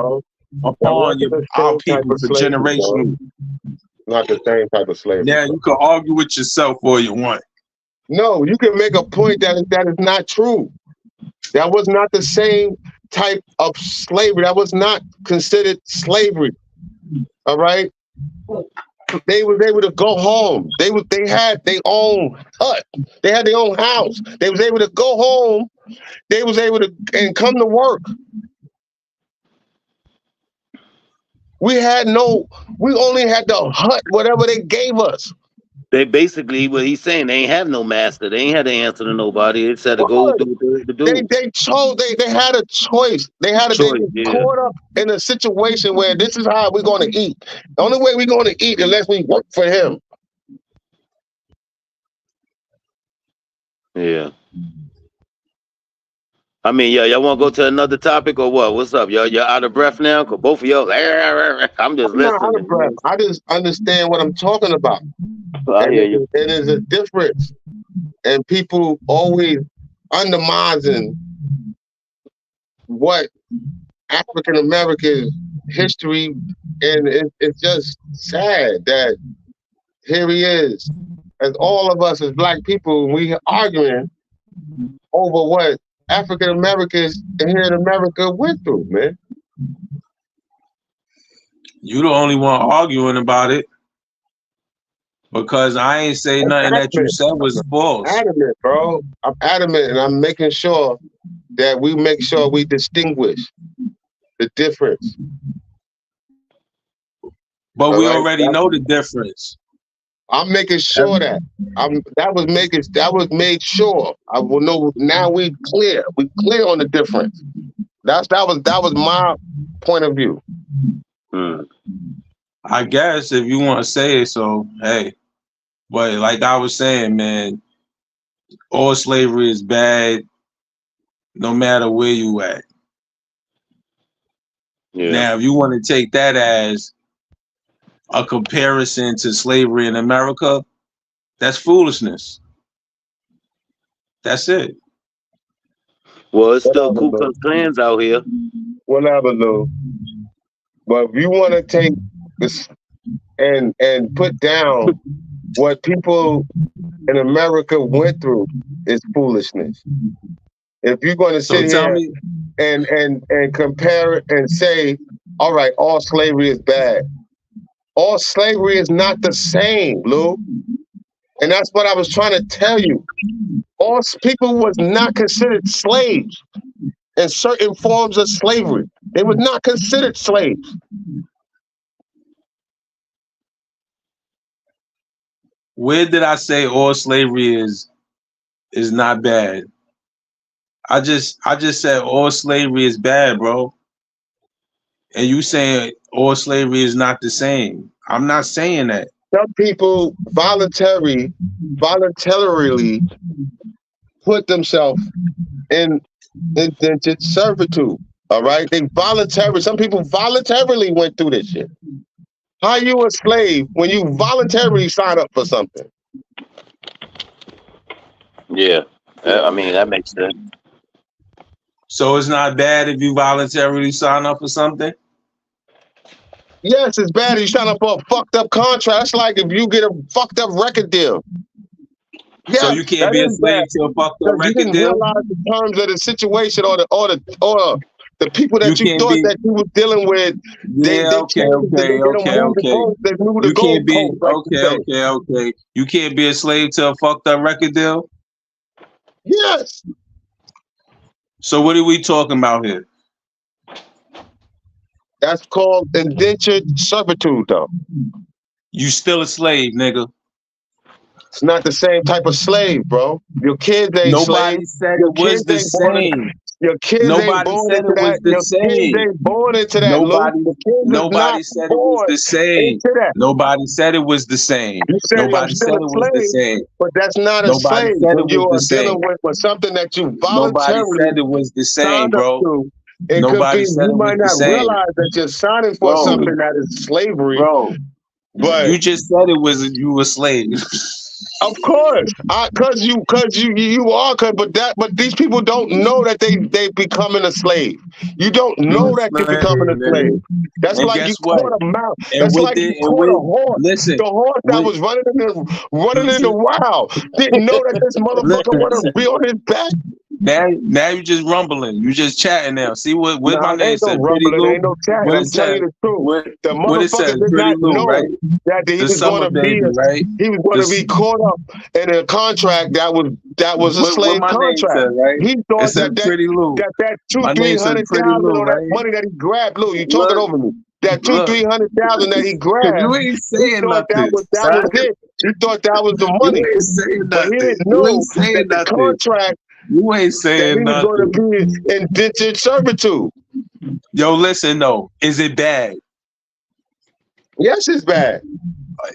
upon our people for generations. Not the same type of slavery. Now you can argue with yourself all you want. No, you can make a point that is not true. That was not the same type of slavery. That was not considered slavery. All right? They was able to go home. They had their own hut. They had their own house. They was able to go home. They was able to and come to work. We only had the hut, whatever they gave us. They basically, what he's saying, they ain't have no master. They ain't had to answer to nobody. They said to go do what they do. They chose. They had a choice. They were caught up in a situation where this is how we're going to eat. The only way we're going to eat unless we work for him. Yeah. I mean, y'all want to go to another topic or what? What's up, y'all? Y'all out of breath now? Cause both of y'all, I'm just listening. Not out of breath. I just understand what I'm talking about. I hear you. It is a difference, and people always undermining what African American history, and it's just sad that here he is, as all of us as Black people, we arguing over what African Americans here in America went through, man. You the only one arguing about it because I ain't say nothing that you said was false. I'm adamant, bro. I'm adamant, and I'm making sure that we make sure we distinguish the difference. But we already know the difference. I'm making sure that that was made sure. I will know now. We clear on the difference. That was my point of view. I guess if you want to say it, so hey. But like I was saying, man, all slavery is bad, no matter where you at. Yeah. Now, if you want to take that as a comparison to slavery in America, that's foolishness. That's it. Well, it's still Ku Klux Klans out here. Whatever, Lou. But if you want to take this and put down what people in America went through, is foolishness. If you're going to sit here and compare it and say, all right, all slavery is bad. All slavery is not the same, Lou. And that's what I was trying to tell you. All people was not considered slaves in certain forms of slavery. They were not considered slaves. Where did I say all slavery is not bad? I just said all slavery is bad, bro. And you saying all slavery is not the same. I'm not saying that. Some people voluntarily put themselves in indentured servitude. All right? Some people voluntarily went through this shit. How are you a slave when you voluntarily sign up for something? Yeah. I mean, that makes sense. So it's not bad if you voluntarily sign up for something? Yes, it's bad if you sign up for a fucked up contract. It's like if you get a fucked up record deal. Yes, So you can't that be a is slave bad. to a fucked up Because you record didn't deal. realize the terms of the situation or the people You that you can't thought be. that you were dealing with. They Yeah, changed it. They done moved the goals. They moved the You can't be. goalposts, like you say. Okay. You can't be a slave to a fucked up record deal. Yes, So what are we talking about here? that's called indentured servitude, though. You still a slave, nigga. It's not the same type of slave, bro. Your kids ain't Nobody slaves. said Your it was kids the ain't born. same. Your kids ain't Nobody born said into it was that. the Your kids same. ain't born into that, Lou. Your kids is not Nobody said it was born the same. into that. Nobody said it was the same. You say I'm Nobody still said a it was the slave, same. but that's not a Nobody slave said when it you was are the same. dealing with something that you Nobody voluntarily said it was the same, signed up bro. to. It Nobody could be said you it was might the not same. realize that you're signing for Bro, something that is slavery, bro, but you just said it was you were a slave. of course, cause you are, but these people don't know that they becoming a slave. You don't You know a that you're slave, becoming a slave. nigga. That's And like you guess what? caught a mouse. And That's with like you it, and caught with a horse. listen, The horse that with was running in the wild didn't know that this motherfucker want to listen. be on his back. Now you just rumbling. You just chatting now. See what my Nah, name ain't no said? Pretty rumbling, Lou. ain't no chatting. What I'm it telling said? you the truth. The What it motherfucker says? did Pretty not Lou, know right? that he The was going summer to be baby, right? he was going to be caught up in a contract that was a What slave my name contract. said, right? He It thought said Pretty Lou. that My name said 200-300 Pretty thousand Lou, on that right? money that he grabbed. Lou, you talking Look, over me? That look. 200-300,000 that he Cause grabbed. you ain't He saying thought nothing, that was son. it. He thought that was the You money, ain't saying but he nothing. didn't You ain't know that saying the nothing. contract You ain't that saying he was going to nothing. be indentured servitude. Yo, listen though. Is it bad? Yes, it's bad.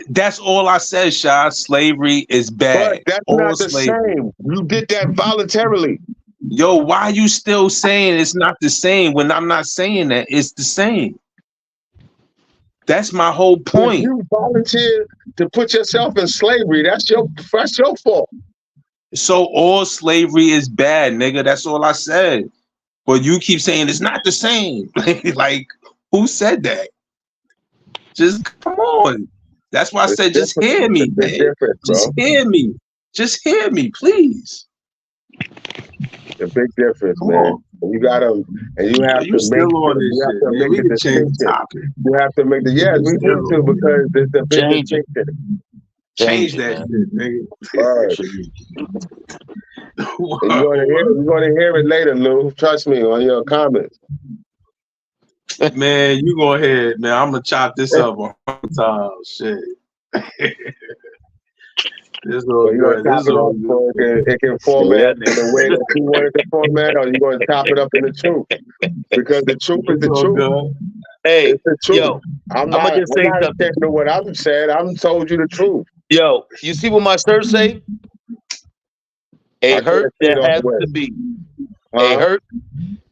That's all I said, Shy. Slavery is But bad. that's All not the slavery. same. You did that voluntarily. Yo, why you still saying it's not the same when I'm not saying that it's the same? That's my whole If point. you volunteer to put yourself in slavery, that's your fault. So all slavery is bad, nigga. That's all I said. But you keep saying it's not the same. Like, who said that? Just come on. That's why I said just hear me, It's a big man. difference, bro. Just hear me. Just hear me, please. A big difference, Come man. on. And you gotta, and you have You to make, still on this you have shit, to man. make We a can change the distinction. topic. You have to make yes, we do too, because there's a big Change it. distinction. Change Change it, that man. shit, Word. nigga. And you're gonna hear it later, Lou. Trust me on your comments. Man, you go ahead, man. I'm gonna chop this up 100 times. Shit. This all So you're good. gonna This chop it all up good. so it can format in the way that you want it to format, or you're gonna chop it up in the truth. Because the truth is It's the all truth. good. Hey, It's the truth. yo, I'm I'ma not just say something. ashamed of what I've said. I'm told you the truth. Yo, you see what my shirt say? A I hurt can't see it that off has the way. to be. Huh?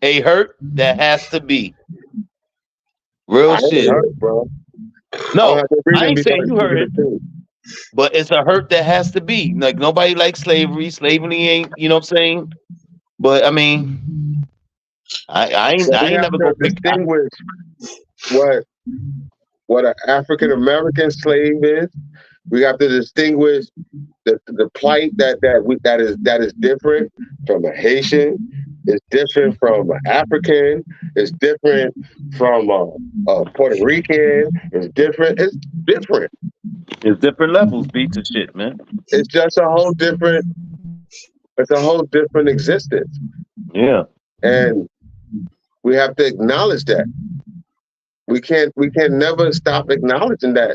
A hurt that has to be. Real I ain't shit. hurt, bro. No, I I ain't saying you heard it, but it's a hurt that has to be. Like nobody likes slavery. Slavery ain't, you know what I'm saying? But I mean, I ain't never go pick. distinguish what an African American slave is. We have to distinguish the plight that is different from a Haitian. It's different from an African. It's different from a Puerto Rican. It's different. It's different. It's different levels, beats and shit, man. It's just a whole different. It's a whole different existence, Yeah. and we have to acknowledge that. We can't never stop acknowledging that's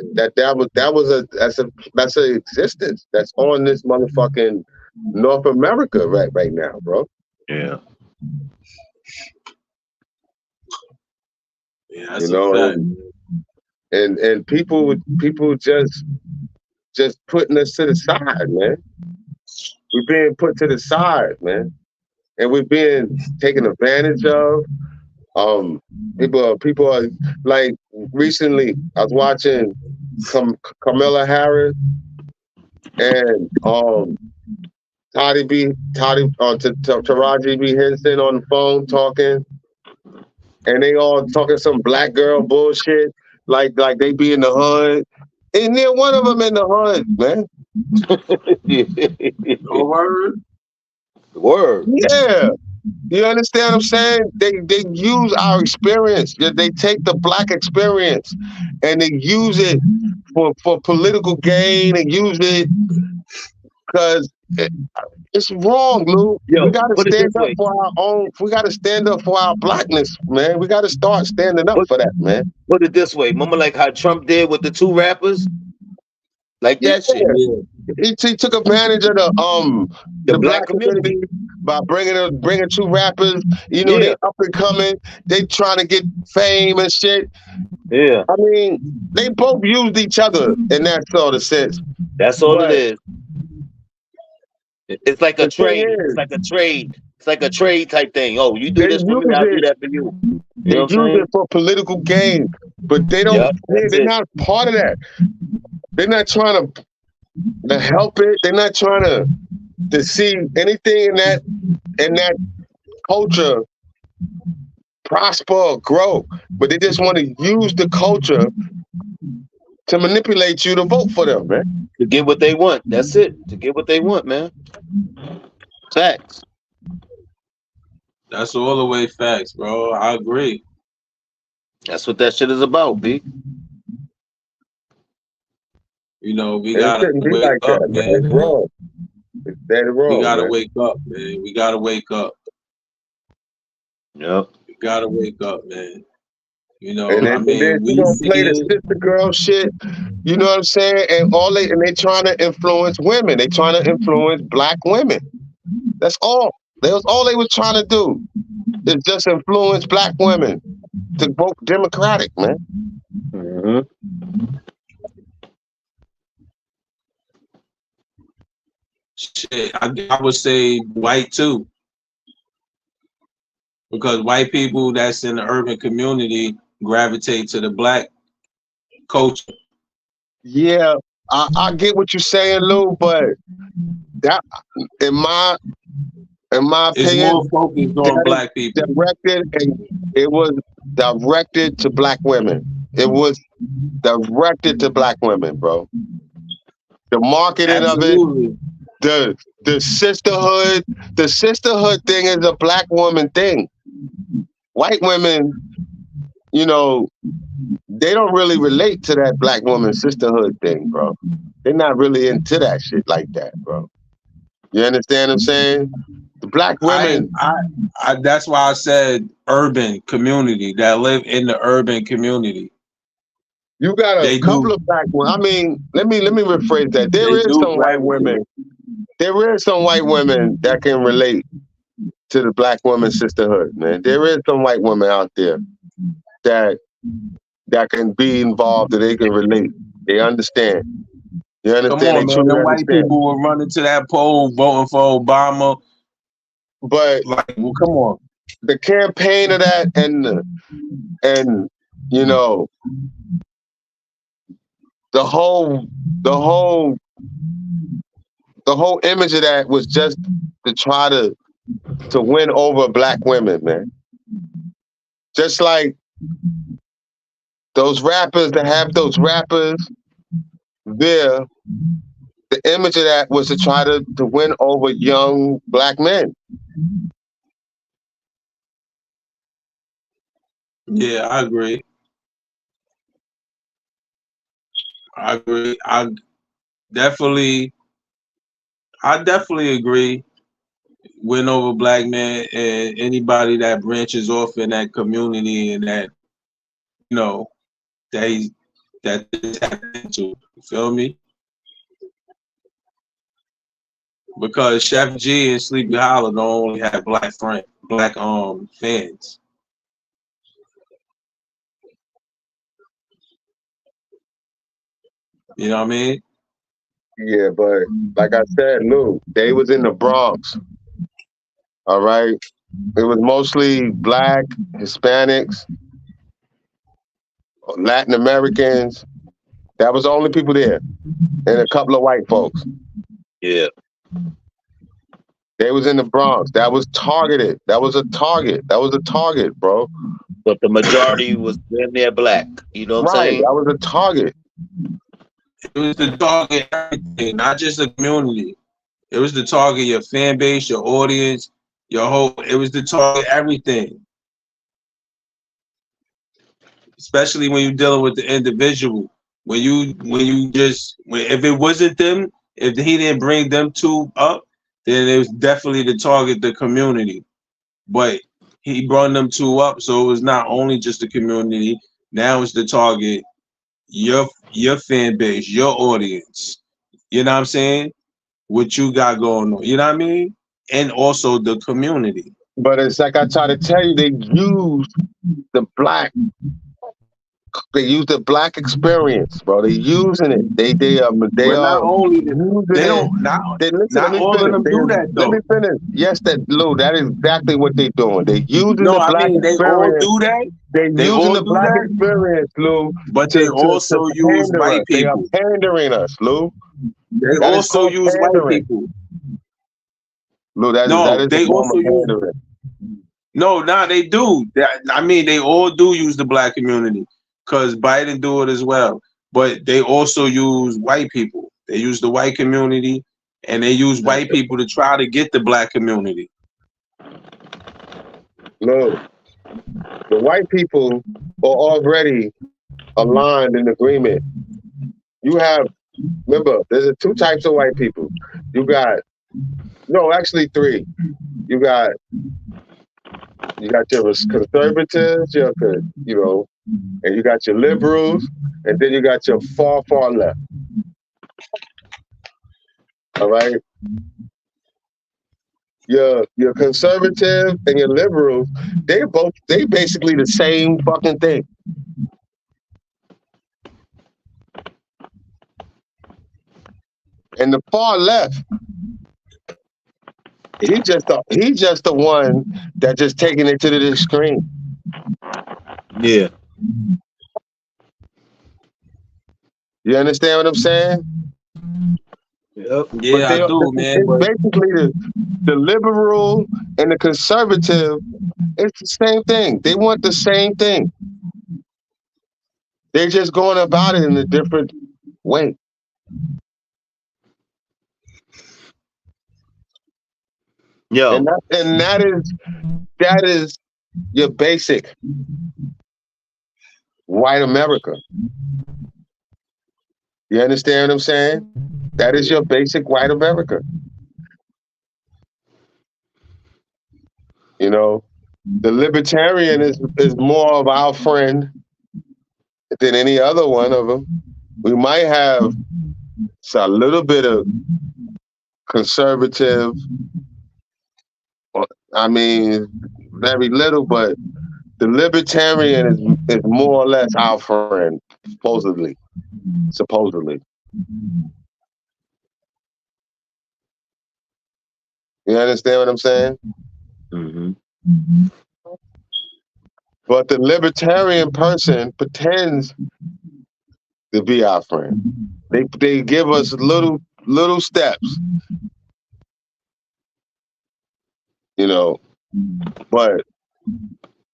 a existence that's on this motherfucking North America right now, bro. Yeah. Yeah, that's You know, a fact. and people just putting us to the side, man. We're being put to the side, man, and we're being taken advantage of. People are like recently. I was watching Kamala Harris and Taraji B. Henson on the phone talking, and they all talking some black girl bullshit, like they be in the hood, Ain't near one of them in the hood, man. No word. Word. Yeah. You understand what I'm saying? They use our experience. They take the black experience and they use it for political gain and use it because it's wrong, Lou. Yo, We gotta put it stand this up way. for our own. We gotta stand up for our blackness, man. We gotta start standing up for that, man. Put it this way. Remember like how Trump did with the 2 rappers? Like Yeah. that shit. Yeah. He took advantage of The the black black community. community by bringing 2 rappers. You know, Yeah. they up and coming. They trying to get fame and shit. Yeah. I mean, they both used each other in that sort of sense. That's all But it is. It's like a the thing trade. is, It's like a trade. It's like a trade type thing. Oh, you do they this for me, use I'll do it. that for you. You They know use what I'm saying? it for political gain, but they don't. Yeah, that's They're it. not part of that. They're not trying to help it. They're not trying to see anything in that culture prosper or grow. But they just want to use the culture to manipulate you to vote for them, man. To get what they want. That's it. To get what they want, man. Facts. That's all the way facts, bro. I agree. That's what that shit is about, B. You know, we It gotta shouldn't be wake like up, that, man. It's man. wrong. It's dead wrong. We gotta man. wake up, man. We gotta wake up. Yep. We gotta wake up, man. You know, And I then mean, you we gonna see play the it. sister girl shit, you know what I'm saying? And they trying to influence women. They trying to influence black women. That's all. That was all they was trying to do. Is just influence black women to vote Democratic, man. Mm-hmm. Shit, I would say white too, because white people that's in the urban community gravitate to the black culture. Yeah, I get what you're saying, Lou, but that in my It's opinion, more focused on that black people. it was directed to black women. It was directed to black women, bro. The marketing Absolutely. of it, the sisterhood thing is a black woman thing. White women, you know, they don't really relate to that black woman sisterhood thing, bro. They're not really into that shit like that, bro. You understand what I'm saying? The black women. I that's why I said urban community, that live in the urban community. You got a They couple do. of black women. I mean, let me rephrase that. There They is do some white women. There is some white women that can relate to the black woman sisterhood, man. There is some white women out there that can be involved and they can relate. They understand. You understand? Come on, They man. truly The white understand. people were running to that poll voting for Obama. But Like, well, come on. the campaign of that and you know the whole image of that was just to try to win over black women, man. Just like those rappers that have those rappers there, the image of that was to try to win over young black men. Yeah, I agree. I definitely agree. Win over black men and anybody that branches off in that community and that, you know, that they tap into. You feel me? Because Chef G and Sleepy Hollow don't only have black fans. You know what I mean? Yeah, but like I said, Lou, they was in the Bronx. All right. It was mostly black, Hispanics, Latin Americans. That was the only people there. And a couple of white folks. Yeah. They was in the Bronx. That was targeted. That was a target. That was a target, bro. But the majority was damn near black. You know what I'm Right. saying? That was a target. It was to target everything, not just the community. It was to target your fan base, your audience, your whole. It was to target everything, especially when you're dealing with the individual. When if it wasn't them, if he didn't bring them two up, then it was definitely to target the community. But he brought them two up, so it was not only just the community. Now it's to target your fan base, your audience. You know what I'm saying? What you got going on. You know what I mean? And also the community. But it's like I try to tell you, they use the black. They use the black experience, bro. They're using it. They But not are only using they it. don't not Listen, not all of them do that Let me though. finish. Yes, that is exactly what they're doing. They're using No, the I black mean they all experience. do that. They're They using all the do black that, experience, Lou, but they also to use pander white us. They are people. pandering us, Lou. They That is also called use white pandering. people. Lou, that No, is a they form also of use pandering. they do. I mean, they all do use the black community because Biden do it as well. But they also use white people. They use the white community, and they use white people to try to get the black community. Lou, the white people are already aligned in agreement. You have, remember, there's two types of white people. You got, no, actually three. You got your conservatives, and you got your liberals, and then you got your far left. All right. Your conservative and your liberals, they basically the same fucking thing. And the far left, he's just the one that just taking it to the extreme. Yeah. You understand what I'm saying? Yep. Yeah, I do, man. It's basically the liberal and the conservative. It's the same thing. They want the same thing. They're just going about it in a different way. Yo, And that is your basic white America. You understand what I'm saying? That is your basic white America. You know, the libertarian is more of our friend than any other one of them. We might have a little bit of conservative. I mean, very little, but the libertarian is more or less our friend, supposedly. You understand what I'm saying? mm-hmm. But the libertarian person pretends to be our friend. They give us little steps, but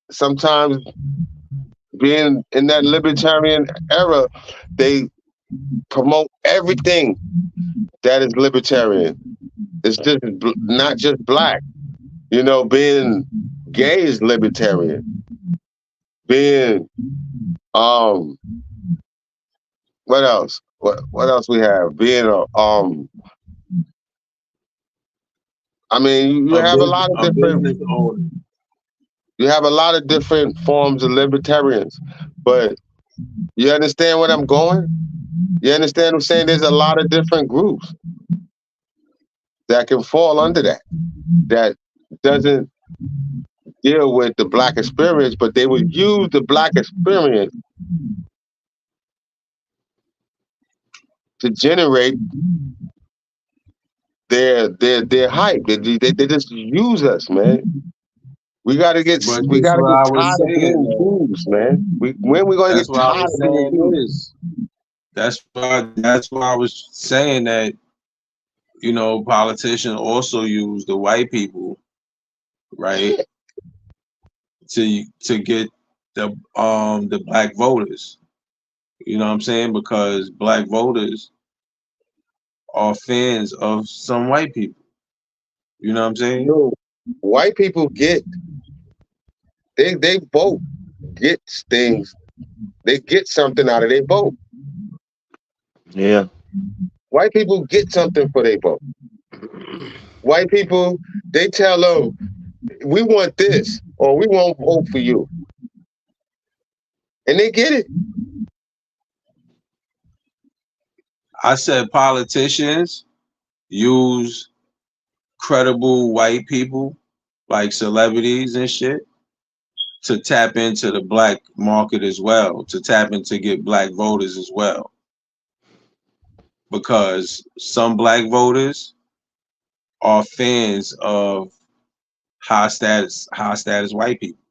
sometimes being in that libertarian era, they promote everything that is libertarian. It's just not just black. Being gay is libertarian. Being what else? What else we have? Being I mean, you have a lot of different. You have a lot of different forms of libertarians, but you understand what I'm going? You understand what I'm saying? There's a lot of different groups that can fall under that doesn't deal with the black experience, but they would use the black experience to generate their hype. They just use us, man. We gotta get tired of being used, man. When we gonna get tired of being used? That's why I was saying that, politicians also use the white people, right? to get the black voters. You know what I'm saying? Because black voters are fans of some white people. You know what I'm saying? No, white people get they vote get things. They get something out of their vote. Yeah. White people get something for their vote. White people, they tell them, we want this, or we won't vote for you. And they get it. I said politicians use credible white people, like celebrities and shit, to tap into the black market as well, to tap into get black voters as well. Because some black voters are fans of high status white people.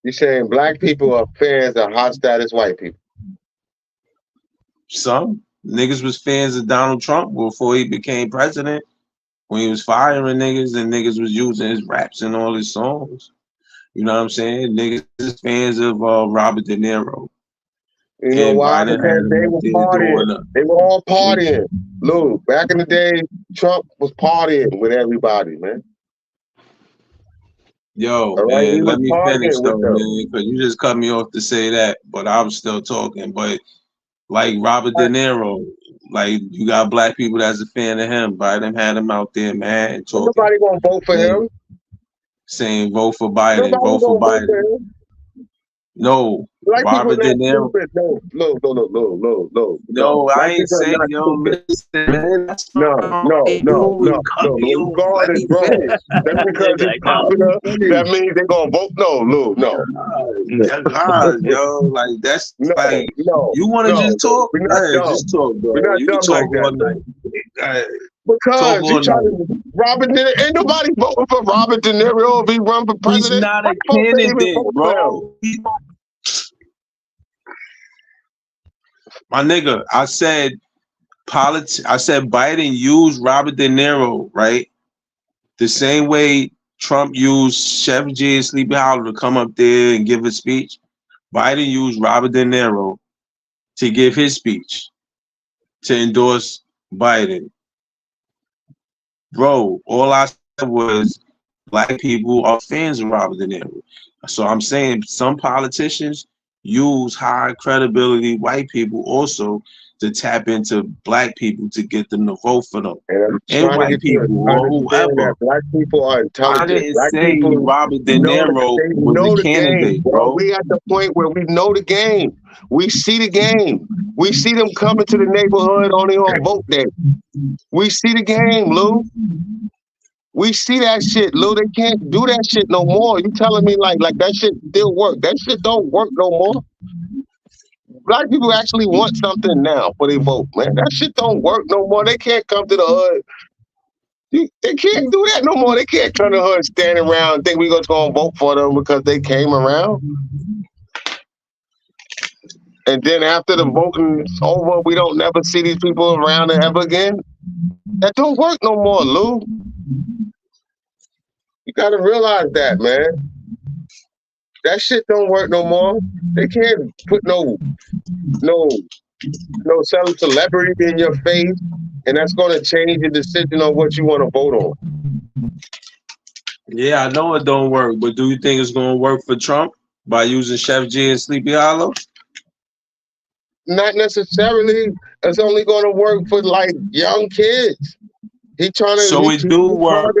You're saying black people are fans of high status white people. Some niggas was fans of Donald Trump before he became president, when he was firing niggas and niggas was using his raps and all his songs. You know what I'm saying? Niggas is fans of Robert De Niro. You know why? Because they were partying. They were all partying. Lou, back in the day, Trump was partying with everybody, man. Yo, right, man, let me finish though, man, because you just cut me off to say that, but I was still talking. But like Robert De Niro, like you got black people that's a fan of him. Biden had him out there, man, and talking. Nobody gonna vote for him. Saying vote for Biden, vote for Biden. No, like Robert De Niro. No, I ain't saying yo, man. No. God is wrong. That's because it's popular. That means they're gonna vote. No. God, yo, like that's like you want to just talk? Just talk, bro. We're not you dumb can talk like that. all night. Because you trying to Robert De Niro, ain't nobody voting for Robert De Niro if he run for president. He's not a candidate, bro. My nigga, I said Biden used Robert De Niro, right? The same way Trump used Chef G and Sleepy Hollow to come up there and give a speech. Biden used Robert De Niro to give his speech to endorse Biden. Bro, all I said was black people are fans of Robert De Niro. So I'm saying some politicians use high credibility white people also to tap into black people to get them to vote for them. And white people or whoever. Black people are intelligent. I didn't black say people Robert De Niro was a candidate, bro. We at the point where we know the game. We see the game. We see them coming to the neighborhood only on vote day. We see the game, Lou. We see that shit, Lou. They can't do that shit no more. You telling me like that shit still work? That shit don't work no more. Black people actually want something now for their vote, man. That shit don't work no more. They can't come to the hood. They can't do that no more. They can't come to the hood, stand around, and think we gonna go and vote for them because they came around. And then after the voting's over, we don't never see these people around ever again. That don't work no more, Lou. You gotta realize that, man. That shit don't work no more. They can't put no some celebrity in your face, and that's gonna change your decision on what you want to vote on. Yeah, I know it don't work, but do you think it's gonna work for Trump by using Chef G and Sleepy Hollow? Not necessarily. It's only gonna work for like young kids. He trying to. So it do work.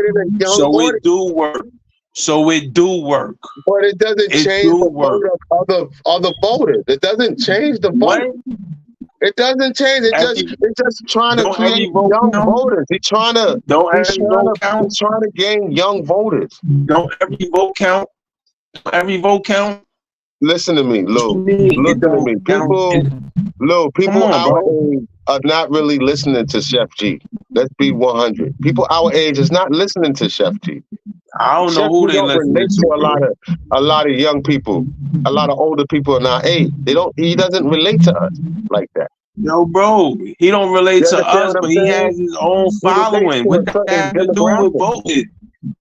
So it do work. But it doesn't change the vote of other voters. It doesn't change the vote. It doesn't change. It's just trying to create young voters. He's trying to gain young voters. Don't every vote count? Every vote count? Listen to me, Lou. Listen to me. People our age are not really listening to Chef G. Let's be 100. People our age is not listening to Chef G. I don't know who they listen to. A lot of young people, a lot of older people in our age. He doesn't relate to us like that. Yo, bro, he don't relate to us, but he has his own following. What that have to do with voting?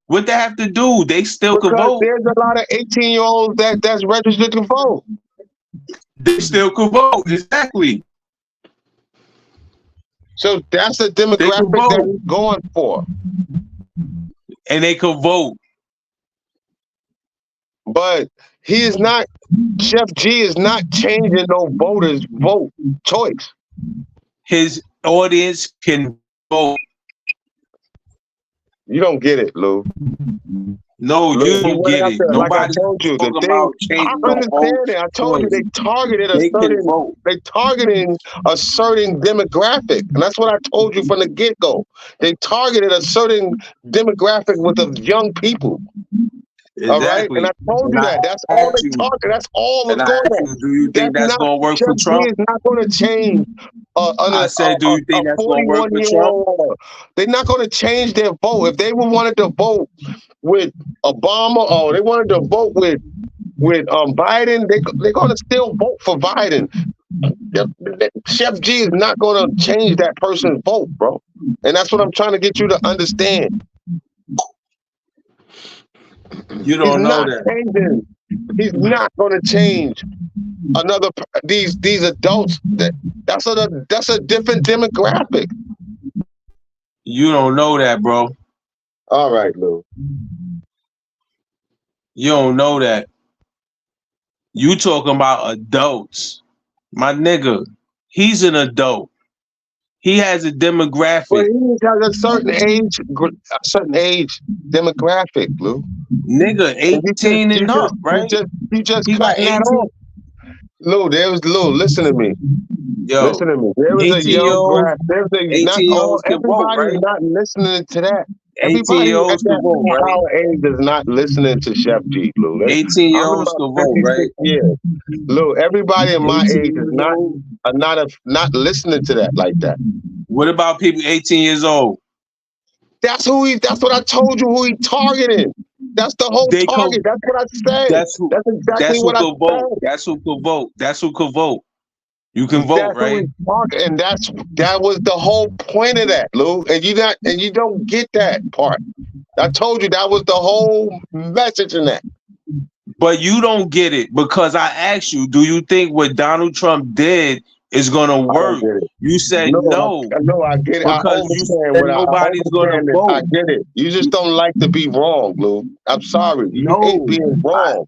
What they have to do? They still could Because vote. there's a lot of 18-year-olds that's registered to vote. They still could vote. Exactly. So that's the They could demographic that vote. he's going for. And they could vote. But he is not, Chef G is not changing no voters' vote choice. His audience can vote. You don't get it, Lou. No, Lou, you don't what get else? it. Like I Nobody's told you, the talking thing, about I changing the understand it. I told you choice. they targeted a They can certain, vote. they targeting a certain demographic. And that's what I told you from the get-go. They targeted a certain demographic with the young people. All right, Exactly. and I told you And I that. That's all asked they you- target. That's all And that's I going asked on. you, do you think that's not, going to work Chef for G Trump? is not going to change. I said, do you think that's going to work for Trump? 41-year-old. They're not going to change their vote. If they wanted to vote with Obama or they wanted to vote with Biden, they're going to still vote for Biden. Chef G is not going to change that person's vote, bro. And that's what I'm trying to get you to understand. You don't He's know not that. changing. He's not going to change another these adults. That's a different demographic. You don't know that, bro. All right, Lou. You don't know that. You talking about adults. My nigga, he's an adult. He has a But demographic. he has a certain age demographic, Lou. Nigga, 18 and up, right? You just He got cutting that 18. off. Lou, listen to me. Yo, Listen to me. There was a young 18-year-olds graph. There's a not 18-year-olds can vote, everybody's right? not listening to that. Everybody at 18-year-olds can vote, that right? our age is not listening to Chef G, Lou. I'm 18-year-olds about can vote, right? 56 years. Lou, everybody in my 18 age is years not old. not listening to that like that. What about people 18 years old? That's what I told you who he targeted. That's the whole They target. That's what I said. That's who. That's exactly That's who what I could vote. said. That's who could vote. That's who could vote. You can vote, That's who right? he targeted, and that was the whole point of that, Lou. And you don't get that part. I told you that was the whole message in that. But you don't get it because I asked you, do you think what Donald Trump did is gonna work? You said no. I get it. Because you said nobody's gonna vote. I get it. You just don't like to be wrong, Lou. I'm sorry. You No, hate being wrong.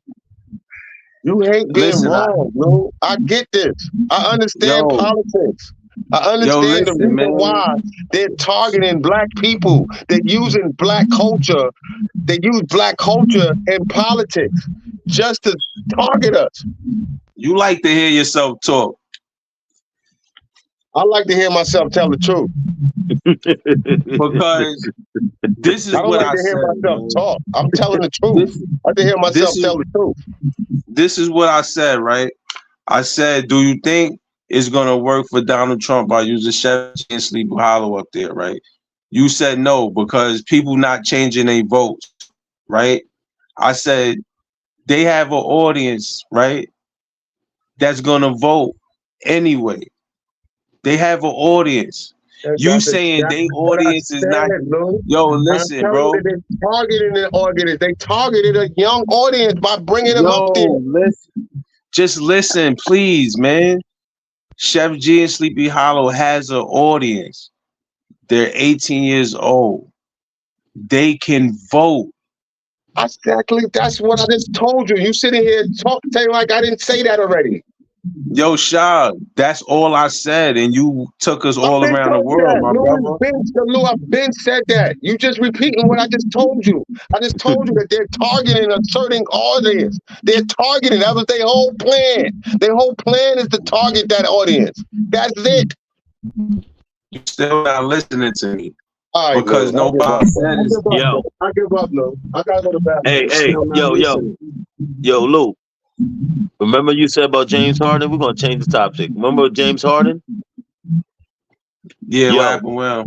You hate being wrong, Lou. I get this. I understand politics. I understand the reason why they're targeting black people. They're using black culture. They use black culture in politics just to target us. You like to hear yourself talk. I like to hear myself tell the truth. Because this is what I said. I don't like to hear myself talk. I'm telling the truth. I like to hear myself tell the truth. This is what I said, right? I said, do you think it's gonna work for Donald Trump by using Chef G and Sleepy Hollow up there, right? You said no because people not changing their votes, right? I said they have an audience, right? That's gonna vote anyway. They have an audience. You saying they audience is not? Yo, listen, bro. They targeted an audience. They targeted a young audience by bringing them up there. Listen. Just listen, please, man. Chef G and Sleepy Hollow has an audience. They're 18 years old. They can vote. Exactly. That's what I just told you. You sitting here saying like I didn't say that already. Yo, Shah, that's all I said, and you took us all around the world, my brother. Lou, I've been said that. You just repeating what I just told you. I just told you that they're targeting a certain audience. They're targeting. That was their whole plan. Their whole plan is to target that audience. That's it. You still not listening to me. Right, because Lou, nobody said it. Yo. I give up, Lou. I gotta go to bed. Hey, yo, Lou. Remember you said about James Harden? We're gonna change the topic. Remember James Harden? Yeah, what happened? Well,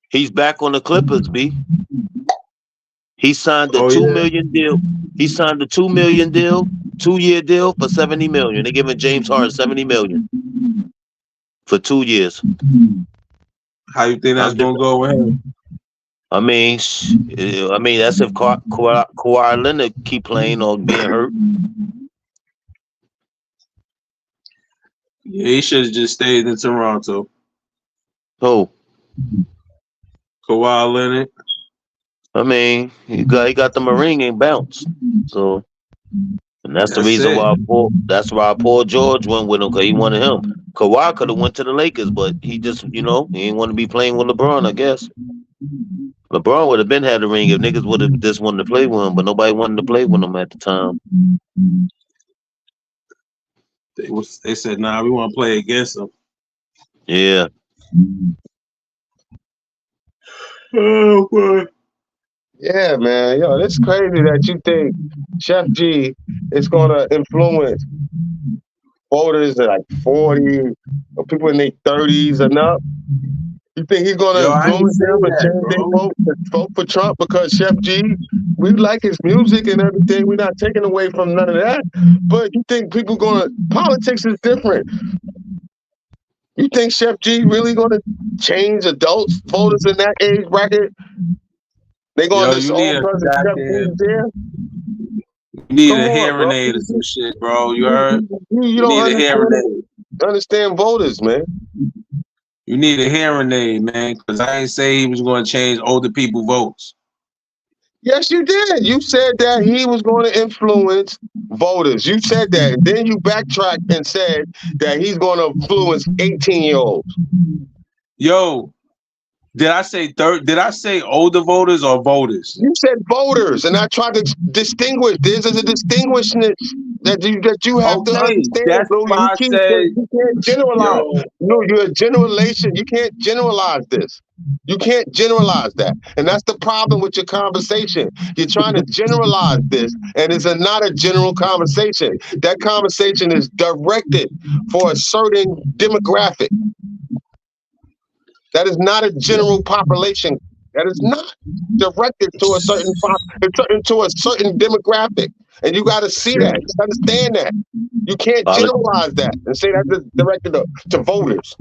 he's back on the Clippers, B. He signed a $2 million deal. He signed a $2 million deal, 2-year deal for $70 million. They're giving James Harden $70 million for 2 years. How you think that's gonna go with him? I mean, that's if Kawhi Leonard keep playing or being hurt. Yeah, he should have just stayed in Toronto. Who? Kawhi Leonard. I mean, he got the ring and bounced. So, and that's the reason why Paul George went with him, because he wanted him. Kawhi could have went to the Lakers, but he just, he didn't want to be playing with LeBron, I guess. LeBron would have been had the ring if niggas would have just wanted to play with him, but nobody wanted to play with him at the time. They said, nah, we want to play against him. Yeah. Oh, boy. Yeah, man. Yo, it's crazy that you think Chef G is gonna influence voters at like 40 or people in their 30s and up. You think he's gonna influence them and change their vote for Trump because Chef G, we like his music and everything. We're not taking away from none of that. But you think people politics is different. You think Chef G really gonna change adults, voters in that age bracket? They gonna just all because Chef G's there? You need a hearing aid or some shit, bro. You heard? You don't understand voters, man. You need a hearing aid, man, because I ain't say he was going to change older people votes. Yes, you did. You said that he was going to influence voters. You said that. And then you backtracked and said that he's going to influence 18-year-olds. Yo, did I say older voters or voters? You said voters, and I tried to distinguish. There's a distinguishment that you have to understand. That's why I said you can't generalize. No, you're a generalization. You can't generalize this. You can't generalize that. And that's the problem with your conversation. You're trying to generalize this, and it's not a general conversation. That conversation is directed for a certain demographic. That is not a general population. That is not directed to a certain demographic. And you got to see that. You understand that. You can't generalize that and say that's directed to voters.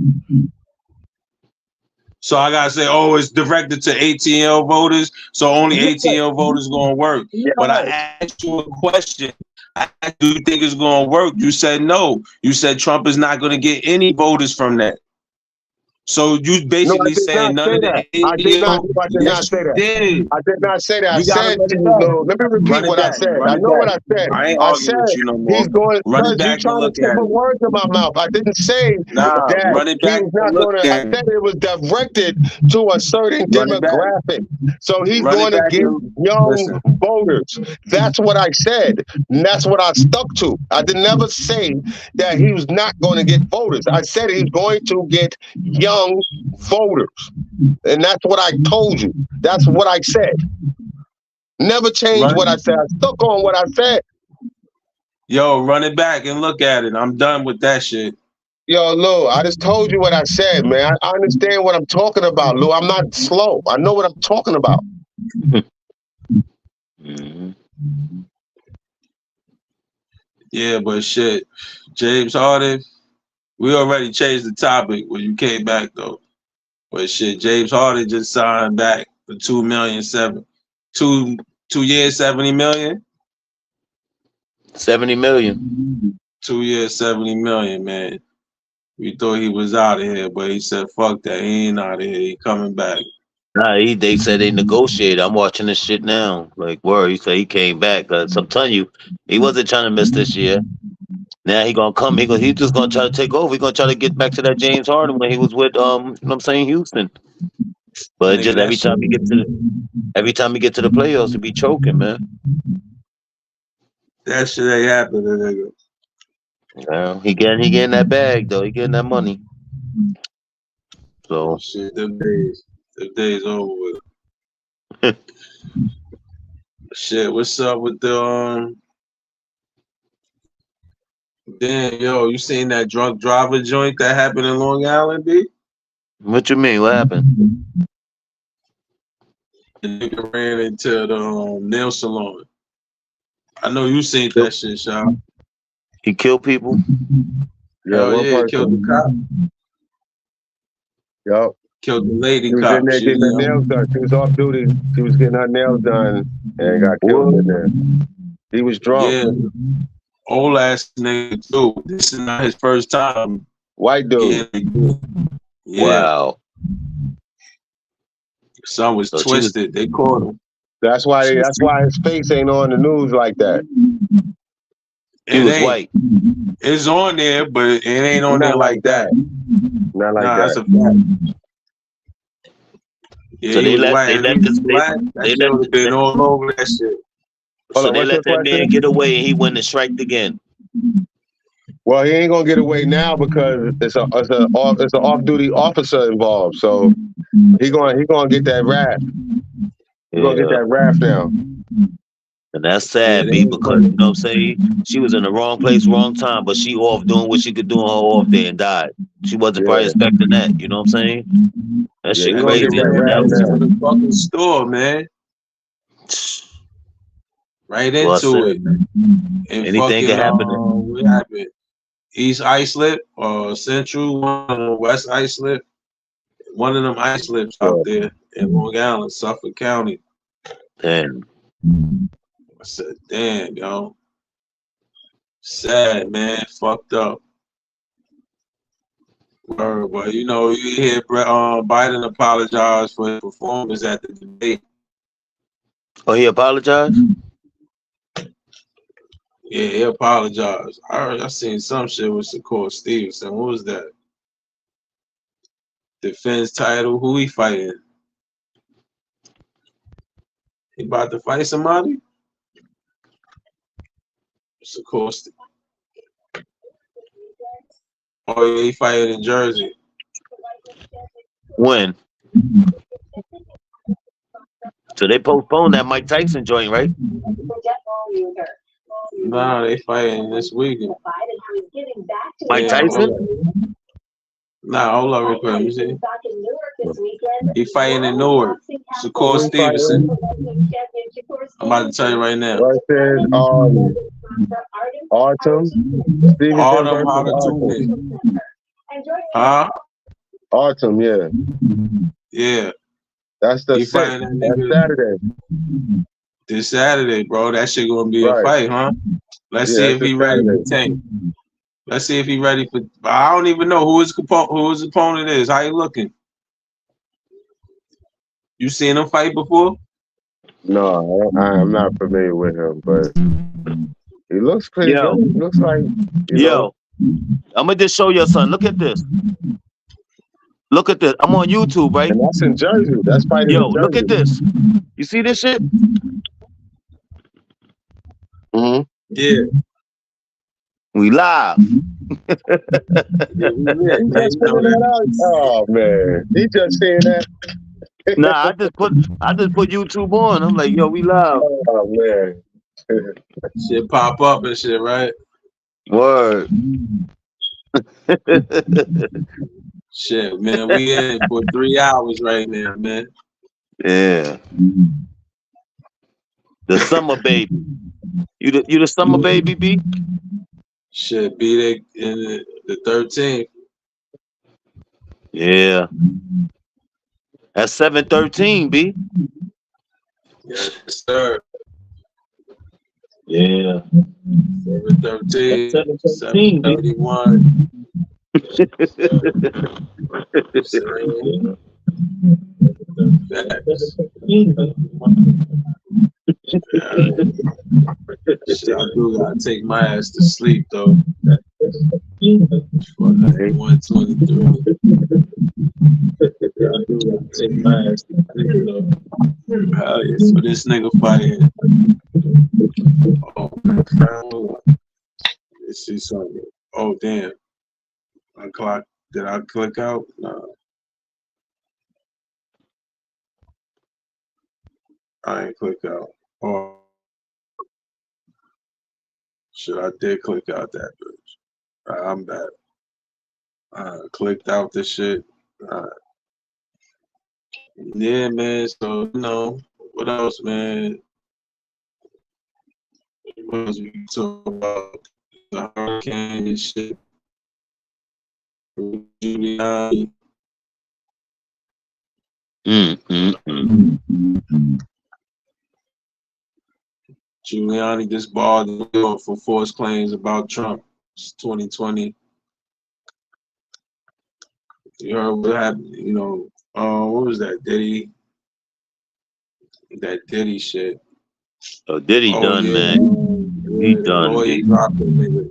So I gotta say, it's directed to 18-year-old voters, so only 18-year-old voters gonna work. Yeah. But I asked you a question. Do you think it's gonna work? You said no. You said Trump is not gonna get any voters from that. So you basically saying none of the I did not say that. I did not say that. I said, let me repeat what I said. I know what I said. I said he's going. You trying to put words in my mouth. I didn't say that he's not going to. I said it was directed to a certain demographic. So he's going to get young voters. That's what I said, and that's what I stuck to. I did never say that he was not going to get voters. I said he's going to get young voters, and that's what I told you. That's what I said. Never changed what I said. I stuck on what I said. Yo, run it back and look at it. I'm done with that shit. Yo, Lou, I just told you what I said, man. I understand what I'm talking about, Lou. I'm not slow. I know what I'm talking about. Yeah, but shit, James Harden. We already changed the topic when you came back, though. But shit, James Harden just signed back for 2 years, 70 million? 70 million. 2 years, 70 million, man. We thought he was out of here, but he said, fuck that. He ain't out of here. He coming back. Nah, they said they negotiated. I'm watching this shit now. Like, word, he said he came back. Cause I'm telling you, he wasn't trying to miss this year. Now he gonna come. He just gonna try to take over. He gonna try to get back to that James Harden when he was with you know what I'm saying, Houston. But just every time he get to the playoffs, he be choking, man. That shit ain't happening, nigga. Yeah, he getting that bag though. He getting that money. So shit, them days over with. Shit, what's up with the Damn, yo, you seen that drunk driver joint that happened in Long Island, B? What you mean? What happened? The nigga ran into the nail salon. I know you seen that shit, Shaw. He killed people? Yeah, he killed the cop. Yup. Killed the lady She was cop. in there getting her nails done. She was off duty. She was getting her nails done and got killed in there. He was drunk. Yeah, old ass nigga too. This is not his first time. White dude. Yeah. Wow. Son was So twisted. They caught him. That's why his face ain't on the news like that. He was white. It's on there, but it ain't on Not there like that. Not like Nah, that. that's a fact. Yeah, So he they was let white. they If let he was this black, that shit would have been all over that shit. So they what's let your that man question? get away and he went and striked again. Well, he ain't gonna get away now because it's an off-duty officer involved. So he gonna get that rap. He gonna get that rap now. And that's sad, B, because, you know what I'm saying? She was in the wrong place, wrong time, but she off doing what she could do on her off day and died. She wasn't probably expecting that, you know what I'm saying? That shit he crazy. gonna get that That rap was now. in the fucking store, man. Right Well, into it. And anything fucking, can happen. what happened? East Islip or Central, one of the West Islip. One of them Islips out there in Long Island, Suffolk County. Damn. I said, damn, yo. Sad, man. Fucked up. Well, you know, you hear Biden apologize for his performance at the debate. Oh, he apologized? Yeah, he apologized. I seen some shit with Shakur Stevenson. What was that? Defense title. Who he fighting? He about to fight somebody? Shakur Stevenson. Oh, yeah, he fighting in Jersey. When? So they postponed that Mike Tyson joint, right? Nah, they fighting this weekend. Mike Tyson? Nah, hold on real quick. Let me see. He fighting in Newark. Shakur Stevenson. I'm about to tell you right now. Versus Artem Stevenson Artem versus Artem. Huh? Artem, yeah. Yeah. That's the He 6th. fighting that That's nigga Saturday. this Saturday, bro. That shit gonna be a fight, huh? Let's see if he ready for tank. Let's see if he ready for. I don't even know who his opponent is. How he looking? You seen him fight before? No, I'm not familiar with him, but he looks pretty good. He looks like, you know. I'm gonna just show you something. Look at this. Look at this. I'm on YouTube, right? And that's in Jersey. That's fighting in Jersey. Look at this. You see this shit? Mm-hmm. Yeah. We live. Oh man, he just saying that. Nah, I just put YouTube on. I'm like, yo, we live. Oh man, shit pop up and shit, right? Word. Shit, man, we in for 3 hours right now, man. Yeah. The summer baby. You the summer baby, B? Shit, be there in the 13th. Yeah. That's 7/13, B. Yes, sir. Yeah. 7/13, 7/31. Shit, I do gotta take my ass to sleep though. 123. I do gotta take my ass to sleep though. Hell yeah, so this nigga fighting. Oh, let's see something. Oh damn. Did I click out? No. I ain't click out. Oh. Shit, I did click out that bitch. I'm back. Clicked out the shit. Yeah, man. So, you know, what else, man? What else we talk about? The hurricane and shit. Giuliani. Giuliani disbarred New York for false claims about Trump. It's 2020. You heard what happened? You know, what was that? Diddy? That Diddy shit. Oh, Diddy done, yeah, man. He done. Lawyer dropped it, nigga.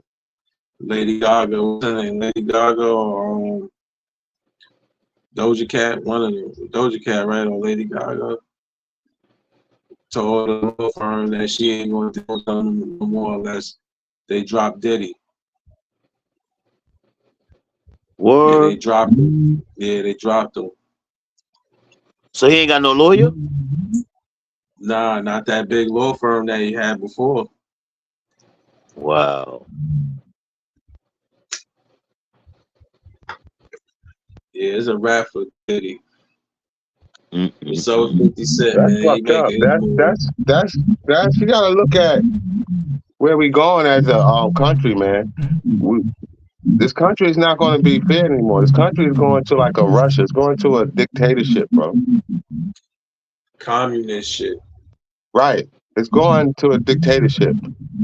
Lady Gaga, what's her name? Lady Gaga or Doja Cat, one of them. Doja Cat, right? Or Lady Gaga told the law firm that she ain't going to do them no more unless they drop Diddy. What? Yeah, they dropped him. Yeah, they dropped him. So he ain't got no lawyer? Nah, not that big law firm that he had before. Wow. Yeah, it's a rap for Diddy. So 50 Cent, That's man. fucked up. That's you gotta look at where we going as a country, man. This country is not going to be fair anymore. This country is going to like a Russia. It's going to a dictatorship, bro. Communist shit. Right. It's going to a dictatorship.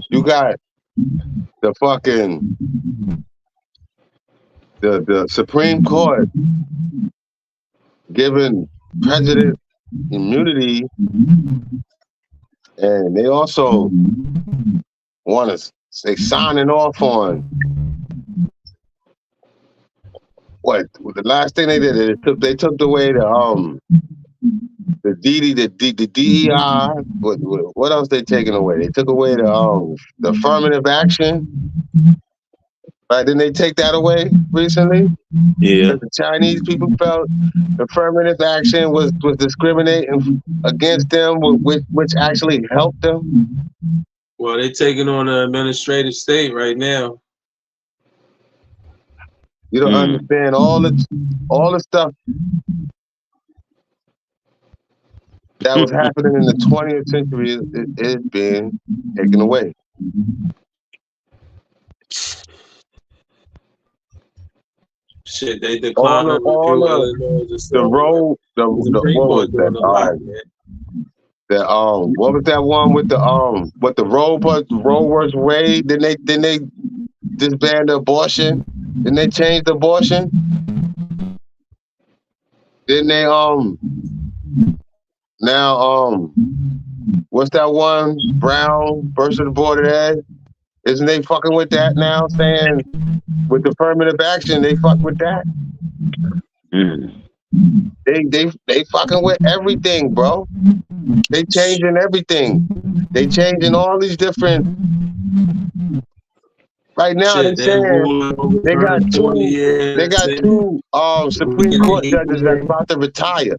You got the fucking the Supreme Court giving president immunity, and they also want to say signing off on what the last thing they did. They took away the DEI. What else they taking away? They took away the affirmative action. Right? Didn't they take that away recently? Yeah. Because the Chinese people felt affirmative action was discriminating against them, which actually helped them. Well, they're taking on an administrative state right now. You don't understand all the stuff that was happening in the 20th century is being taken away. Shit, they declined the road. What was that one with the Roe versus Wade? Didn't they disband abortion? Didn't they change the abortion? Didn't they now what's that one? Brown versus the Board of Ed? Isn't they fucking with that now? Saying with affirmative action, they fuck with that. They fucking with everything, bro. They changing everything. They changing all these different. Right now, they're saying they got two Supreme Court judges that's about to retire.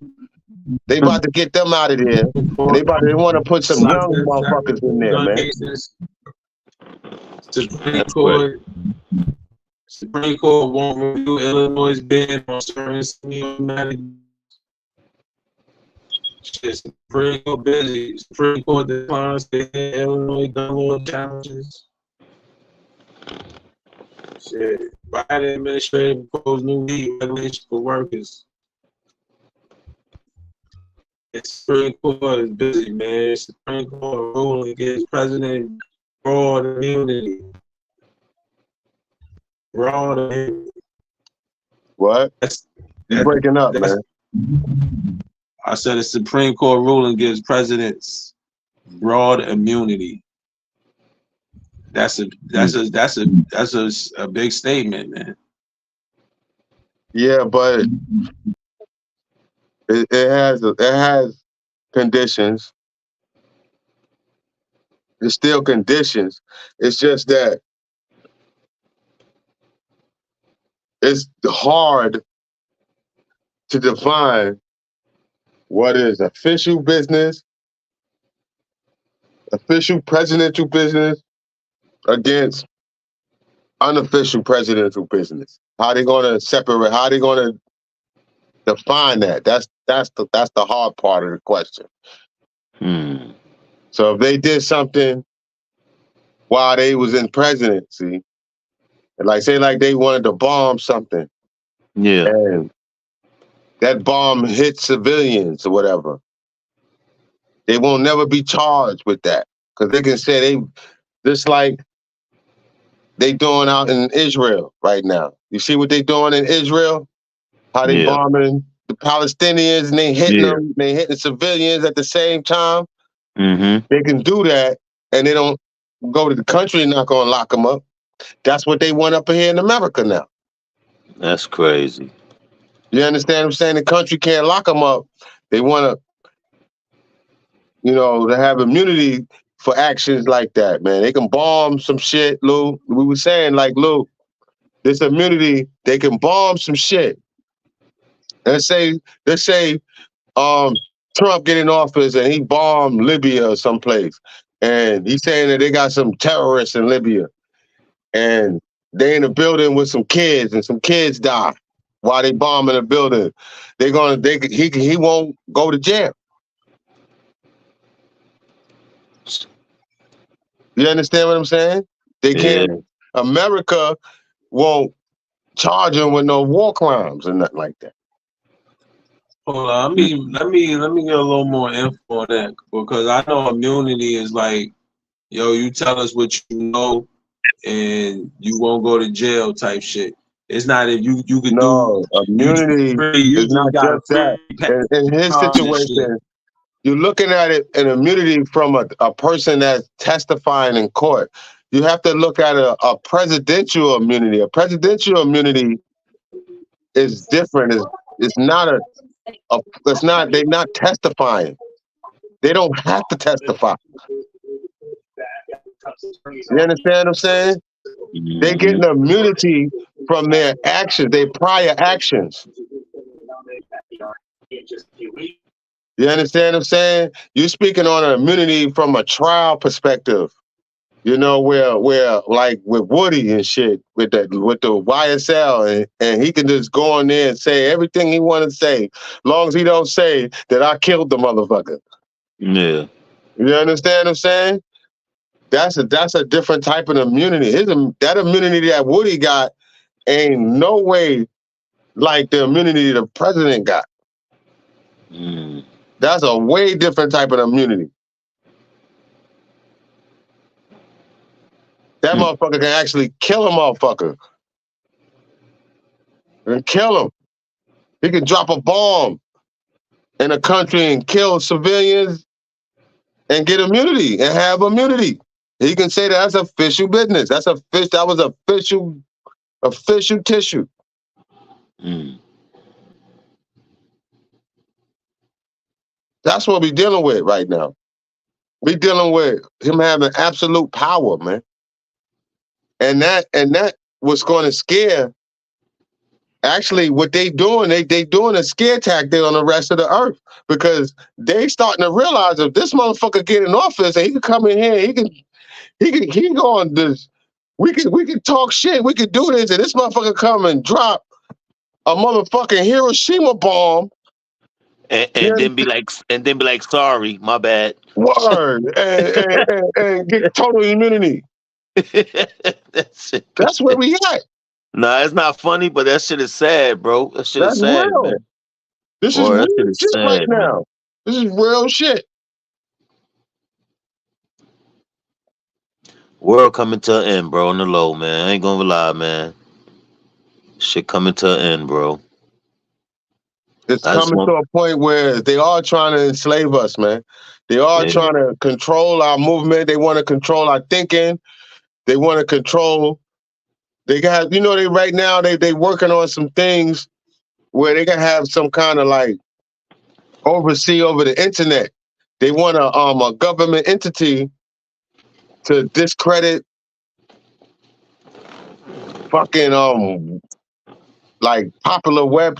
They about to get them out of there. And they want to put some young motherfuckers in there, man. Supreme Court won't review Illinois' ban on certain semi-automatic. Supreme Court busy. Supreme Court declines to end Illinois gun law challenges. Shit. Biden administration proposed new weed regulations for workers. The Supreme Court is busy, man. Supreme Court ruling gives president broad immunity. Broad immunity. What? You're breaking up, man. I said the Supreme Court ruling gives presidents broad immunity. That's a big statement, man. Yeah, but it has conditions. There's still conditions. It's just that it's hard to define what is official business, official presidential business against unofficial presidential business. How they gonna separate? How they gonna define that? That's the hard part of the question. So if they did something while they was in presidency, like say like they wanted to bomb something, yeah, and that bomb hit civilians or whatever, they won't never be charged with that because they can say they just like they doing out in Israel right now. You see what they doing in Israel? How they bombing the Palestinians and they hitting them, they hitting civilians at the same time. Mm-hmm. They can do that, and they don't go to the country and not gonna lock them up. That's what they want up here in America now. That's crazy. You understand what I'm saying? The country can't lock them up. They want to, to have immunity for actions like that, man. They can bomb some shit, Lou. We were saying, like, Lou, this immunity, they can bomb some shit. Let's say Trump get in office and he bombed Libya or someplace. And he's saying that they got some terrorists in Libya. And they in a building with some kids and some kids die while they bombing a building. He won't go to jail. You understand what I'm saying? They can't. America won't charge him with no war crimes or nothing like that. Hold on, let me get a little more info on that, because I know immunity is like, yo, you tell us what you know and you won't go to jail type shit. It's not if you can do immunity is not just that. In his situation, you're looking at it an immunity from a person that's testifying in court. You have to look at a presidential immunity. A presidential immunity is different. It's not they're not testifying. They don't have to testify. You understand what I'm saying? They get an immunity from their actions, their prior actions. You understand what I'm saying? You're speaking on an immunity from a trial perspective. Where like with Woody and shit, with the YSL, and he can just go on there and say everything he want to say, as long as he don't say that I killed the motherfucker. Yeah. You understand what I'm saying? That's a different type of immunity. That immunity that Woody got ain't no way like the immunity the president got. That's a way different type of immunity. That motherfucker can actually kill a motherfucker. And kill him. He can drop a bomb in a country and kill civilians and get immunity and have immunity. He can say that's official business. That was official tissue. That's what we're dealing with right now. We're dealing with him having absolute power, man. And that was going to scare. Actually, what they doing, they doing a scare tactic on the rest of the earth, because they starting to realize if this motherfucker get in office and he can come in here, he can go on this. We can talk shit. We can do this, and this motherfucker come and drop a motherfucking Hiroshima bomb. And then be like, sorry, my bad. Word. and get total immunity. That's where we at. Nah, it's not funny, but that shit is sad, bro. That shit is sad, real. Man. This is real shit sad, right now. Man. This is real shit. World coming to an end, bro, on the low, man. I ain't gonna lie, man. Shit coming to an end, bro. It's coming to a point where they are trying to enslave us, man. They are trying to control our movement. They want to control our thinking. They want to control. They got, they right now they working on some things where they can have some kind of like oversee over the internet. They want a government entity to discredit fucking like popular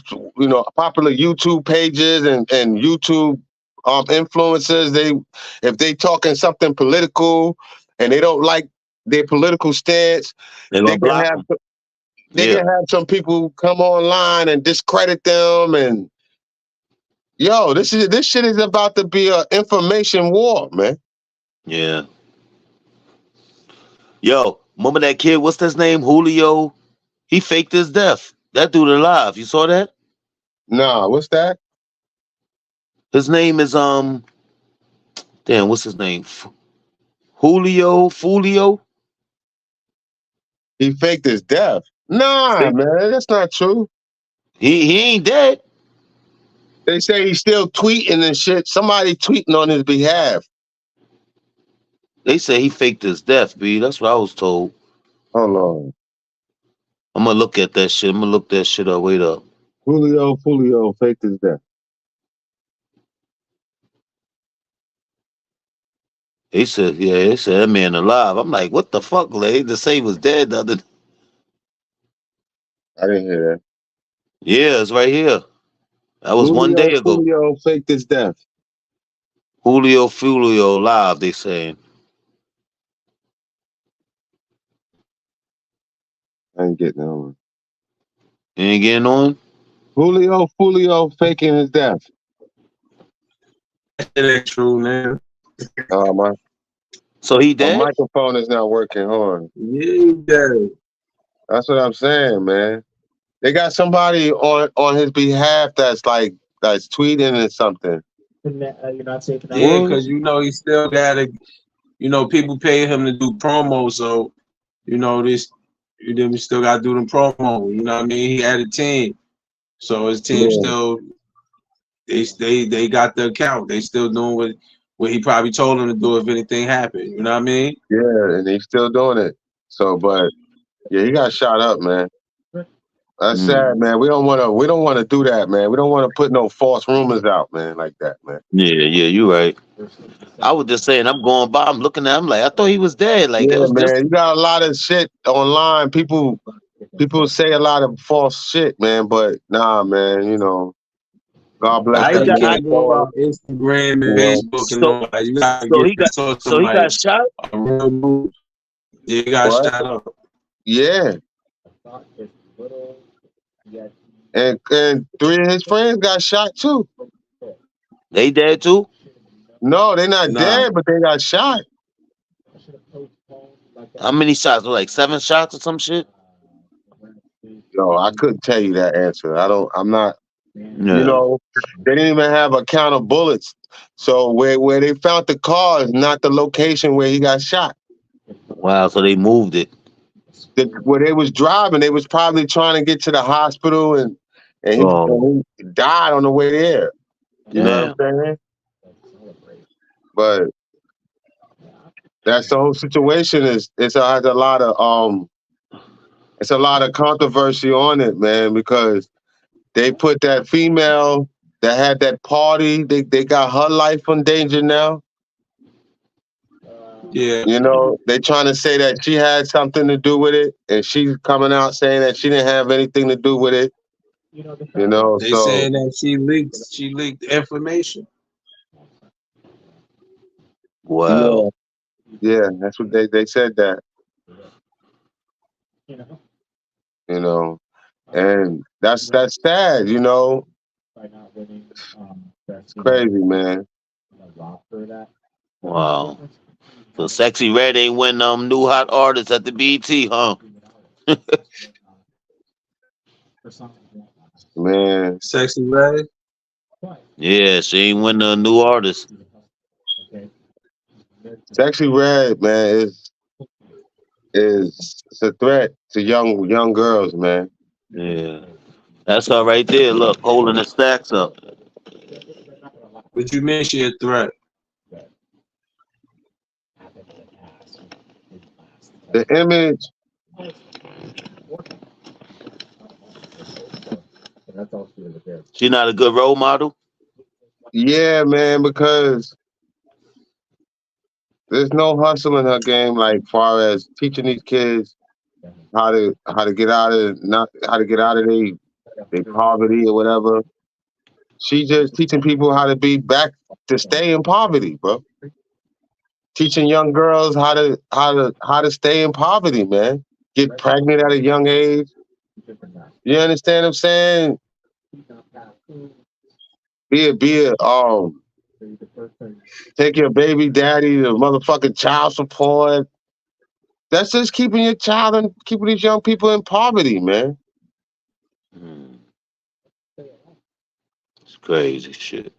popular YouTube pages and YouTube influencers. If they talking something political and they don't like their political stance, they can have some people come online and discredit them. And this shit is about to be an information war, man. Yeah. Yo, remember that kid? What's his name? Julio. He faked his death. That dude alive. You saw that? Nah, what's that? His name is damn, what's his name? Fulio. He faked his death. Nah, man, that's not true. He ain't dead. They say he's still tweeting and shit. Somebody tweeting on his behalf. They say he faked his death, B. That's what I was told. Hold on. I'm gonna look at that shit. I'm gonna look that shit up. Wait up. Fulio faked his death. They said, yeah, they said that man alive. I'm like, what the fuck, lady? To say he was dead the other. I didn't hear that. Yeah, it's right here. That was one day ago. Fulio faked his death. Fulio live, they saying. I ain't getting on. You ain't getting on? Fulio faking his death. That ain't true, man. My So he dead? microphone is not working. Hold on. Yeah, you dead. That's what I'm saying, man. They got somebody on his behalf that's tweeting or something. You're not safe enough. Yeah, because you know he still gotta. You know, people pay him to do promo, so you know this. You then we still gotta do them promo. You know what I mean? He had a team, so his team still. They got the account. They still doing what he probably told them to do if anything happened. You know what I mean? Yeah, and he's still doing it. So, but yeah, he got shot up, man. That's sad, man. We don't want to do that, man. We don't want to put no false rumors out, man, like that, man. Yeah, you right. I was just saying, I'm going by, I'm looking at him like, I thought he was dead. Like, Yeah, it was man. just. You got a lot of shit online. People say a lot of false shit, man. But nah, man. You know, God bless Now that you man. can't go about Instagram and Facebook and all that. You gotta So he got shot? A real move. Yeah, he got shot up. Yeah. And 3 of his friends got shot too. They dead too? No, they not dead, but they got shot. How many shots? Like 7 shots or some shit? No, I couldn't tell you that answer. I'm not. Yeah. You know, they didn't even have a count of bullets. So where they found the car is not the location where he got shot. Wow, so they moved it. Where they was driving, they was probably trying to get to the hospital and he died on the way there. You know what I'm saying? But that's the whole situation. Has a lot of controversy on it, man, because they put that female that had that party, they got her life in danger now. Yeah. You know, they trying to say that she had something to do with it, and she's coming out saying that she didn't have anything to do with it. You know, They so saying that she leaked information. Wow. Yeah, that's what they said that. You know, and that's sad, you know. It's crazy, man. Wow. So Sexy Red ain't win new hot artist at the BET, huh? Man. Sexy Red? Yeah, she ain't win the new artist. Sexy Red, man, is a threat to young girls, man. Yeah. That's her right there. Look, holding the stacks up. What you mean she a threat? The image. She not a good role model? Yeah, man, because there's no hustle in her game, like far as teaching these kids how to get out of their poverty or whatever. She just teaching people how to be back to stay in poverty, bro. Teaching young girls how to stay in poverty, man. Get pregnant at a young age. You understand what I'm saying? Take your baby daddy to motherfucking child support. That's just keeping your child and keeping these young people in poverty, man. Crazy shit.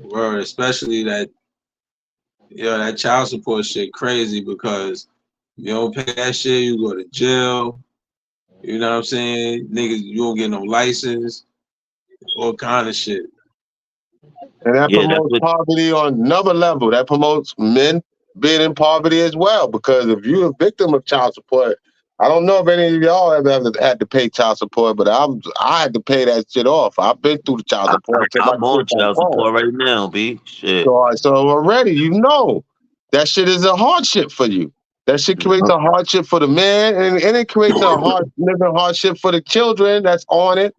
Word, especially that, that child support shit crazy because you don't pay that shit, you go to jail. You know what I'm saying? Niggas, you don't get no license, all kind of shit. And that Yeah, that's promotes what. poverty on another level. That promotes men being in poverty as well. Because if you're a victim of child support, I don't know if any of y'all ever had to pay child support, but I had to pay that shit off. I've been through the child support since my I'm on kids back child home. support right now, B. Shit. So already you know that shit is a hardship for you. That shit creates a hardship for the man, and it creates a living hardship for the children that's on it.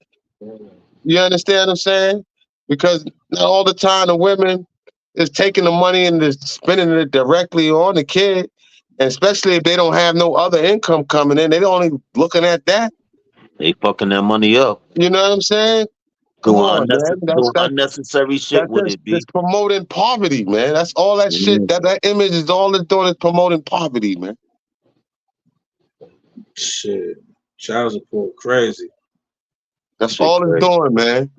You understand what I'm saying? Because not all the time the women is taking the money and just spending it directly on the kid, and especially if they don't have no other income coming in, they're only looking at that. They fucking that money up. You know what I'm saying? Come on, man. Doing unnecessary shit That's with just it, B. promoting poverty, man. That's all that shit. That image is all it's doing is promoting poverty, man. Shit. Child support crazy. That's all it's doing, man.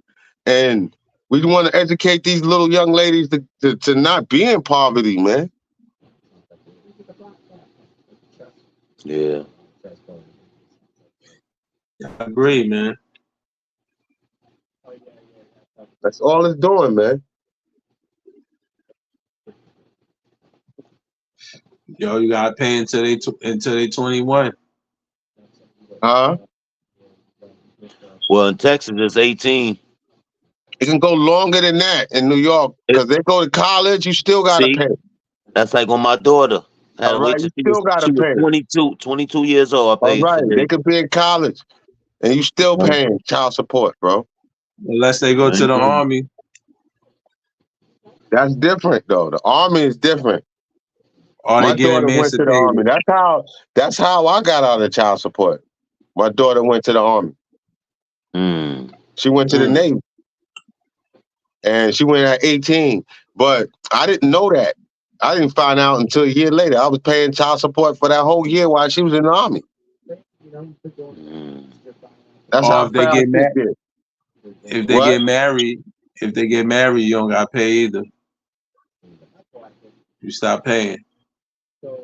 And we want to educate these little young ladies to not be in poverty, man. Yeah. I agree, man. That's all it's doing, man. Yo, you gotta pay until they 21. Huh? Well, in Texas, it's 18. It can go longer than that in New York because they go to college. You still gotta pay. That's like on my daughter. I had to All wait right, till you still gotta she was pay. 22 years old. I All paid right, today. they could be in college, and you still paying child support, bro. Unless they go to the army. That's different, though. The army is different. Or My they get daughter went to the army. emancipated. That's how I got out of child support. My daughter went to the army. She went to the Navy, and she went at 18. But I didn't know that. I didn't find out until a year later. I was paying child support for that whole year while she was in the army. That's Or how if they fast get it married, did. if they get married, you don't gotta pay either. You stop paying.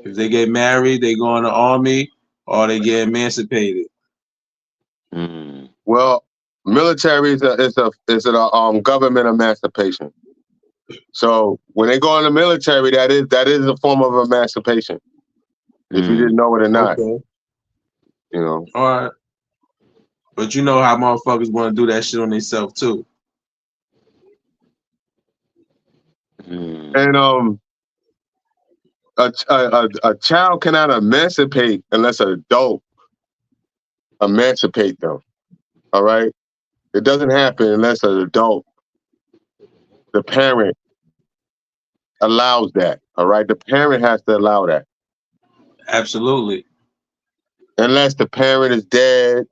If they get married, they go in the army, or they get emancipated. Well, military is a government emancipation. So when they go in the military, that is a form of emancipation. If you didn't know it or not, Okay. you know. All right. But you know how motherfuckers want to do that shit on themselves too. And a child cannot emancipate unless an adult emancipate them. All right, it doesn't happen unless an adult, the parent, allows that. All right, the parent has to allow that. Absolutely. Unless the parent is dead,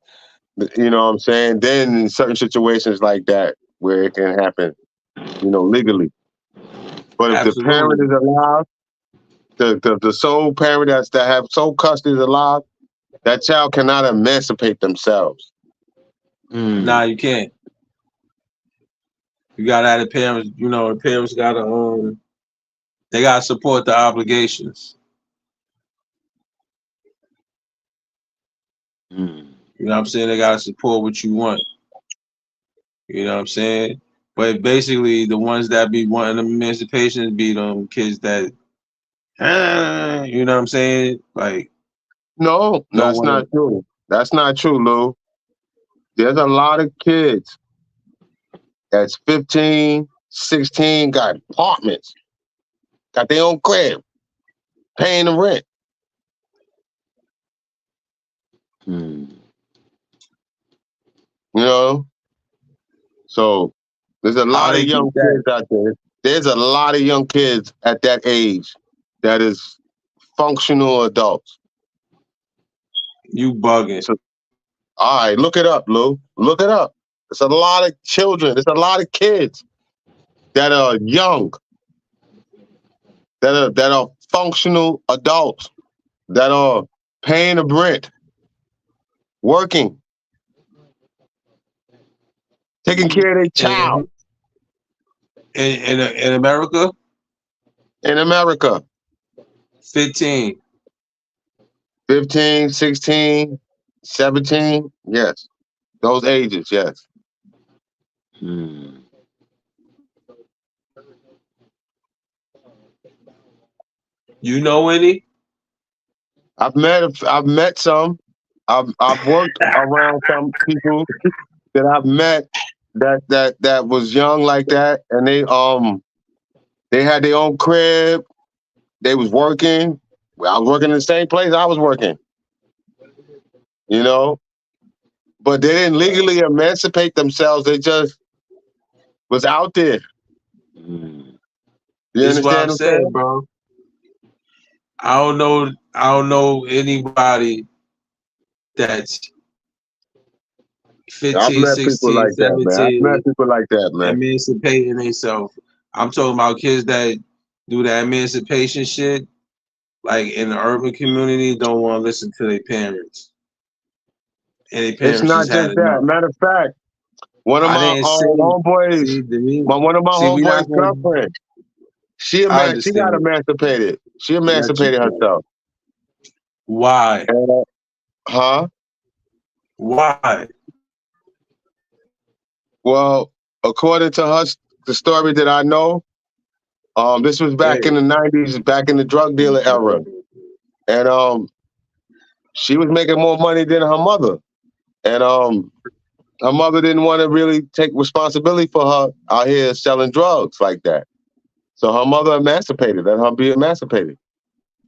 you know what I'm saying? Then in certain situations like that, where it can happen, legally. But if the parent is alive, the sole parent that have sole custody is alive, that child cannot emancipate themselves. Nah, you can't. You gotta have the parents. The parents gotta they gotta support the obligations. You know what I'm saying? They gotta support what you want. You know what I'm saying? But basically, the ones that be wanting emancipation be them kids that, you know what I'm saying? Like, no, that's not true. That's not true, Lou. There's a lot of kids that's 15, 16, got apartments, got their own crib, paying the rent. So there's a lot of young kids out there. There's a lot of young kids at that age that is functional adults. You bugging. So, all right, look it up, Lou. Look it up. There's a lot of children. There's a lot of kids that are young, that are functional adults, that are paying the rent, working. taking care of their child in America. In America, 15. 15, 16, 17, yes. Those ages, yes. Hmm. You know any? I've met some. I've worked around some people that I've met that was young like that, and they had their own crib. They was working. Well, I was working in the same place I was working. You know, but they didn't legally emancipate themselves. They just was out there. Hmm. You This is what I'm understand what I'm saying, saying? bro. I don't know anybody that's I've 15, met people 16, like that, man. I've met 17, people like that, man. emancipating themselves. I'm talking about kids that do that emancipation shit, like in the urban community, don't want to listen to their parents. And their It's parents not just had just that. enough. Matter of fact, one of I my didn't say, homeboys, see, one of my see, we homeboys' not going to, girlfriend, she I got understand. emancipated. She I got you. emancipated herself. Why? And, huh? Why? Well, according to her, the story that I know, this was back in the 90s, back in the drug dealer era. And she was making more money than her mother. And her mother didn't want to really take responsibility for her out here selling drugs like that. So her mother emancipated, let her be emancipated.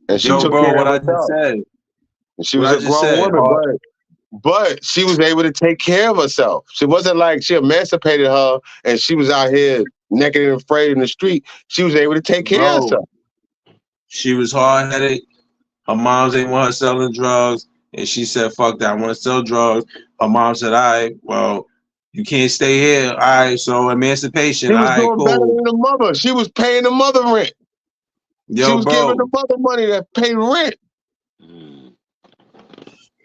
And she Yo, took bro, care what of I just herself. said. And she What was I a just grown said. woman, but she was able to take care of herself. She wasn't like she emancipated her and she was out here naked and afraid in the street. She was able to take care of Bro, herself. she was hard-headed. Her moms didn't want her selling drugs. And she said, fuck that, I want to sell drugs. Her mom said, all right, well, you can't stay here. All right, so emancipation. She All was right, doing better cool. than the mother. She was paying the mother rent. She Yo, was giving the bro, mother money that paid rent. Hmm.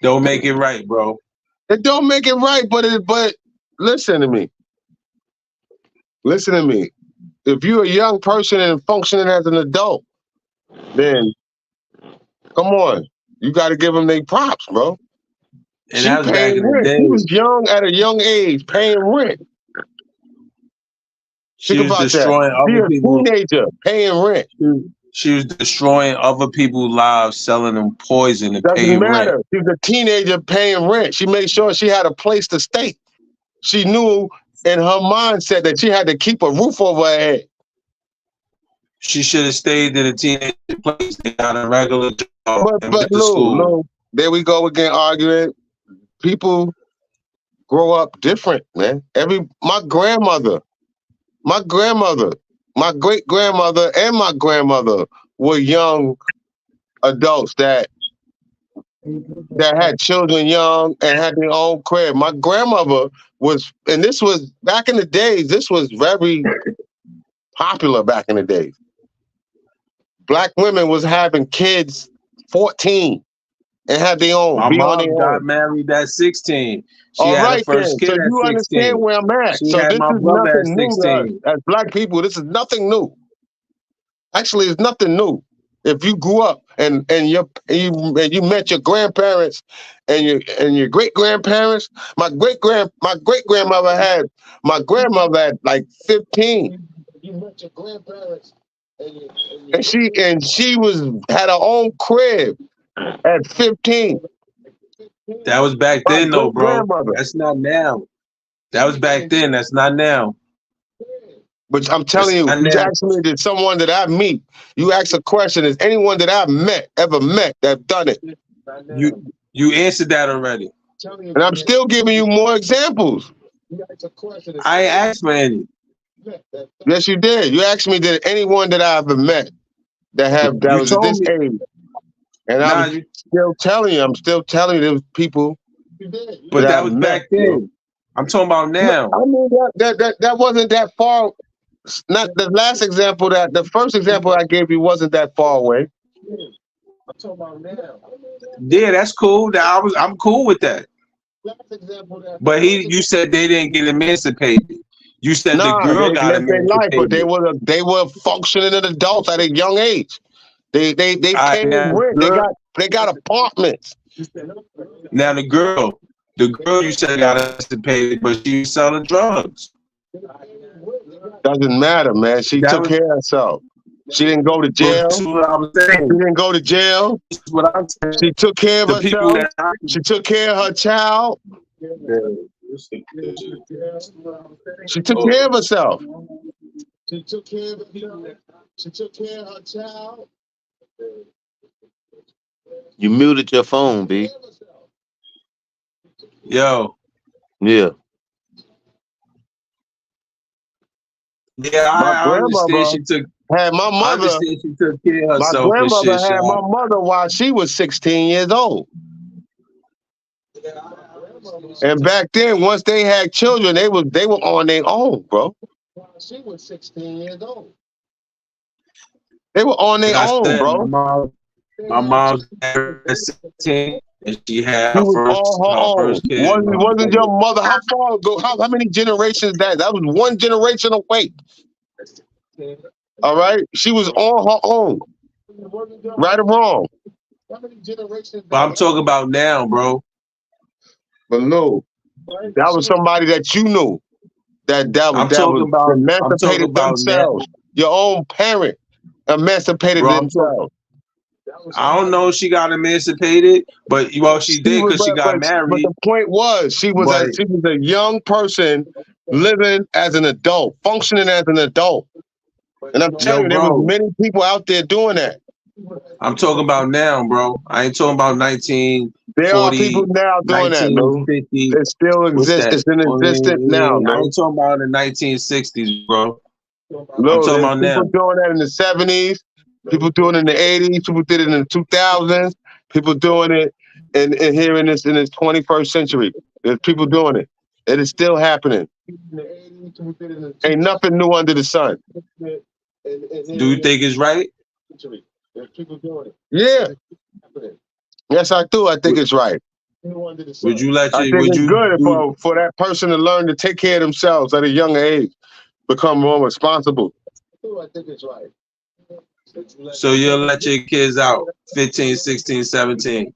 don't make it right, bro. It don't make it right, but listen to me. Listen to me. If you're a young person and functioning as an adult, then come on. You got to give them their props, bro. And She that was back paying in the rent. day. She was young at a young age, paying rent. She Think was about that. destroying She other a people. teenager, paying rent. She was destroying other people's lives, selling them poison to pay Doesn't rent. matter. She was a teenager paying rent. She made sure she had a place to stay. She knew in her mindset that she had to keep a roof over her head. She should have stayed in a teenage place. They got a regular job and But went to school. Lou, there we go again arguing. People grow up different, man. My grandmother, my great grandmother, and my grandmother were young adults that had children young and had their own crib. My grandmother was, and this was back in the days. This was very popular back in the days. Black women was having kids 14 and had their own. My be on mom their got own. married at 16. She All had her right, first then. kid So at you 16. understand where I'm at. She So had this my is brother at nothing new to us 16. as Black people. This is nothing new. Actually, it's nothing new. If you grew up and you met your grandparents and your great grandparents, my great grandmother had my grandmother at like 15. You met your grandparents and she had her own crib at 15. That was back My then, though, great bro. grandmother. That's not now. That was back then. That's not now. But I'm telling That's you, not you now. ask me, did someone that I meet, you ask a question, is anyone that I've ever met that done it? You answered that already. And I'm still giving you more examples. I ain't asked for any. Yes, you did. You asked me, did anyone that I ever met that You was at told this me. age? And I'm still telling you, there's people. But that was I've back met, then. I'm talking about now. I mean, that wasn't that far. Not the last example the first example I gave you wasn't that far away. I'm talking about now. Yeah, that's cool. I'm cool with that. But you said they didn't get emancipated. You said the girl they got lived their life, but emancipated. they were functioning adults at a young age. They paid rent. They got apartments. Now the girl you said got emancipated, but she was selling drugs. Doesn't matter, man. She took care of herself. She didn't go to jail. That's what I'm saying. She didn't go to jail. That's what I'm saying. She took care of The herself. people She took care of her child. She took care of herself. She took care of herself. She took care of her child. You muted your phone, B. Yo. Yeah. Yeah, I understand she took had my mother. I understand she took care of herself. My grandmother and shit, had my mother while she was 16 years old. And back then, once they had children, they were on their own, bro. She was 16 years old. They were on their own, bro. My mom's 16, and she had her first kid. Wasn't your mother? How far ago? How many generations that was one generation away? All right, she was on her own, right or wrong. But I'm talking about now, bro. But no, that was somebody that you knew that was emancipated themselves. Your own parent emancipated themselves. I don't know if she got emancipated, but she did because she got married. But the point was, she was a young person living as an adult, functioning as an adult. And I'm telling you, there was many people out there doing that. I'm talking about now, bro. I ain't talking about 1940. There are people now doing that, bro. It still exists. It's in existence now, man. I ain't talking about in the 1960s, bro. Look, I'm talking about now. People doing that in the 70s. People doing it in the 80s. People did it in the 2000s. People doing it in here in this 21st century. There's people doing it. It is still happening. Ain't nothing new under the sun. Do you think it's right? Yeah. Yes, I do. I think it's right. Would you let I think it's good for that person to learn to take care of themselves at a young age, become more responsible. I think it's right. So you'll let your kids out 15, 16, 17?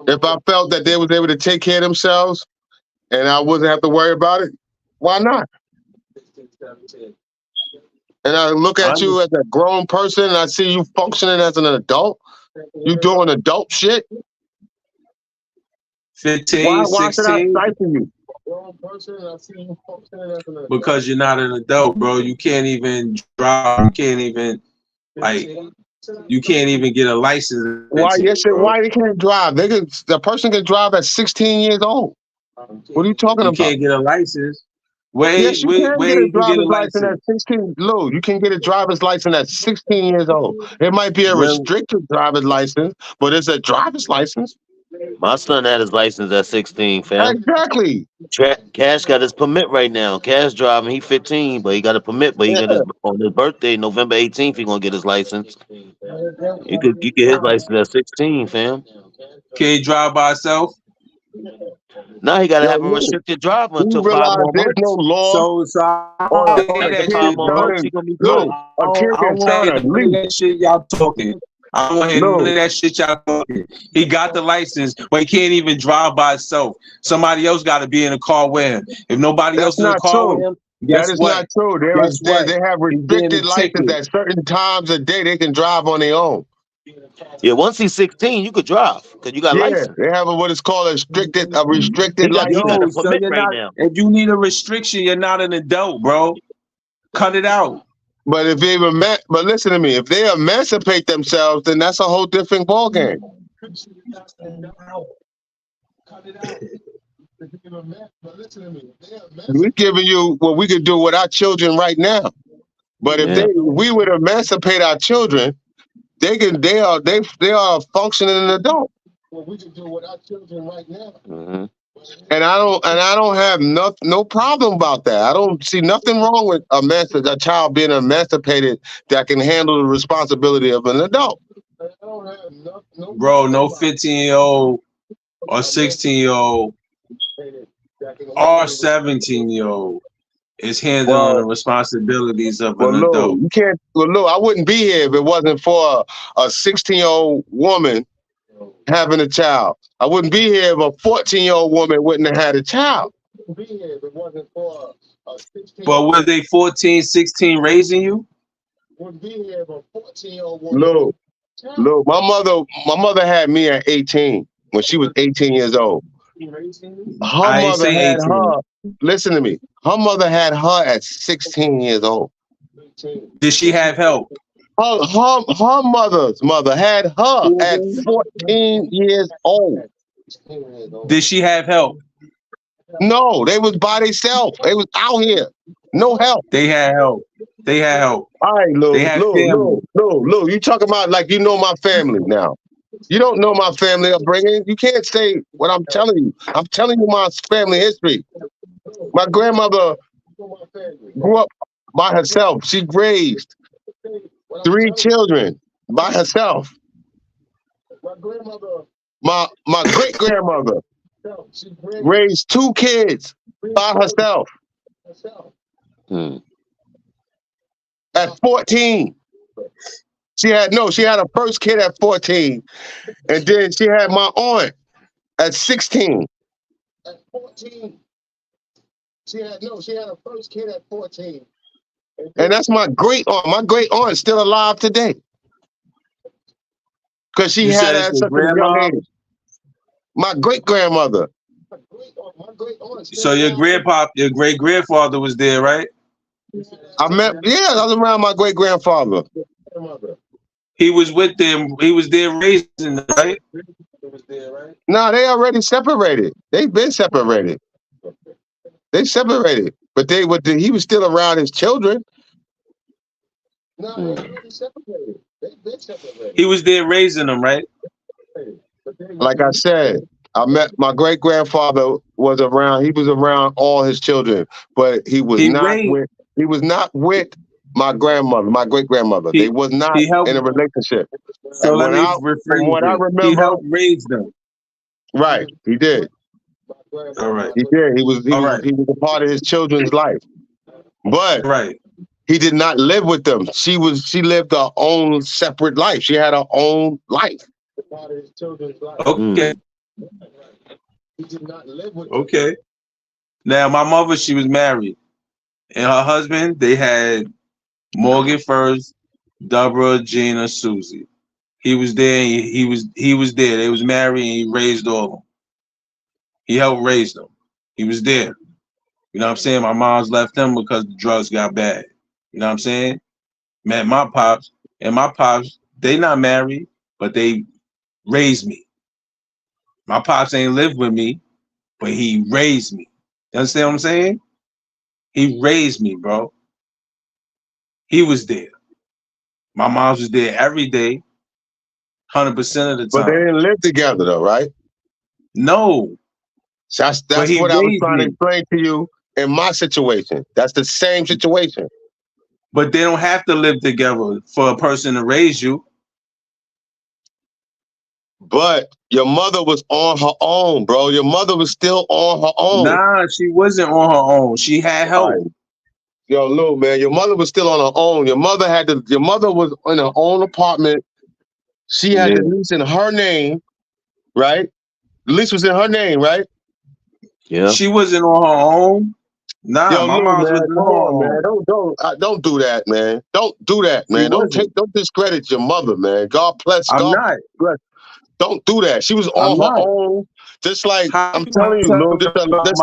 If I felt that they was able to take care of themselves and I wasn't have to worry about it, why not? And I look at you as a grown person and I see you functioning as an adult. You doing adult shit. 15, why 16? should I stifle you? Because you're not an adult, bro. You can't even drive. You can't even you can't even get a license. Why? Yes, why they can't drive? The person can drive at 16 years old. What are you talking about? You can't get a license. Yes, you can get a driver's license at 16. Lou, you can get a driver's license at 16 years old. It might be a restricted driver's license, but it's a driver's license. My son had his license at 16, fam. Exactly. Cash got his permit right now. Cash driving, he 15, but he got a permit. But he got on his birthday, November 18th, he gonna get his license. You could get his license at 16, fam. Can he drive by himself? Now he gotta have a restricted driver until 5 more there's months. no law. So I don't want to hear 5 more months, he gonna be good. that shit y'all talking. I don't want to hear none of that shit y'all talking. He got the license, but he can't even drive by himself. Somebody else got to be in the car with him. If nobody else is in the car with him, that is not true. They have restricted license at certain times a day. They can drive on their own. Yeah, once he's 16, you could drive because you got license. They have what is called a restricted license. He got a permit right now. If you need a restriction, you're not an adult, bro. Cut it out. But but listen to me. If they emancipate themselves, then that's a whole different ballgame. We're giving you what we could do with our children right now. But if we would emancipate our children, they are functioning adult. What we can do with our children right now. Mm-hmm. And I don't have no problem about that. I don't see nothing wrong with a child being emancipated that can handle the responsibility of an adult. Bro, no 15-year-old or 16-year-old or 17-year-old is handling the responsibilities of an adult. You can't. Well, look, I wouldn't be here if it wasn't for a 16-year-old woman having a child. I wouldn't be here if a 14-year-old woman wouldn't have had a child. But were they 14, 16 raising you? Look, my mother had me at 18 when she was 18 years old. Her mother had her. Listen to me. Her mother had her at 16 years old. Did she have help? Her mother's mother had her at 14 years old. Did she have help? No, they was by themselves. They was out here. No help. They had help. They had help. All right, Lou, you talking about like you know my family now. You don't know my family upbringing. You can't say what I'm telling you. I'm telling you my family history. My grandmother grew up by herself. She raised 3 children by herself. My great-grandmother raised 2 kids by herself. At 14. She had her first kid at 14. And then she had my aunt at 16. At 14. She had her first kid at 14. And that's my great aunt. My great aunt is still alive today. Because she had at such a young age. My great grandmother. So your great grandfather was there, right? I was around my great grandfather. He was with them. He was there raising them, right? No, they already separated. They've been separated. They separated, but he was still around his children. No, they already separated. They've been separated. He was there raising them, right? Like I said, I met my great grandfather was around. He was around all his children, but he was not with my grandmother, my great grandmother. They was not in a relationship. So let me rephrase what I remember, he helped raise them. Right, he did. All right. He did. He was a part of his children's life. But he did not live with them. She lived her own separate life. She had her own life. Okay. He did not live with them. Okay. Now my mother, she was married. And her husband, they had Morgan first, Deborah, Gina, Susie. He was there. He was there. They was married and he raised all of them. He helped raise them. He was there. You know what I'm saying? My mom's left him because the drugs got bad. You know what I'm saying? Met my pops, and my pops, they not married, but they raised me. My pops ain't lived with me, but he raised me. You understand what I'm saying? He raised me, bro. He was there. My mom was there every day, 100% of the time. But they didn't live together though, right? No. That's what I was trying to explain to you in my situation. That's the same situation. But they don't have to live together for a person to raise you. But your mother was on her own, bro. Your mother was still on her own. Nah, she wasn't on her own. She had help. Right. Yo, Lou, man, your mother was still on her own. Your mother was in her own apartment. She had the lease in her name, right? The lease was in her name, right? Yeah. She wasn't on her own. Nah, yo, my mom was on, man. Don't do that, man. Don't do that, man. Don't discredit your mother, man. God bless. I'm not. Don't do that. She was on her own. Just like I'm telling you, Lou, just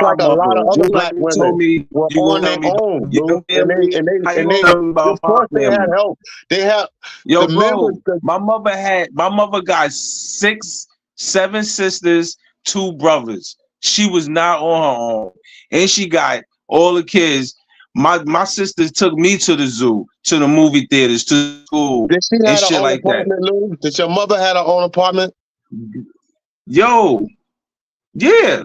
like a lot of other black women were on their own, Lou. And of course they had help. They had my mother got 6, 7 sisters, 2 brothers. She was not on her own. And she got all the kids. My sisters took me to the zoo, to the movie theaters, to school, Did she and shit like that. Lou? Did your mother have her own apartment? Yo, yeah.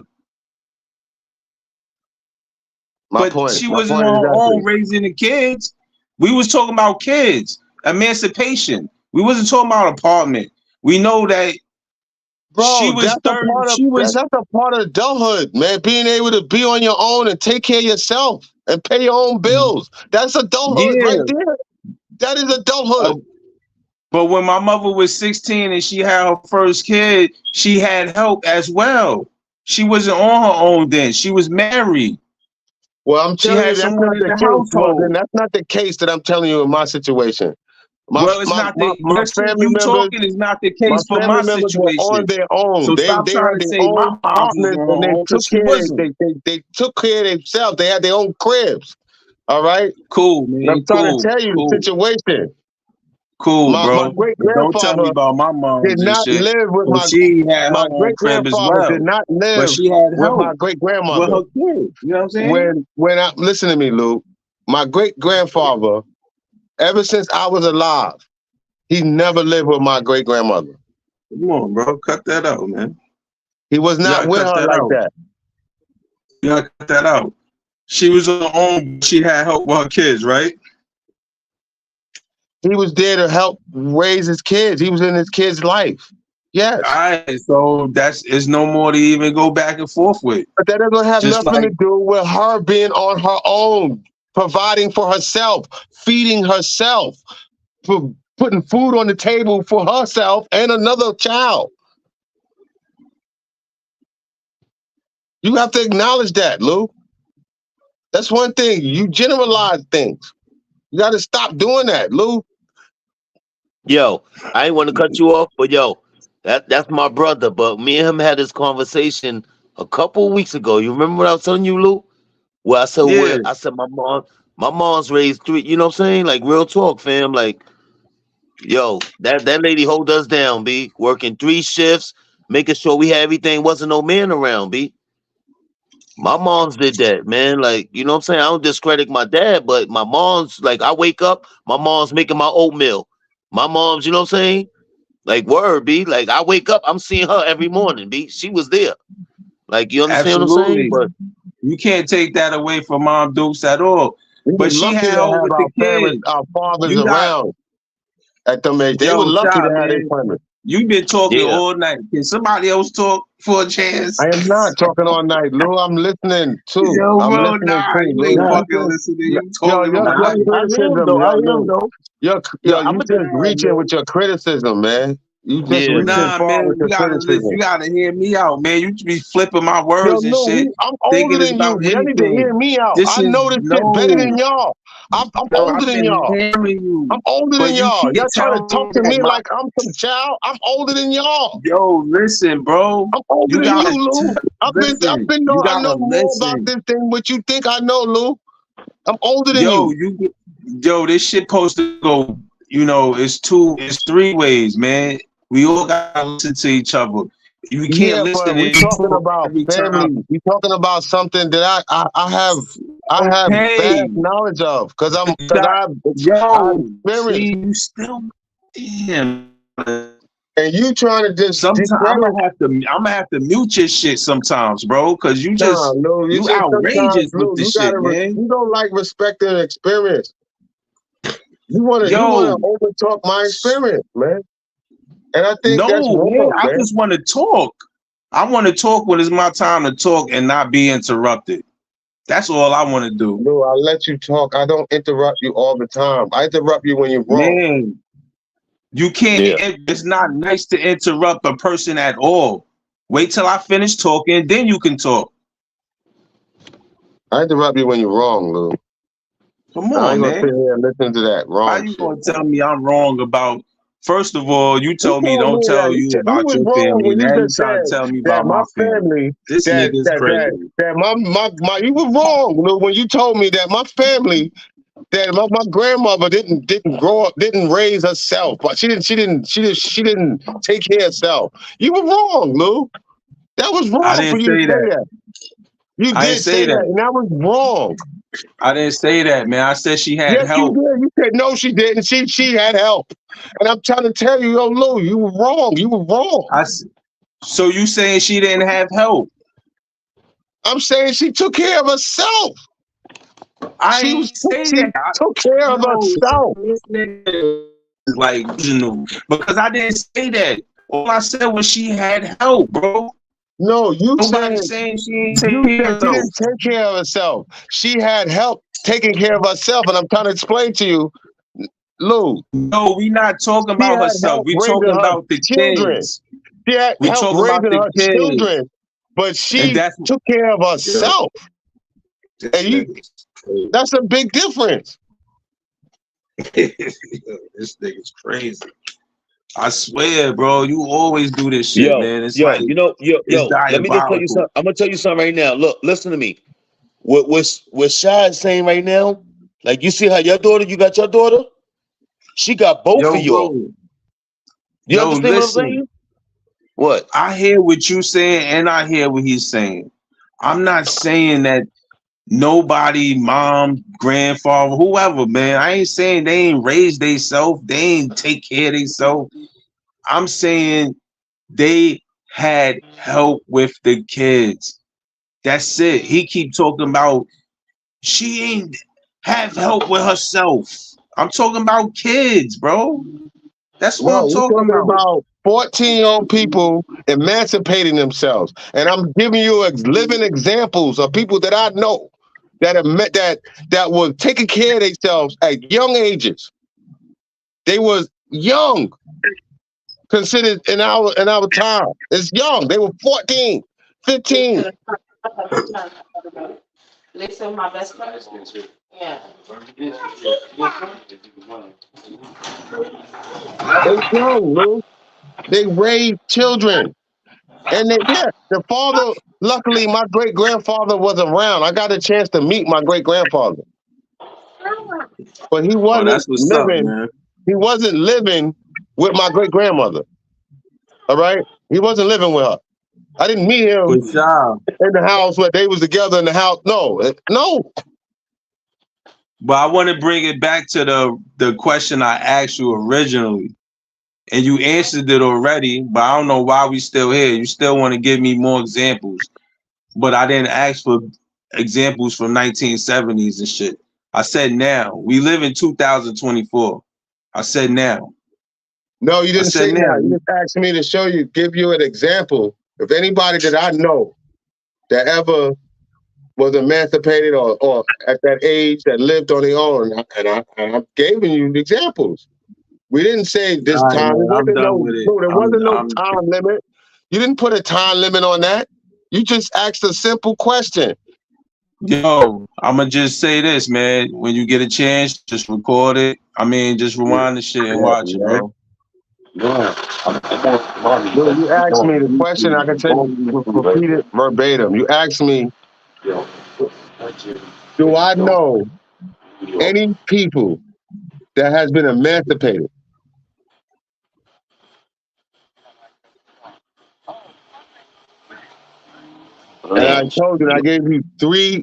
She wasn't on her own raising the kids. We was talking about kids, emancipation. We wasn't talking about apartment. We know that Bro, She was that's third. that's a part of adulthood, man. Being able to be on your own and take care of yourself and pay your own bills. That's adulthood right there. That is adulthood. But when my mother was 16 and she had her first kid, she had help as well. She wasn't on her own then. She was married. Well, I'm telling you, that's not someone in the the case. Well, household. then that's not the case that I'm telling you in my situation. Well, it's not the my listen, family you members. talking is not the My case for family my members were on situation. their own. So They stop had trying to their say my own mom was partners on and her they own took because she care. wasn't. They took care of themselves. They had their own cribs. All right. Cool, man. And I'm trying Cool. to tell you the situation. Cool, My bro. great But don't tell me grandfather about my mom did and not shit. live with But she had her my own great crib as grandfather well. did not But live she had with my help great with grandmother. her kids. You know what I'm saying? When I listen to me, Lou, my great grandfather, ever since I was alive, he never lived with my great grandmother. Come on, bro. Cut that out, man. He was not with her like that. You gotta cut that out. She was on her own. She had help with her kids, right? He was there to help raise his kids. He was in his kids' life. Yes. All right, so it's no more to even go back and forth with. But that doesn't have Just nothing like- to do with her being on her own, providing for herself, feeding herself, putting food on the table for herself and another child. You have to acknowledge that, Lou. That's one thing. You generalize things. You got to stop doing that, Lou. Yo, I ain't want to cut you off, but yo, that's my brother. But me and him had this conversation a couple of weeks ago. You remember what I was telling you, Lou? Well, I said, Yeah. I said my mom's raised 3. You know what I'm saying? Like real talk, fam. Like, yo, that lady hold us down, B. Working 3 shifts, making sure we had everything. Wasn't no man around, B. My mom's did that, man. Like, you know what I'm saying? I don't discredit my dad, but my mom's like, I wake up, my mom's making my oatmeal. My mom's, you know what I'm saying? Like, word, B. Like, I wake up, I'm seeing her every morning, B. She was there. Like, you understand what I'm saying? But you can't take that away from Mom Dukes at all. But she had help with the kids. Our fathers around at them age. They were lucky to have their family. You've been talking all night. Can somebody else talk for a chance? I am not talking all night, Lou. I'm listening too. Yo, I'm bro, listening too. you ain't fucking listening. You talking about I am though. You just reaching with your criticism, man. You just reaching far with your criticism. You gotta hear me out, man. You be flipping my words and shit. I'm older than you. You need to hear me out. I know this shit better than y'all. I'm older than y'all. I'm older than y'all. Y'all trying to talk to me like I'm some child. I'm older than y'all. Yo, listen, bro. I'm older than you, Lou. I know more about this than what you think I know, Lou. I'm older than you. Yo, this shit supposed to go, you know, it's 3 ways, man. We all gotta listen to each other. You can't listen. We're talking about family. We're talking about something that I have bad knowledge of because I've experienced. You still damn. And you trying to just sometimes I'm gonna have to mute your shit sometimes, bro, because you just you outrageous with this shit, man. You don't like respect and experience. You wanna overtalk my experience, man. And I think that's wrong, man. I just want to talk. I want to talk when it's my time to talk and not be interrupted. That's all I want to do. No, I let you talk. I don't interrupt you all the time. I interrupt you when you're wrong. Man, you can't. It's not nice to interrupt a person at all. Wait till I finish talking, then you can talk. I interrupt you when you're wrong, Lou. Come on, I ain't man. gonna sit here and listen to that wrong. How you gonna tell me I'm wrong about? First of all, you told me don't tell you about your family. Now you trying to tell me about my family. This nigga's crazy. That you were wrong, Lou, when you told me that my family, that my grandmother didn't grow up, didn't raise herself, but she didn't take care of herself. You were wrong, Lou. That was wrong for you to say that. You did say that, and that was wrong. I didn't say that, man. I said she had help. You did. You said no, she didn't. She had help. And I'm trying to tell you, Lou, you were wrong. You were wrong. So you saying she didn't have help? I'm saying she took care of herself. She took care of herself. Like, because I didn't say that. All I said was she had help, bro. No, you Nobody said saying she ain't take you care said of she herself. didn't take care of herself. She had help taking care of herself, and I'm trying to explain to you, Lou. No, we not talking She about had herself. help We raising talking her about the children. kids. She had We help talking about raising the her kids. children, but And she that's took care of herself. this And you, that's a big difference. This nigga's crazy. I swear, bro, you always do this shit, man. It's like it's Let me just tell you diabolical. something. I'm gonna tell you something right now. Look, listen to me. What Shy is saying right now, like you see how your daughter, you got your daughter, she got both Yo, of y'all. bro. You Yo, understand what I'm listen. saying? What? I hear what you saying, and I hear what he's saying. I'm not saying that nobody, mom, grandfather, whoever, man. I ain't saying they ain't raised themselves, they ain't take care of themselves. I'm saying they had help with the kids. That's it. He keep talking about she ain't have help with herself. I'm talking about kids, bro. That's what No, I'm we're talking talking about. about 14-year-old people emancipating themselves. And I'm giving you living examples of people that I know that have met that were taking care of themselves at young ages. They was young, considered in our time. It's young. They were 14, 15. Lisa, my best friend. Yeah. They young, Lou. They raised children. And the father, luckily my great grandfather was around. I got a chance to meet my great grandfather. But he Oh, wasn't that's what's up, living, man. he wasn't living with my great grandmother. All right? He wasn't living with her. I didn't meet him For sure. in the house where they was together in the house. No. But I want to bring it back to the question I asked you originally. And you answered it already, but I don't know why we still here. You still want to give me more examples. But I didn't ask for examples from 1970s and shit. I said now. We live in 2024. I said now. No, you I didn't said say now. that. You just asked me to give you an example of anybody that I know that ever was emancipated or at that age that lived on their own. And I'm giving you examples. We didn't say this All right, time. man. I'm done with it. There wasn't no time limit. You didn't put a time limit on that. You just asked a simple question. Yo, I'm gonna just say this, man. When you get a chance, just record it. I mean, just rewind the shit and watch it, bro. No, No, you asked me the question. I can tell you, repeat it verbatim. You asked me, do I know any people that has been emancipated? And I told you, I gave you three.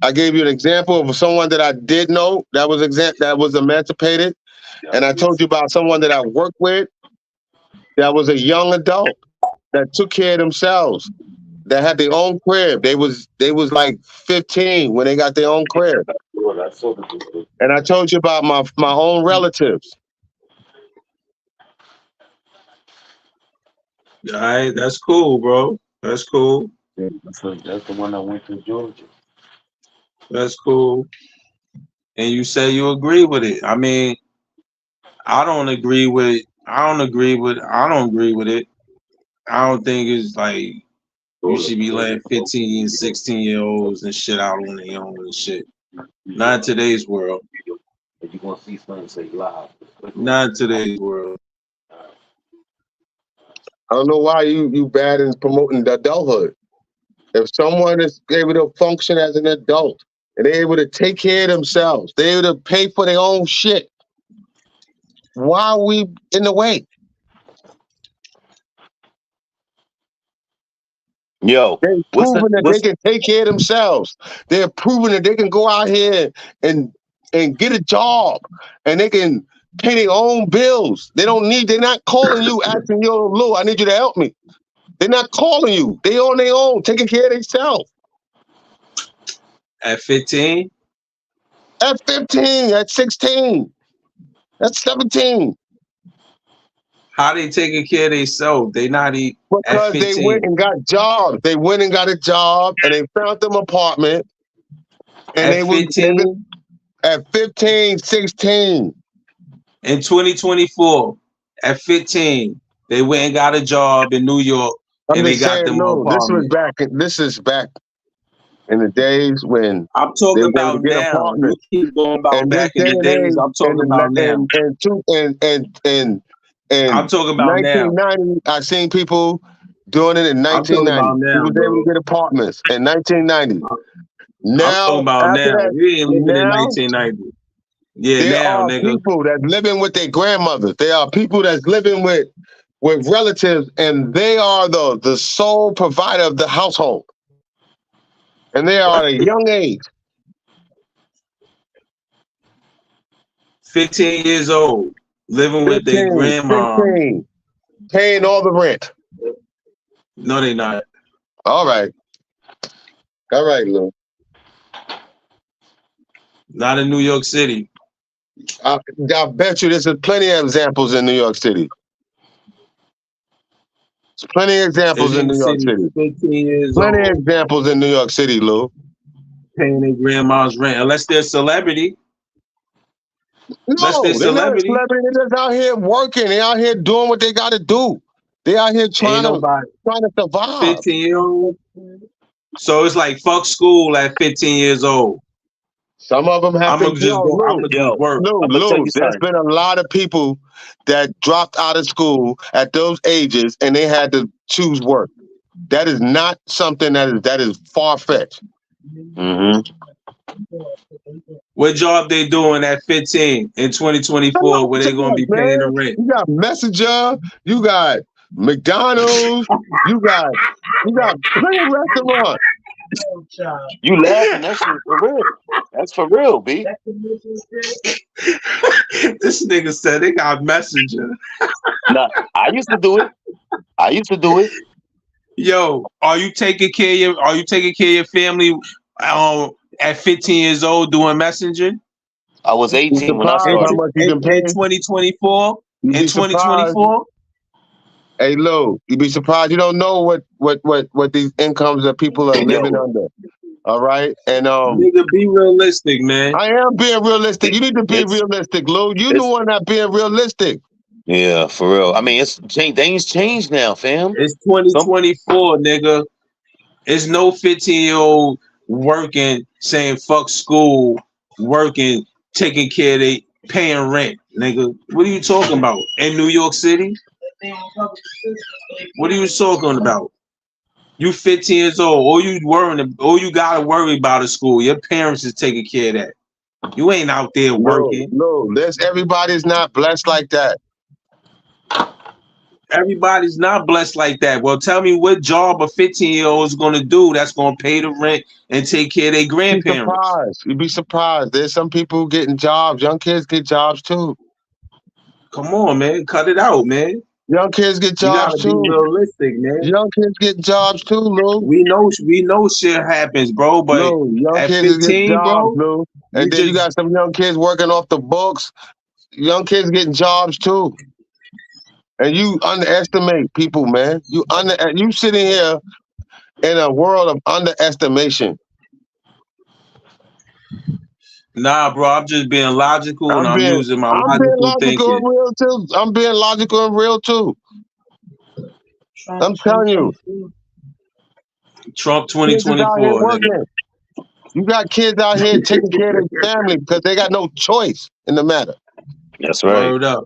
I gave you an example of someone that I did know that was emancipated, and I told you about someone that I worked with that was a young adult that took care of themselves, that had their own crib. They was like 15 when they got their own crib. And I told you about my own relatives. All right, that's cool, bro. That's cool. That's the one that went to Georgia. That's cool. And you say you agree with it. I mean, I don't agree with it. I don't agree with it. I don't think it's like you should be letting 15 and 16-year-olds and shit out on their own and shit. Not in today's world. If you're gonna see something, say live. Not in today's world. I don't know why you bad in promoting the adulthood. If someone is able to function as an adult and they're able to take care of themselves, they're able to pay for their own shit, why are we in the way? Yo, They're proving that they can take care of themselves. They're proving that they can go out here and get a job and they can pay their own bills. They're not calling you asking, yo, Lou, I need you to help me. They're not calling you. They on their own, taking care of themselves. At 15? At 15, at 16, at 17. How they taking care of themselves? They not at Because they 15. went and got jobs. They went and got a job, and they found them apartment, and they At were 15 living at 15, 16. in 2024, at 15, they went and got a job in New York, I'm and they just got saying, them no, apartment. this is back in the days when I'm they talking were able about to get now. You apartments. keep going about And this back in day the and days. age, I'm talking about now. I'm talking about now. 1990, I seen people doing it in I'm talking 1990. about now, People was able bro. to get apartments in 1990. I'm talking Now, about after now. that, We ain't living in now 1990. Yeah, there now, are nigga. people that's living with their grandmothers. There are people that's living with relatives, and they are the sole provider of the household. And they are at a young age. 15 years old, living with their 15, grandma. 16, paying all the rent. No, they not. All right, Lou. Not in New York City. I bet you there's plenty of examples in New York City. There's plenty of examples in New York City. 15 years Plenty old, of examples in New York City, Lou. paying their grandma's rent, unless they're a celebrity. No, they're not a celebrity. They're just out here working. They're out here doing what they got to do. They're out here trying to survive. 15-year-old. So it's like fuck school at 15 years old. Some of them have I'm gonna just go. I'm gonna just work. Lou, there's been a lot of people that dropped out of school at those ages, and they had to choose work. That is not something that is far fetched. Mm-hmm. What job they doing at 15 in 2024 where they gonna be paying the rent? You got Messenger, you got McDonald's, you got plenty of restaurants. You laughing? That's for real. That's for real, B. This nigga said they got Messenger. Nah, I used to do it. Yo, are you taking care of your family at 15 years old doing Messenger? I was 18 when I started. How much you can pay? In 2024? In 2024? Hey, Lou, you'd be surprised. You don't know what these incomes that people are living under. All right, and nigga, be realistic, man. I am being realistic. You need to be realistic, Lou. You the one that being realistic. Yeah, for real. I mean, things changed now, fam. It's 2024, nigga. It's no 15-year-old working, saying fuck school, working, taking care of they paying rent, nigga. What are you talking about? In New York City? What are you talking about? You 15 years old. All you gotta worry about is school. Your parents is taking care of that. You ain't out there working. No, everybody's not blessed like that. Everybody's not blessed like that. Well, tell me what job a 15-year-old is gonna do that's gonna pay the rent and take care of their grandparents. You'd be surprised. There's some people getting jobs. Young kids get jobs too. Come on, man. Cut it out, man. Young kids get jobs too. Be realistic, man. Young kids get jobs too, Lou. We know shit happens, bro. But young at kids 15, get jobs, bro, Lou. And then you got some young kids working off the books. Young kids getting jobs too. And you underestimate people, man. You sitting here in a world of underestimation. Nah, bro, I'm just being logical and I'm using my logical thinking. I'm being logical and real too. I'm telling you. Trump 2024. You got kids out here taking care of their family because they got no choice in the matter. That's right. Word up.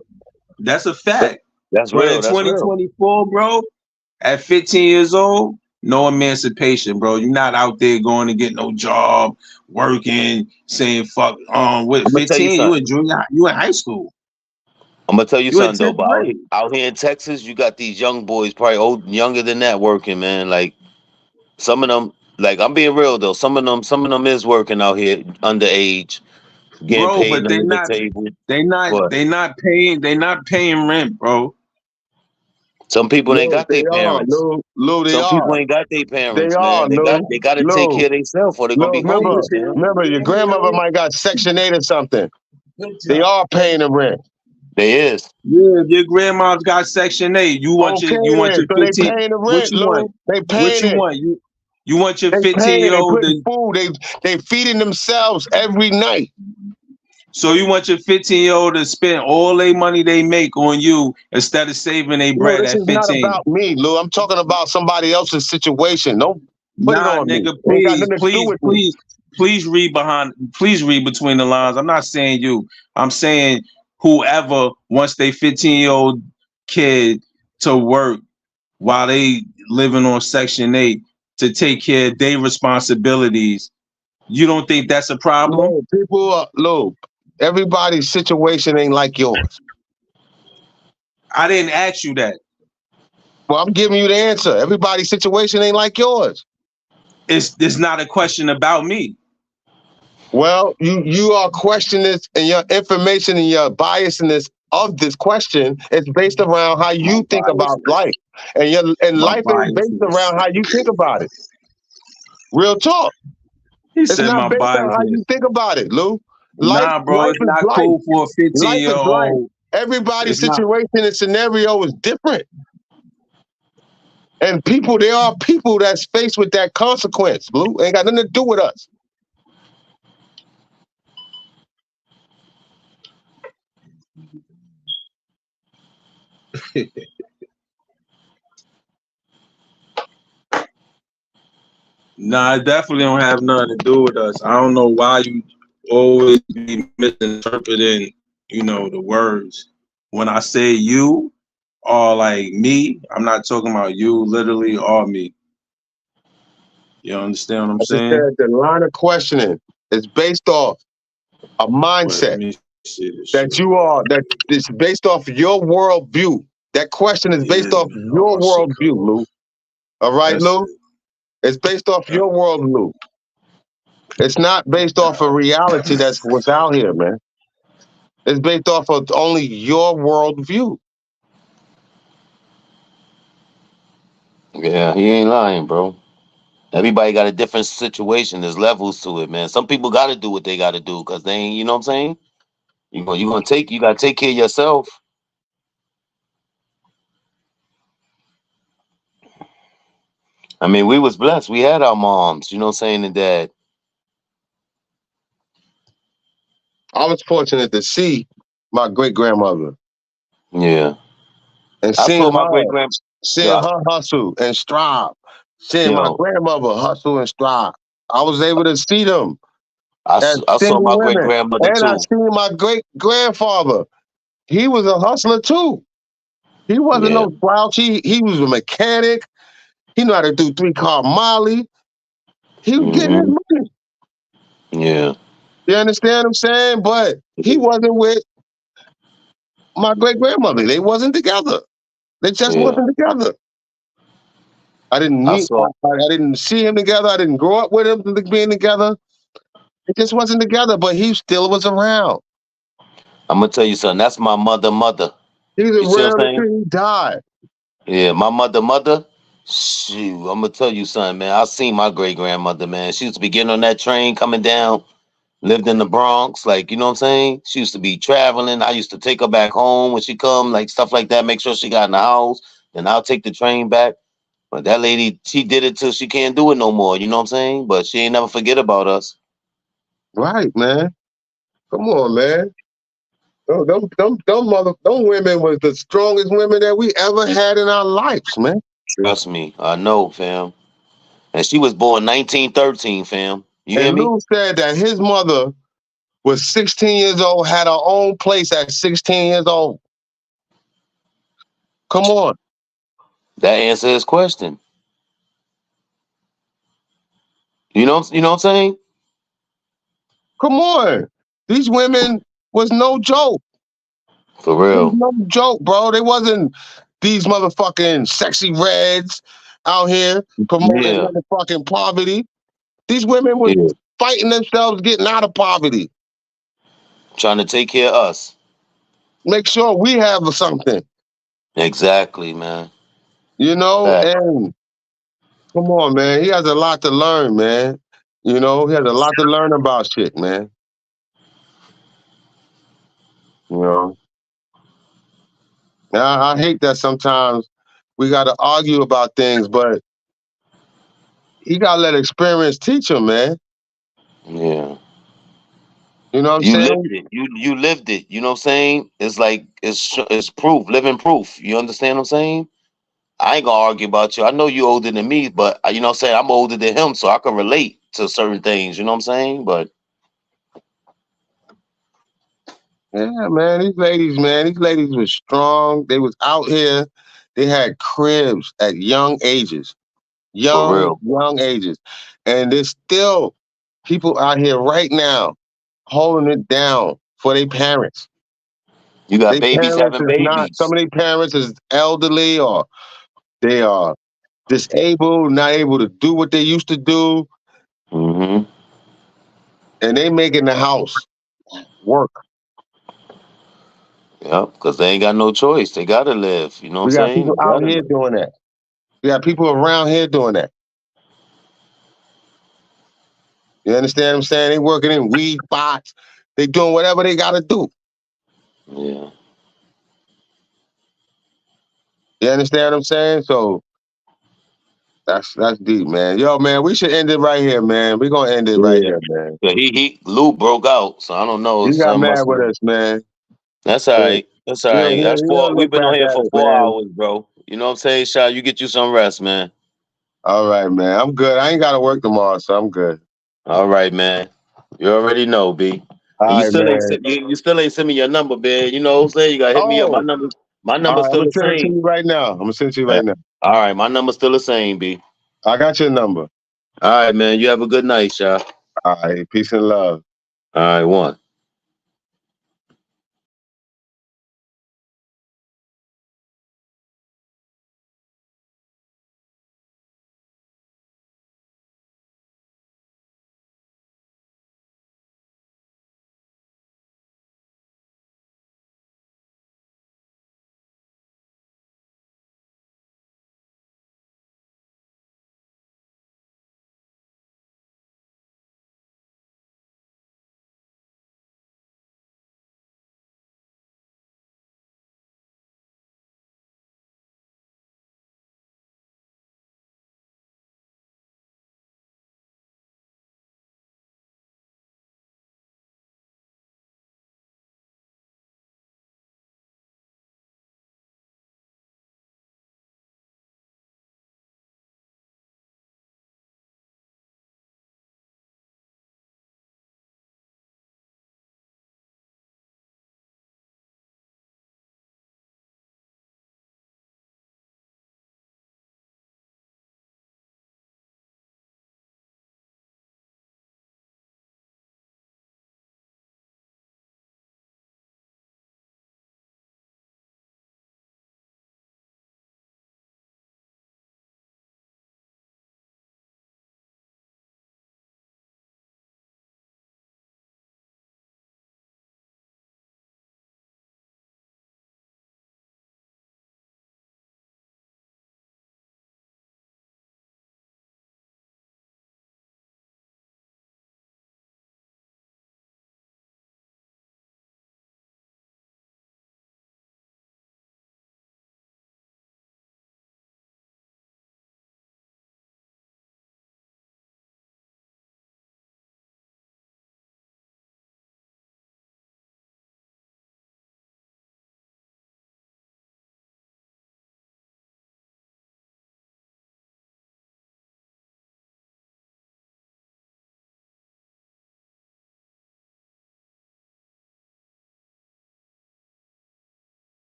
That's a fact. That's real. But in 2024, bro, at 15 years old, no emancipation, bro. You're not out there going to get no job, working, saying fuck. With 15, you in junior, you in high school. I'm gonna tell you something though, but out here in Texas, you got these young boys, probably younger than that, working, man. Like some of them, like I'm being real though, some of them is working out here underage, getting bro, paid but under the table. They not paying rent, bro. Some people ain't got their parents. Lou, Some people ain't got their parents, man. They got to take care of themselves or they're gonna be homeless. Remember, your grandmother might got Section 8 or something. They are paying the rent. There is. Yeah, if your grandma's got Section 8, you want Okay, your then. So they 15. paying the What rent, you Lou. want? They What paying you it. want? You want your They 15-year-old putting food. They feeding themselves every night. so you want your 15-year-old to spend all their money they make on you instead of saving their Lou, bread this at is not 15. about me, Lou. I'm talking about somebody else's situation. Don't put it Nah, on me. nigga, It ain't got please, nothing to do please, with me. please read between the lines. I'm not saying you. I'm saying whoever wants their 15-year-old kid to work while they living on Section 8 to take care of their responsibilities. You don't think that's a problem? No, people, Lou, everybody's situation ain't like yours. I didn't ask you that. Well, I'm giving you the answer. Everybody's situation ain't like yours. It's not a question about me. Well, you are questioning this, and your information and your biasness of this question is based around how you think about life, and My life ain't based biasness. around how you think about it. Real talk. He It's said not my based on how biasness. you think about it, Lou. Nah, bro, Life it's is not life. cool for a Life is life. 15-year-old. Everybody's It's not. situation and scenario is different. And there are people that's faced with that consequence, Lou. Ain't got nothing to do with us. Nah, it definitely don't have nothing to do with us. I don't know why you always be misinterpreting, the words. When I say you or like me, I'm not talking about you literally or me. You understand what I'm Like I saying? said, the line of questioning is based off a Wait, mindset let me see this that shit. that is based off your worldview. That question is based Yeah, off your what's it worldview, called? Lou. All right, That's Lou? It's based off it. your worldview. It's not based off of reality that's what's out here, man. It's based off of only your worldview. Yeah, he ain't lying, bro. Everybody got a different situation. There's levels to it, man. Some people got to do what they got to do because they ain't. You know what I'm saying? You got to take care of yourself. I mean, we was blessed. We had our moms. You know what I'm saying? And dad. I was fortunate to see my great grandmother Yeah, and I saw my great seeing grandpa. her hustle and strive, seeing my Yo, grandmother hustle and strive. I was able to see them as I saw single my great women. grandmother And I too. seen my great grandfather. He was a hustler too. He wasn't Yeah, no slouch. He was a mechanic. He knew how to do 3-car Molly. He was getting his money. yeah. You understand what I'm saying? But he wasn't with my great grandmother. They wasn't together. They just Yeah, wasn't together. I didn't I meet. saw. I didn't see him together. I didn't grow up with him being together. It just wasn't together. But he still was around. I'm gonna tell you something. That's my mother. He was You see what I'm around saying? until he died. Yeah, my mother. Shoot, I'm gonna tell you something, man. I seen my great grandmother, man. She used to be getting on that train coming down. Lived in the Bronx, like you know what I'm saying. She used to be traveling. I used to take her back home when she come, like stuff like that. Make sure she got in the house. Then I'll take the train back. But that lady, she did it till she can't do it no more. You know what I'm saying? But she ain't never forget about us. Right, man. Come on, man. Them women was the strongest women that we ever had in our lives, man. Trust me, I know, fam. And she was born 1913, fam. You hear And me? Lou said that his mother was 16 years old, had her own place at 16 years old. Come on. That answers his question. You know what I'm saying? Come on. These women was no joke. For It was real. no joke, bro. They wasn't these motherfucking sexy reds out here promoting Yeah, motherfucking poverty. These women was yeah. fighting themselves getting out of poverty. Trying to take care of us. Make sure we have something, Exactly, man. Fact. And come on, man. He has a lot to learn, man. He has a lot to learn about shit, man. You know. Now I hate that sometimes we got to argue about things, but he got to let experience teach him, man. Yeah. You know what I'm You saying? lived it. You lived it. You know what I'm saying? It's like it's proof, living proof. You understand what I'm saying? I ain't gonna argue about you. I know you older than me, but you know what I'm saying? I'm older than him, so I can relate to certain things. You know what I'm saying? But Yeah, man. These ladies were strong. They was out here. They had cribs at young ages. for real, Young ages. And there's still people out here right now holding it down for their parents. you got Their babies parents having is not, some babies. of their parents is elderly or they are disabled, not able to do what they used to do, Mm-hmm. and they making the house work. Yep, because they ain't got no choice. They gotta live. You know what I'm We got saying? people They out gotta here live. doing that. We got people around here doing that. You understand what I'm saying? They working in weed spots. They doing whatever they got to do. Yeah. You understand what I'm saying? So that's deep, man. Yo, man, we should end it right here, man. We gonna end it right Yeah. here, man. So Luke broke out, so I don't know. You got Some mad must with have. us, man. That's all Yeah. right. That's all right. That's He'll 4. We've look been on back here at for it, 4 man. hours, bro. You know what I'm saying, Shy? You get you some rest, man. All right, man. I'm good. I ain't got to work tomorrow, so I'm good. All right, man. You already know, B. All And you right, still ain't man. sent you still ain't sent me your number, man. You know what I'm saying? You gotta hit me up. Oh, My all number's right. I'm still gonna the send it to same. you right now. I'm gonna send it to you Uh, right now. All right, my number's still the same, B. I got your number. All right, man. You have a good night, Shy. All right. Peace and love. All right, one.